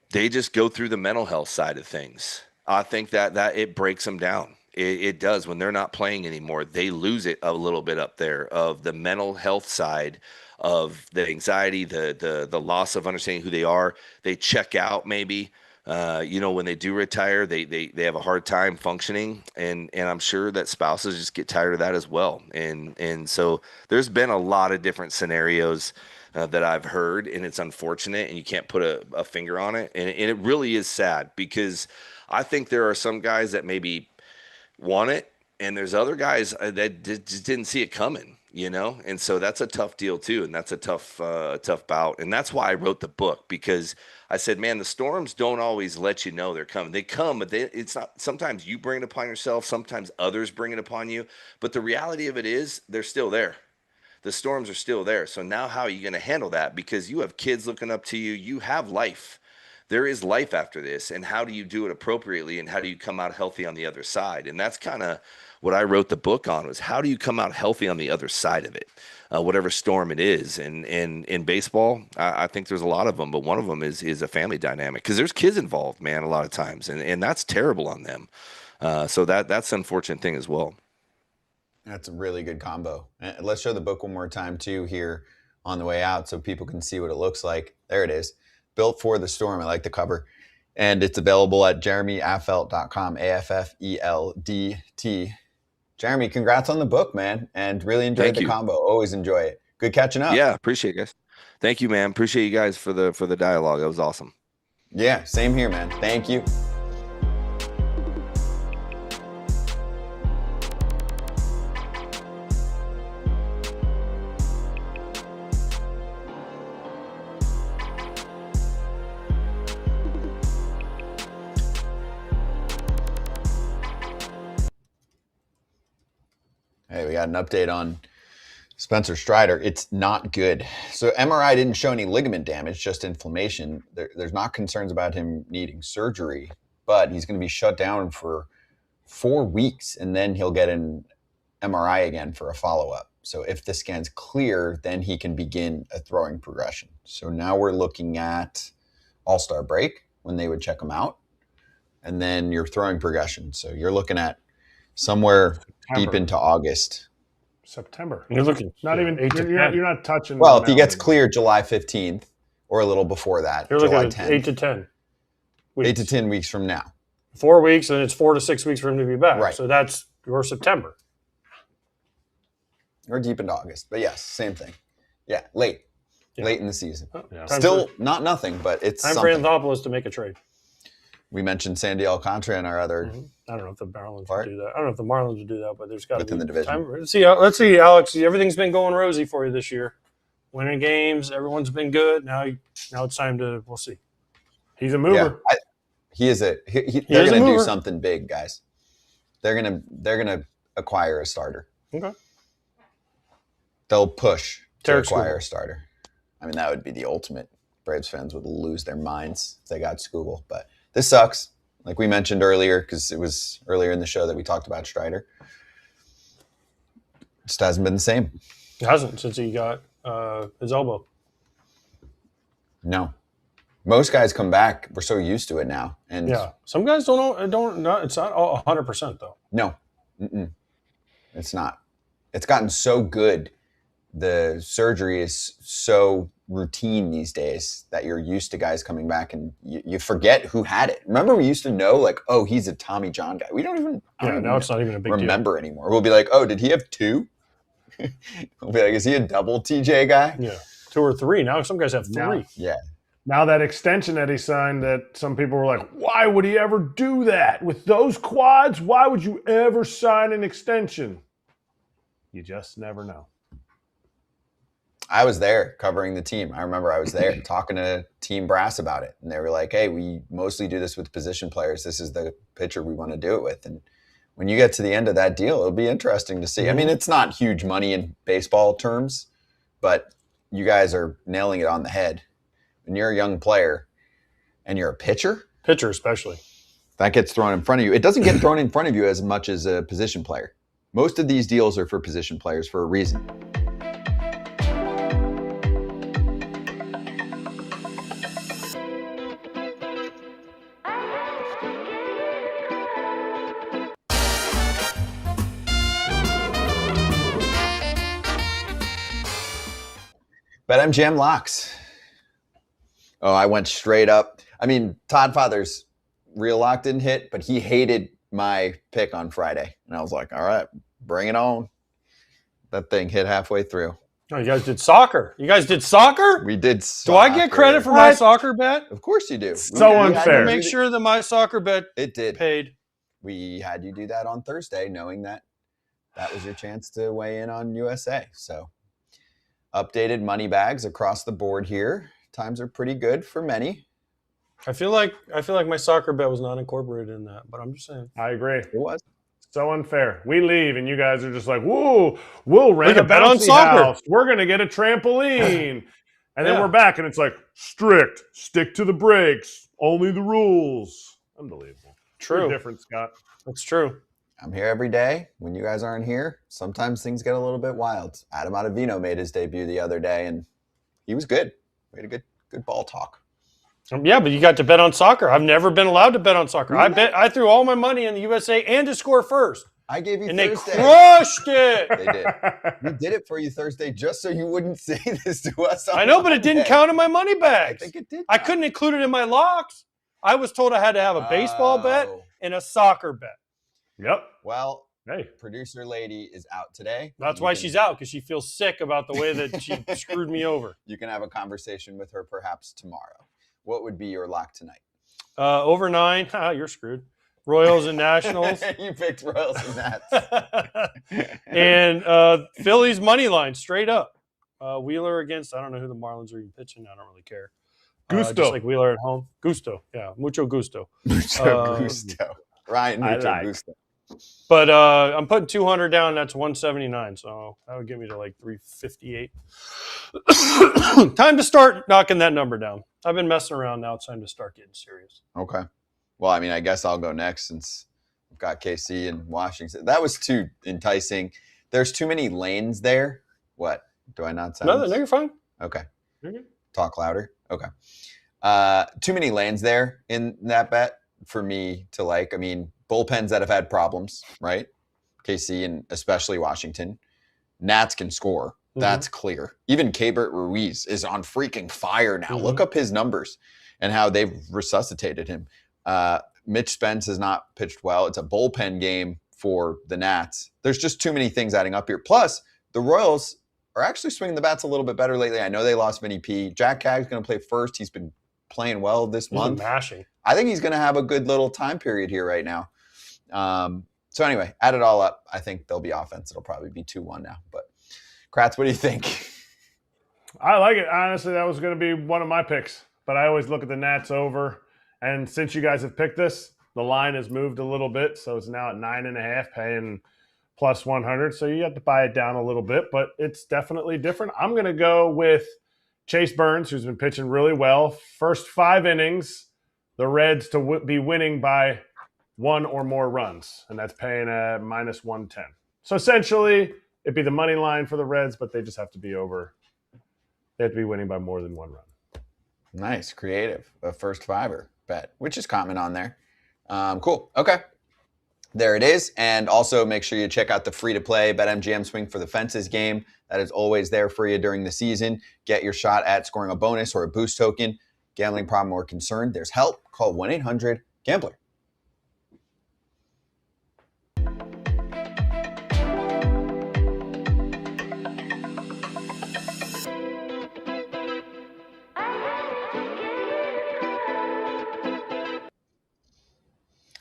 they just go through the mental health side of things. I think that it breaks them down. It does when they're not playing anymore. They lose it a little bit up there of the mental health side of the anxiety, the loss of understanding who they are. They check out maybe. When they do retire, they have a hard time functioning, and I'm sure that spouses just get tired of that as well. And so there's been a lot of different scenarios that I've heard, and it's unfortunate, and you can't put a finger on it, and it really is sad because I think there are some guys that maybe want it, and there's other guys that just didn't see it coming. And so that's a tough deal too, and that's a tough bout, and that's why I wrote the book, because I said, man, the storms don't always let you know they're coming. They come, but it's not. Sometimes you bring it upon yourself. Sometimes others bring it upon you. But the reality of it is, they're still there. The storms are still there. So now, how are you going to handle that? Because you have kids looking up to you. You have life. There is life after this, and how do you do it appropriately, and how do you come out healthy on the other side? And that's kind of what I wrote the book on, was how do you come out healthy on the other side of it, whatever storm it is. And in baseball, I think there's a lot of them, but one of them is a family dynamic, because there's kids involved, man, a lot of times, and that's terrible on them. So that's an unfortunate thing as well. That's a really good combo. And let's show the book one more time too here on the way out so people can see what it looks like. There it is. Built for the Storm. I like the cover. And it's available at jeremyaffeldt.com, AFFELDT. Jeremy, congrats on the book, man. And really enjoyed the combo. Always enjoy it. Good catching up. Yeah, appreciate it, guys. Thank you, man. Appreciate you guys for the dialogue. That was awesome. Yeah, same here, man. Thank you. Hey, we got an update on Spencer Strider. It's not good. So MRI didn't show any ligament damage, just inflammation. There's not concerns about him needing surgery, but he's going to be shut down for 4 weeks, and then he'll get an MRI again for a follow-up. So if the scan's clear, then he can begin a throwing progression. So now we're looking at All-Star break when they would check him out, and then your throwing progression. So you're looking at somewhere deep into August. September. You're looking Not even. You're not touching. Well, if he gets cleared July 15th or a little before that, you're July looking at 10th, 8 to 10 weeks. 8 to 10 weeks from now. 4 weeks, and it's 4 to 6 weeks for him to be back. Right. So that's your September. Or deep into August. But yes, same thing. Yeah, late in the season. Oh, yeah. Still not nothing, but it's time something. for Anthopoulos to make a trade. We mentioned Sandy Alcantara in our other I don't know if the Marlins would do that. I don't know if the Marlins would do that, but there's got to be within the division. time. Let's see, Alex. Everything's been going rosy for you this year. Winning games, everyone's been good. Now it's time to. We'll see. He's a mover. Yeah, they're going to do something big, guys. They're gonna acquire a starter. Okay. They'll push to Tarik acquire Skubal. a starter. I mean, that would be the ultimate. Braves fans would lose their minds if they got Skubal. But this sucks. Like we mentioned earlier, because it was earlier in the show that we talked about Strider. Just hasn't been the same. It hasn't since he got his elbow. No. Most guys come back. We're so used to it now. And Yeah, some guys don't. It's not 100% though. No. It's not. It's gotten so good. The surgery is so routine these days that you're used to guys coming back, and you forget who had it. Remember, we used to know, like, oh, he's a Tommy John guy. We don't even Now it's not even a big remember anymore. We'll be like, oh, did he have two? We'll be like, is he a double TJ guy? deal. Yeah, 2 or 3. Now some guys have 3. Yeah. Now that extension that he signed, that some people were like, why would he ever do that? With those quads, why would you ever sign an extension? You just never know. I was there covering the team. I remember I was there talking to team brass about it. And they were like, hey, we mostly do this with position players. This is the pitcher we want to do it with. And when you get to the end of that deal, it'll be interesting to see. I mean, it's not huge money in baseball terms, but you guys are nailing it on the head. When you're a young player and you're a pitcher especially, that gets thrown in front of you. It doesn't get thrown in front of you as much as a position player. Most of these deals are for position players for a reason. BetMGM Locks. Oh, I went straight up. I mean, Todd Father's real lock didn't hit, but he hated my pick on Friday. And I was like, all right, bring it on. That thing hit halfway through. Oh, you guys did soccer. We did soccer. Do I get credit for my soccer bet? Of course you do. So unfair. Make sure that my soccer bet did paid. We had you do that on Thursday, knowing that was your chance to weigh in on USA. So updated money bags across the board here. Times are pretty good for many. I feel like my soccer bet was not incorporated in that, but I'm just saying. I agree. It was. So unfair. We leave, and you guys are just like, whoa, we'll rent a bet on bouncy soccer. house. We're going to get a trampoline. And then we're back, and it's like, strict, stick to the breaks, only the rules. Unbelievable. True. You're different, Scott. That's true. I'm here every day. When you guys aren't here, sometimes things get a little bit wild. Adam Ottavino made his debut the other day, and he was good. We had a good ball talk. Yeah, but you got to bet on soccer. I've never been allowed to bet on soccer. I threw all my money in the USA and to score first. I gave you and Thursday. They crushed it. They did. We did it for you Thursday just so you wouldn't say this to us. I know, but it didn't count in my money bags. I think it did. I couldn't include it in my locks. I was told I had to have a baseball bet and a soccer bet. Yep. Well, hey, producer lady is out today. That's why she's out, because she feels sick about the way that she screwed me over. You can have a conversation with her perhaps tomorrow. What would be your lock tonight? Over 9. You're screwed. Royals and Nationals. You picked Royals and Nats. And Phillies money line, straight up. Wheeler against, I don't know who the Marlins are even pitching. I don't really care. Gusto. Just like Wheeler at home. Gusto. Yeah, mucho gusto. Mucho gusto. Ryan, mucho gusto. But I'm putting 200 down. That's 179. So that would get me to like 358. Time to start knocking that number down. I've been messing around now. It's time to start getting serious. Okay. Well, I mean, I guess I'll go next since we've got KC and Washington. That was too enticing. There's too many lanes there. What? Do I not sound? No, you're fine. Okay. You're good. Talk louder. Okay. Too many lanes there in that bet for me to like. I mean, bullpens that have had problems, right? KC and especially Washington. Nats can score. That's clear. Even Keibert Ruiz is on freaking fire now. Look up his numbers and how they've resuscitated him. Mitch Spence has not pitched well. It's a bullpen game for the Nats. There's just too many things adding up here. Plus, the Royals are actually swinging the bats a little bit better lately. I know they lost Vinnie P. Jack Cagg's going to play first. He's been playing well this month. Mashing. I think he's going to have a good little time period here right now. So anyway, add it all up. I think there'll be offense. It'll probably be 2-1 now. But Kratz, what do you think? I like it. Honestly, that was going to be one of my picks. But I always look at the Nats over. And since you guys have picked this, the line has moved a little bit. So it's now at 9.5, paying plus 100. So you have to buy it down a little bit. But it's definitely different. I'm going to go with Chase Burns, who's been pitching really well. First 5 innings, the Reds to be winning by 1 or more runs. And that's paying at minus 110. So essentially, it'd be the money line for the Reds, but they just have to be over. They have to be winning by more than 1 run. Nice. Creative. A first 5er bet, which is common on there. Cool. Okay. There it is. And also make sure you check out the free-to-play BetMGM Swing for the Fences game. That is always there for you during the season. Get your shot at scoring a bonus or a boost token. Gambling problem or concern, there's help. Call 1-800-GAMBLER.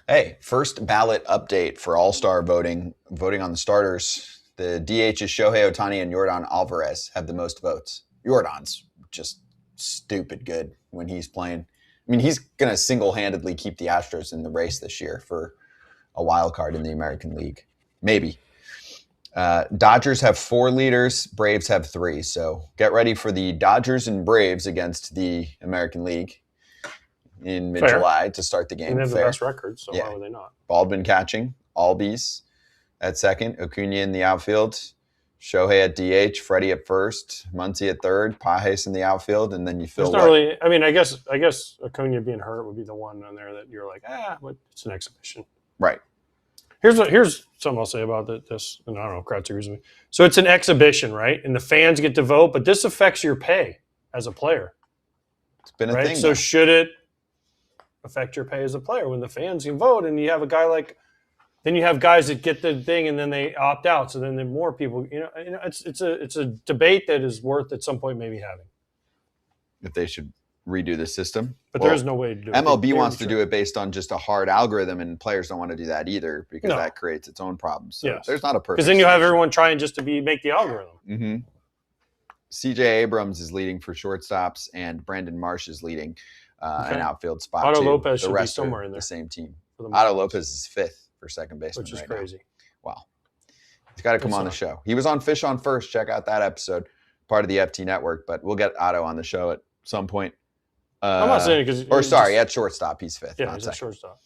Hey, first ballot update for All-Star voting on the starters. The DH is Shohei Ohtani and Yordan Alvarez have the most votes. Yordan's just stupid good when he's playing. I mean, he's going to single-handedly keep the Astros in the race this year for a wild card in the American League. Maybe. Dodgers have 4 leaders. Braves have 3. So get ready for the Dodgers and Braves against the American League in mid-July to start the game. And they have the best record, so why would they not? Baldwin catching, Albies at second, Acuna in the outfield, Shohei at DH, Freddie at first, Muncy at third, Pages in the outfield, and then you feel really. I mean, I guess Acuna being hurt would be the one on there that you're like, but it's an exhibition. Right. Here's something I'll say about this, and I don't know if Kratz agrees with me. So it's an exhibition, right? And the fans get to vote, but this affects your pay as a player. It's been a right? thing. So should it affect your pay as a player when the fans can vote and you have a guy like, then you have guys that get the thing and then they opt out. So then more people, it's a debate that is worth at some point maybe having. If they should redo the system. But there is no way to do it. MLB wants to do it based on just a hard algorithm, and players don't want to do that either because that creates its own problems. So there's not a perfect. Because then you have everyone trying just to make the algorithm. Mm-hmm. C.J. Abrams is leading for shortstops, and Brandon Marsh is leading an outfield spot. Otto too. Lopez the should rest be somewhere are in there. The same team. The Otto Lopez is 5th for second baseman, which is right crazy. Now. Wow, he's got to come on the show. He was on Fish on First. Check out that episode, part of the FT Network. But we'll get Otto on the show at some point. I'm not saying it because at shortstop, he's 5th. Yeah, he's at shortstop.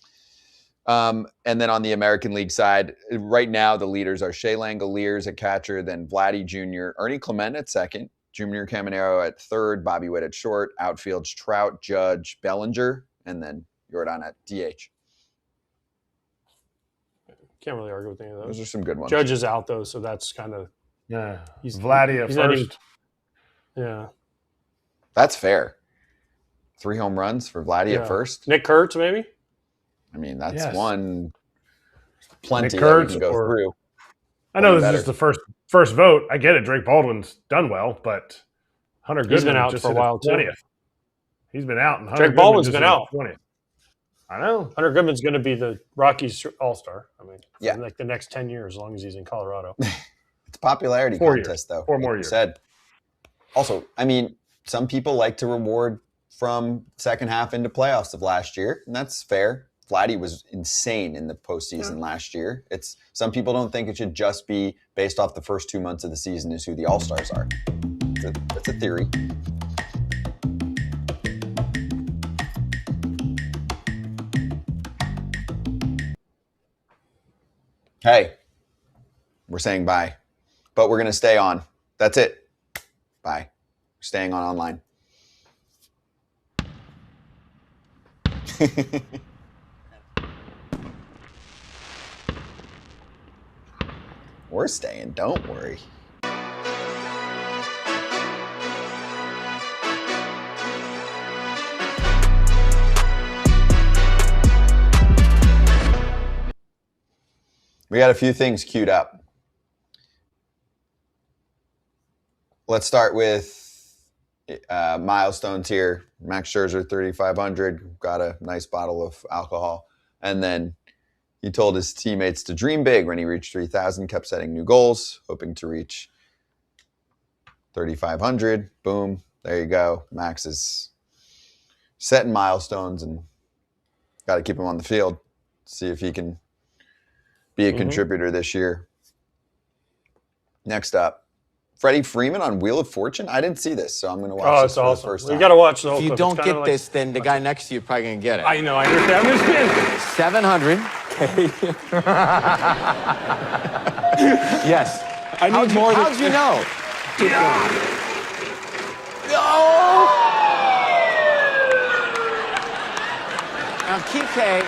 And then on the American League side, right now the leaders are Shea Langoliers at catcher, then Vladdy Jr., Ernie Clement at second, Junior Caminero at third, Bobby Witt at short, outfield's Trout, Judge, Bellinger, and then Yordan at DH. Can't really argue with any of those. Those are some good ones. Judge is out though, so that's kind of He's Vladdy at first. Yeah, that's fair. 3 home runs for Vladdy at first. Nick Kurtz, maybe. I mean, that's one plenty Nick that we Kurtz can go through. I know this is the first vote. I get it. Drake Baldwin's done well, but Hunter Goodman has been out just for a while too. 20th. He's been out, and Drake Baldwin's been out. 20th. I know. Hunter Goodman's going to be the Rockies All-Star. I mean, for like the next 10 years, as long as he's in Colorado. It's a popularity 4 contest, though. 4 more years. Said. Also, I mean, some people like to reward from second half into playoffs of last year, and that's fair. Vladdy was insane in the postseason last year. Some people don't think it should just be based off the first 2 months of the season is who the All-Stars are. That's a theory. Hey, we're saying bye, but we're going to stay on. That's it. Bye. We're staying on online. We're staying, don't worry. We got a few things queued up. Let's start with milestones here. Max Scherzer, 3,500, got a nice bottle of alcohol. And then he told his teammates to dream big when he reached 3,000, kept setting new goals, hoping to reach 3,500. Boom, there you go. Max is setting milestones and got to keep him on the field. See if he can be a contributor this year. Next up, Freddie Freeman on Wheel of Fortune. I didn't see this, so I'm going to watch this for the first time. You got to watch the whole If you clip. don't get this, then the guy next to you is probably going to get it. I know. I understand. I'm just 700. Yes. I need more than... How'd you know? Now, Kike,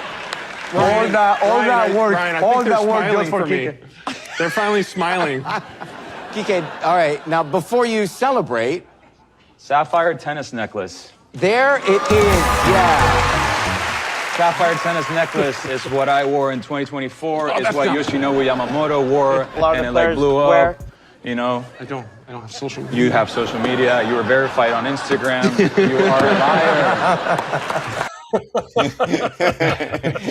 All that work, Brian, I all think they're that work just smiling for for me. Kike. They're finally smiling. Kike, all right. Now, before you celebrate, Sapphire tennis necklace. there it is. Yeah. Sapphire tennis necklace is what I wore in 2024. It's what Yoshinobu Yamamoto wore, and it like blew up. You know, I don't have social media. you have social media. You were verified on Instagram. You are a liar.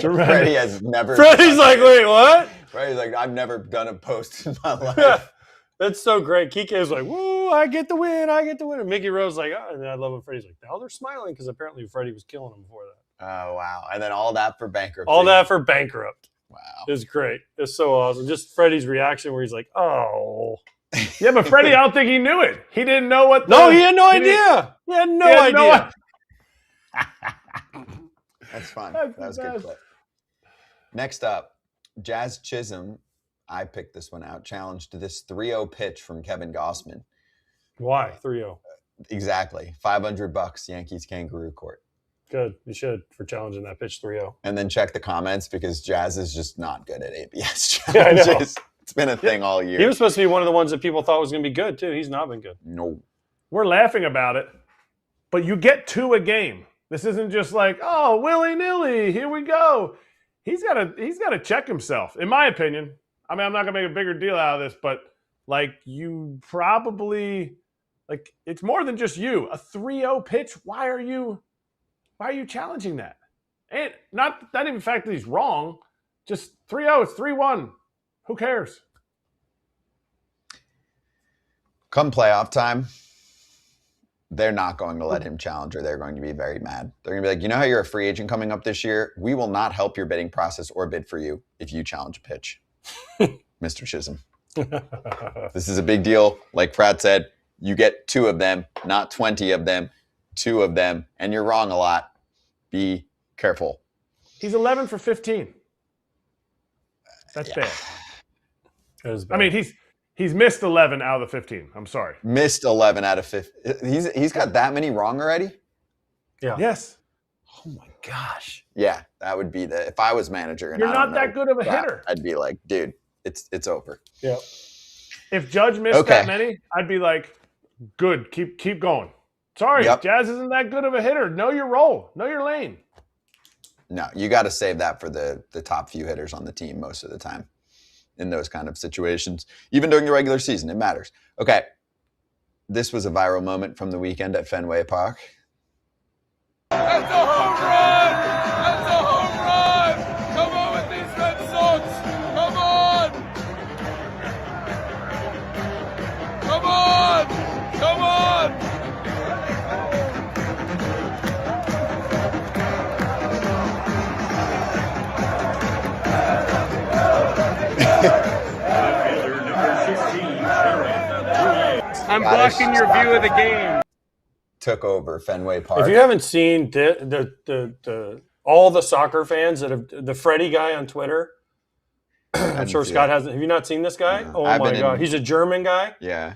Freddie has never. Freddie's like, wait, what? Freddie's like, I've never done a post in my life. That's so great. Kike's like, woo, I get the win. And Mickey Rose like, oh, and I love when Freddie's like, now they're smiling because apparently Freddie was killing him before that. Oh, wow. And then all that for bankruptcy. All that for bankrupt. Wow. It was great. It's so awesome. Just Freddie's reaction where he's like, oh. Yeah, but Freddie, I don't think he knew it. He didn't know what. No, he had no idea. He had no idea. That's fun. That's That was the a good best. clip. Next up, Jazz Chisholm. I picked this one out. Challenged this 3-0 pitch from Kevin Gossman. Why? 3-0. Exactly. $500 Yankees Kangaroo Court. Good. You should for challenging that pitch 3-0. And then check the comments because Jazz is just not good at ABS Yeah, I know. challenges. It's been a thing all year. He was supposed to be one of the ones that people thought was going to be good, too. He's not been good. No. We're laughing about it, but you get 2 a game. This isn't just like, oh, willy-nilly, here we go. He's got to check himself, in my opinion. I mean, I'm not going to make a bigger deal out of this, but like you probably like it's more than just you. A 3-0 pitch, why are you challenging that? And not even the fact that he's wrong, just 3-0, it's 3-1. Who cares? Come playoff time, they're not going to let him challenge or they're going to be very mad. They're going to be like, you know how you're a free agent coming up this year? We will not help your bidding process or bid for you if you challenge a pitch. Mr. Chisholm. This is a big deal. Like Pratt said, you get 2 of them, not 20 of them, 2 of them, and you're wrong a lot. Be careful. He's 11 for 15. That's bad. That is bad. I mean, he's missed 11 out of the 15. I'm sorry. Missed 11 out of 15. He's got that many wrong already? Yeah. Yes. Oh my gosh. Yeah, that would be if I was manager and You're I not don't that know good of a that, hitter. I'd be like, dude, it's over. Yeah. If Judge missed Okay. that many, I'd be like, good, keep going. Sorry, Yep. Jazz isn't that good of a hitter. Know your role. Know your lane. No, you got to save that for the top few hitters on the team most of the time in those kind of situations. Even during the regular season, it matters. Okay. This was a viral moment from the weekend at Fenway Park. That's a home run! That's a home run! Come on with these Red Sox! Come on! Come on! Come on! I'm blocking your view of the game. Took over Fenway Park. If you haven't seen the all the soccer fans that have the Freddie guy on Twitter, I'm sure Scott hasn't. Have you not seen this guy? No. Oh I've my been God, in- he's a German guy. Yeah.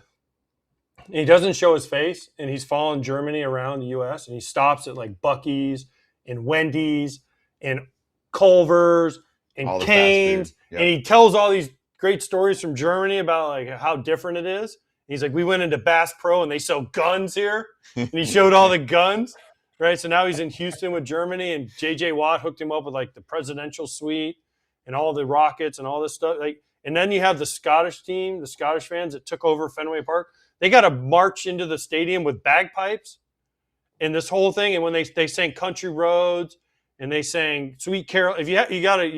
And he doesn't show his face, and he's following Germany around the U.S. and he stops at like Buc-ee's and Wendy's and Culver's and All the fast Cane's, food. Yep. and he tells all these great stories from Germany about like how different it is. He's like, we went into Bass Pro and they sell guns here, and he showed all the guns, right? So now he's in Houston with Germany, and J.J. Watt hooked him up with like the presidential suite and all the rockets and all this stuff. Like, and then you have the Scottish team, the Scottish fans that took over Fenway Park. They got to march into the stadium with bagpipes and this whole thing. And when they sang Country Roads and they sang Sweet Carol, if you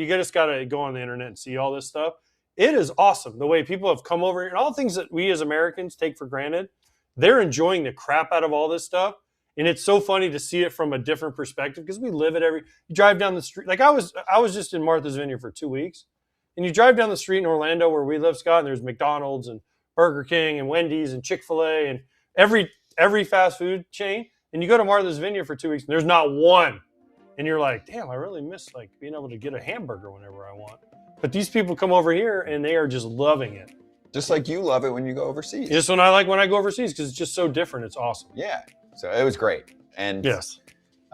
just got to go on the internet and see all this stuff. It is awesome the way people have come over and all the things that we as Americans take for granted. They're enjoying the crap out of all this stuff. And it's so funny to see it from a different perspective because we live it you drive down the street. Like I was just in Martha's Vineyard for 2 weeks, and you drive down the street in Orlando where we live, Scott, and there's McDonald's and Burger King and Wendy's and Chick-fil-A and every fast food chain. And you go to Martha's Vineyard for 2 weeks and there's not one. And you're like, damn, I really miss like being able to get a hamburger whenever I want. But these people come over here and they are just loving it. Just like you love it when you go overseas. It's what I like when I go overseas because it's just so different. It's awesome. Yeah. So it was great. And yes,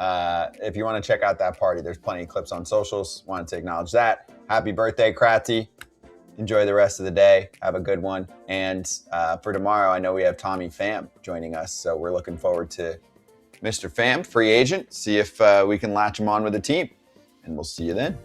if you want to check out that party, there's plenty of clips on socials. Wanted to acknowledge that. Happy birthday, Kratzy. Enjoy the rest of the day. Have a good one. And for tomorrow, I know we have Tommy Pham joining us. So we're looking forward to Mr. Pham, free agent. See if we can latch him on with the team. And we'll see you then.